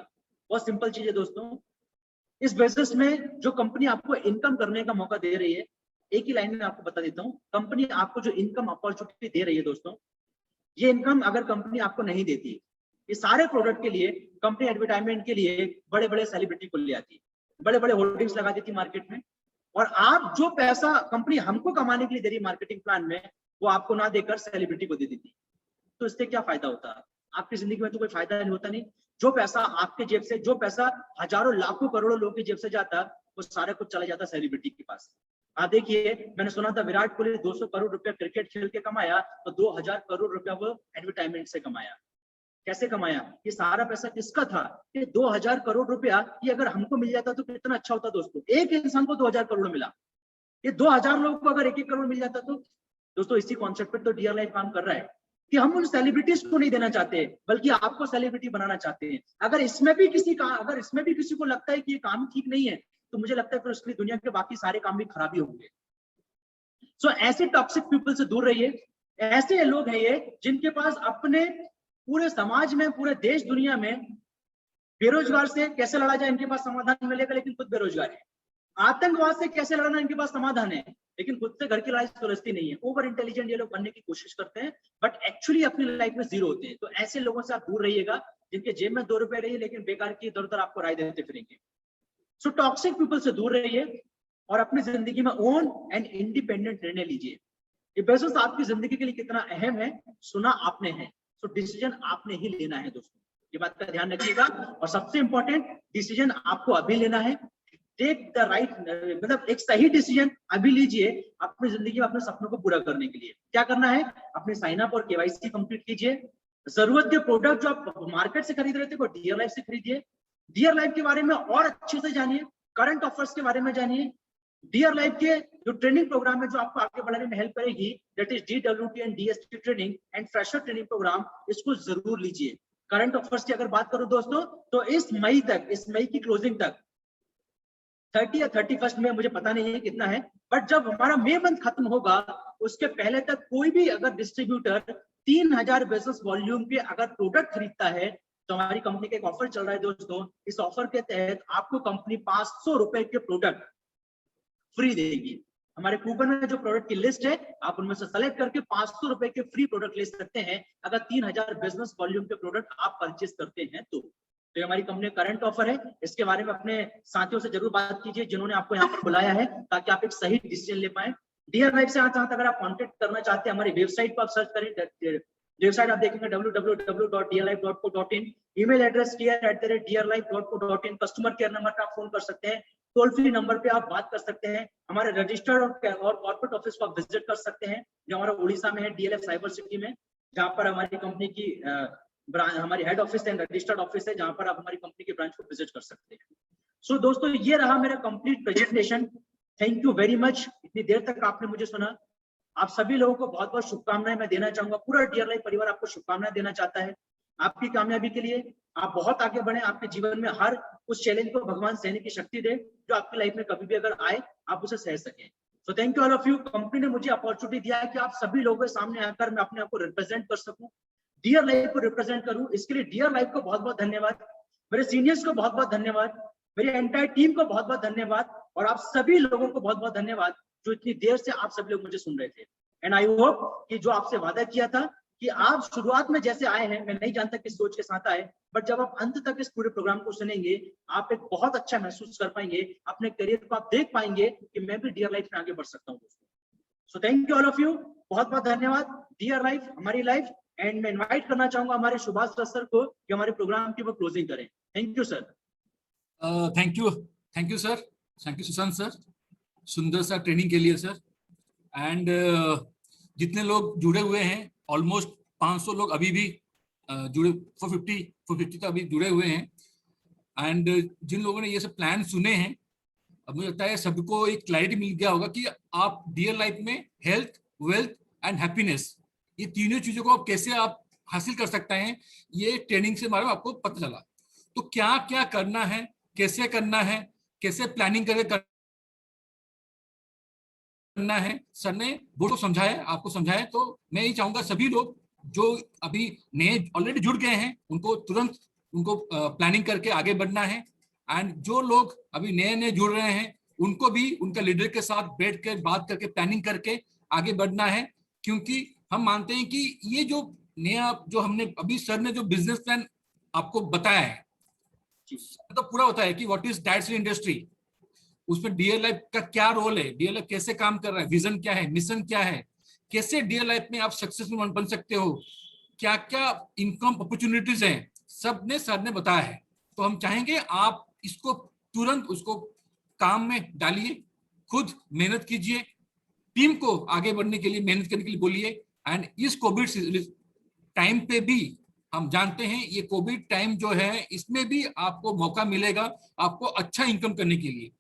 S2: बहुत सिंपल चीज है दोस्तों। इस बिजनेस में जो कंपनी आपको इनकम करने का मौका दे रही है, एक ही लाइन में आपको बता देता हूँ, कंपनी आपको जो इनकम अपॉर्चुनिटी दे रही है दोस्तों, ये इनकम अगर कंपनी आपको नहीं देती, ये सारे प्रोडक्ट के लिए कंपनी एडवर्टाइजमेंट के लिए बड़े बड़े सेलिब्रिटी को ले आती, बड़े बड़े होर्डिंग्स लगा देती मार्केट में, और आप जो पैसा कंपनी हमको कमाने के लिए दे रही मार्केटिंग प्लान में, वो आपको ना देकर सेलिब्रिटी को दे देती। तो इससे क्या फायदा होता? आपकी जिंदगी में तो कोई फायदा नहीं होता। नहीं, जो पैसा आपके जेब से, जो पैसा हजारों लाखों करोड़ों लोगों की जेब से जाता, वो सारा कुछ चला जाता सेलिब्रिटी के पास। आप देखिए, मैंने सुना था विराट कोहली 200 करोड़ रुपया क्रिकेट खेल के कमाया, तो 2000 करोड़ रुपया वो एडवर्टाइजमेंट से कमाया। कैसे कमाया? ये सारा पैसा किसका था? ये 2000 करोड़ रुपया, ये अगर हमको मिल जाता तो कितना अच्छा होता दोस्तों। एक इंसान को 2000 करोड़ मिला, ये 2000 लोगों को अगर 1-1 करोड़ मिल जाता तो दोस्तों, इसी कॉन्सेप्ट पे तो डियर लाइफ काम कर रहा है कि हम उन सेलिब्रिटीज को नहीं देना चाहते, बल्कि आपको सेलिब्रिटी बनाना चाहते हैं। अगर इसमें भी किसी को लगता है कि ये काम ठीक नहीं है, तो मुझे लगता है फिर उसके लिए दुनिया के बाकी सारे काम भी खराबी होंगे। सो ऐसे टॉक्सिक पीपल से दूर रहिए। ऐसे लोग हैं ये जिनके पास अपने पूरे समाज में, पूरे देश दुनिया में बेरोजगार से कैसे लड़ा जाए इनके पास समाधान मिलेगा, लेकिन खुद बेरोजगार है। आतंकवाद से कैसे लड़ना इनके पास समाधान है, लेकिन खुद से घर की लड़ाई सुलझती नहीं है। ओवर इंटेलिजेंट ये लोग बनने की कोशिश करते हैं, बट एक्चुअली अपनी लाइफ में जीरो होते हैं। तो ऐसे लोगों से आप दूर रहिएगा, जिनके जेब में 2 रुपए रही लेकिन बेकार की इधर उधर आपको राय देते फिरेंगे। सो टॉक्सिक पीपल से दूर रहिए और अपनी जिंदगी में ओन एंड इंडिपेंडेंट निर्णय लीजिए। ये बिजनेस आपकी जिंदगी के लिए कितना अहम है, सुना आपने है, तो डिसीजन आपने ही लेना है दोस्तों। ये बात का ध्यान रखिएगा। और सबसे इंपॉर्टेंट, डिसीजन आपको अभी लेना है। टेक द राइट, मतलब एक सही डिसीजन अभी लीजिए अपनी जिंदगी में अपने सपनों को पूरा करने के लिए। क्या करना है? अपने साइन अप और केवाईसी कंप्लीट कीजिए। जरूरत के प्रोडक्ट जो आप मार्केट से खरीद रहे थे वो डियर लाइफ से खरीदिए। डियर लाइफ के बारे में और अच्छे से जानिए, करंट ऑफर्स के बारे में जानिए। डियर लाइफ के जो ट्रेनिंग प्रोग्राम है जो आपको आगे बढ़ाने में हेल्प करेगी, that is DWT and DST training and fresher training programme, इसको जरूर लीजिए। करंट ऑफर्स की अगर बात करूं दोस्तों, तो इस मई की क्लोजिंग तक 30 या 31 में, मुझे पता नहीं है कितना है, बट जब हमारा मई मंथ खत्म होगा उसके पहले तक कोई भी अगर डिस्ट्रीब्यूटर 3000 बिजनेस वॉल्यूम के अगर प्रोडक्ट खरीदता है, तो हमारी कंपनी का एक ऑफर चल रहा है दोस्तों। इस ऑफर के तहत आपको कंपनी 500 रुपए के प्रोडक्ट फ्री देगी। हमारे कूपन में जो प्रोडक्ट की लिस्ट है, आप उनमें से सेलेक्ट करके 500 रुपए के फ्री प्रोडक्ट ले सकते हैं, अगर 3000 बिजनेस वॉल्यूम के प्रोडक्ट आप परचेज करते हैं तो। तो हमारी कंपनी करंट ऑफर है, इसके बारे में अपने साथियों से जरूर बात कीजिए जिन्होंने आपको यहाँ पर बुलाया है, ताकि आप एक सही डिसीजन ले पाए। डियर लाइफ से अगर आप कॉन्टेक्ट करना चाहते हैं, हमारी वेबसाइट पर आप सर्च करें। वेबसाइट आप देखेंगे www.dearlife.co.in। Email address dear@dearlife.co.in। Customer care number पर आप फोन कर सकते हैं, टोल फ्री नंबर पे आप बात कर सकते हैं। हमारे रजिस्टर्ड और कॉर्पोरेट ऑफिस को आप विजिट कर सकते हैं, जो हमारा उड़ीसा में है, DLF साइबर सिटी में। जहाँ पर हमारी कंपनी की हमारी head office and registered office है, जहाँ पर आप हमारी कंपनी के ब्रांच को विजिट कर सकते हैं। सो दोस्तों, ये रहा मेरा complete presentation. Thank you very much, इतनी देर तक आपने मुझे सुना। आप सभी लोगों को बहुत बहुत शुभकामनाएं मैं देना चाहूंगा। पूरा डियर लाइफ परिवार आपको शुभकामनाएं देना चाहता है आपकी कामयाबी के लिए। आप बहुत आगे बढ़े, आपके जीवन में हर उस चैलेंज को भगवान सहने की शक्ति दे जो आपकी लाइफ में कभी भी अगर आए आप उसे सह सकें। So thank you all of you. Company ने मुझे अपॉर्चुनिटी दिया है कि आप सभी लोगों के सामने आकर मैं अपने आप को रिप्रेजेंट कर सकूं, डियर लाइफ को रिप्रेजेंट करूं। इसके लिए डियर लाइफ को बहुत बहुत धन्यवाद, मेरे सीनियर्स को बहुत बहुत धन्यवाद, मेरी एंटायर टीम को बहुत बहुत धन्यवाद, और आप सभी लोगों को बहुत बहुत धन्यवाद जो इतनी देर से आप सभी लोग मुझे सुन रहे थे। एंड आई होप कि जो आपसे वादा किया था कि आप शुरुआत में जैसे आए हैं, मैं नहीं जानता किस सोच के साथ आए, बट जब आप अंत तक इस पूरे प्रोग्राम को सुनेंगे आप एक बहुत अच्छा महसूस कर पाएंगे, अपने करियर को आप देख पाएंगे कि मैं भी डियर लाइफ में आगे बढ़ सकता हूँ। So thank you all of you, बहुत बहुत धन्यवाद। डियर लाइफ हमारी लाइफ। एंड मैं इनवाइट करना चाहूंगा हमारे सुभाष सर को कि हमारे प्रोग्राम की वो क्लोजिंग करें। Thank you sir.
S1: Thank you sir, thank you Sushant sir, सुंदर सा ट्रेनिंग के लिए सर। एंड जितने लोग जुड़े हुए हैं, ऑलमोस्ट 500 लोग अभी भी जुड़े, 450 तो अभी जुड़े हुए हैं। एंड जिन लोगों ने ये सब प्लान सुने हैं, अब मुझे लगता है सबको एक क्लैरिटी मिल गया होगा कि आप डियर लाइफ में हेल्थ, वेल्थ एंड हैप्पीनेस, ये तीनों चीजों को आप कैसे आप हासिल कर सकते हैं, ये ट्रेनिंग से बारे में आपको पता चला। तो क्या क्या करना है, कैसे करना है, कैसे प्लानिंग करके करना है, सर ने वो समझाया, आपको समझाया। तो मैं ये चाहूंगा सभी लोग जो अभी नए ऑलरेडी जुड़ गए हैं उनको तुरंत उनको प्लानिंग करके आगे बढ़ना है। एंड जो लोग अभी नए नए जुड़ रहे हैं उनको भी उनका लीडर के साथ बैठ कर बात करके प्लानिंग करके आगे बढ़ना है, क्योंकि हम मानते हैं कि ये जो नया जो हमने अभी सर ने जो बिजनेस प्लान आपको बताया है तो पूरा होता है कि व्हाट इज डाइट इंडस्ट्री, उसमें डियर लाइफ का क्या रोल है, डियर लाइफ कैसे काम कर रहा है, विजन क्या है, मिशन क्या है, कैसे डियर लाइफ में आप सक्सेसफुल बन सकते हो, क्या क्या इनकम अपॉर्चुनिटीज हैं, सब ने सर ने बताया है। तो हम चाहेंगे आप इसको तुरंत उसको काम में डालिए, खुद मेहनत कीजिए, टीम को आगे बढ़ने के लिए मेहनत करने के लिए बोलिए। एंड इस कोविड टाइम पे भी हम जानते हैं ये कोविड टाइम जो है इसमें भी आपको मौका मिलेगा आपको अच्छा इनकम करने के लिए,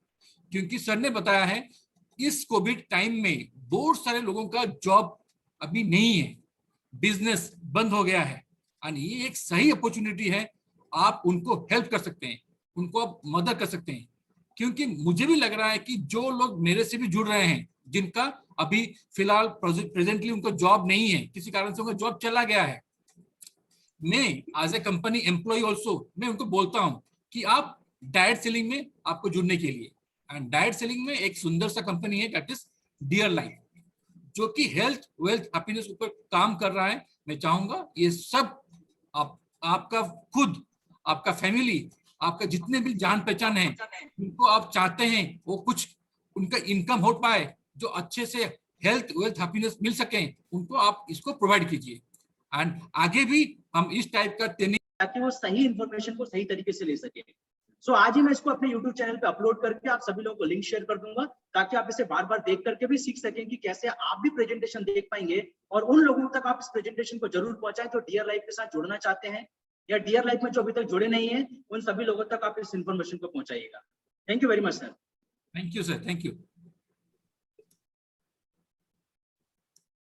S1: क्योंकि सर ने बताया है इस कोविड टाइम में बहुत सारे लोगों का जॉब अभी नहीं है, बिजनेस बंद हो गया है, और ये एक सही अपॉर्चुनिटी है, आप उनको हेल्प कर सकते हैं, उनको आप मदद कर सकते हैं। क्योंकि मुझे भी लग रहा है कि जो लोग मेरे से भी जुड़ रहे हैं जिनका अभी फिलहाल प्रेजेंटली उनको जॉब नहीं है, किसी कारण से उनका जॉब चला गया है, मैं as a company employ also मैं उनको बोलता हूं कि आप डायरेक्ट सेलिंग में आपको जुड़ने के लिए, एंड डायरेक्ट सेलिंग में एक सुंदर सा कंपनी है दैट इज डियर लाइफ, जो कि हेल्थ, वेल्थ, हैप्पीनेस ऊपर काम कर रहा है। मैं चाहूंगा ये सब आपका खुद, आपका फैमिली, आपका जितने भी जान पहचान है उनको आप चाहते हैं वो कुछ उनका इनकम हो पाए, जो अच्छे से हेल्थ, वेल्थ, हैप्पीनेस मिल सके, उनको आप इसको प्रोवाइड कीजिए। एंड आगे भी हम इस टाइप का ट्रेनिंग
S2: ताकि वो सही इंफॉर्मेशन को सही तरीके से ले सके। सो आज ही मैं इसको अपने YouTube चैनल पे अपलोड करके आप सभी लोगों को लिंक शेयर कर दूंगा, ताकि आप इसे बार बार देख करके भी सीख सकें कि कैसे आप भी प्रेजेंटेशन देख पाएंगे, और उन लोगों तक आप इस प्रेजेंटेशन को जरूर पहुंचाएं जो डियर लाइफ के साथ जुड़ना चाहते हैं, या डियर लाइफ में जो अभी तक जुड़े नहीं है, उन सभी लोगों तक आप इस इंफॉर्मेशन को पहुंचाइएगा। Thank you very much sir.
S1: Thank you sir, thank you.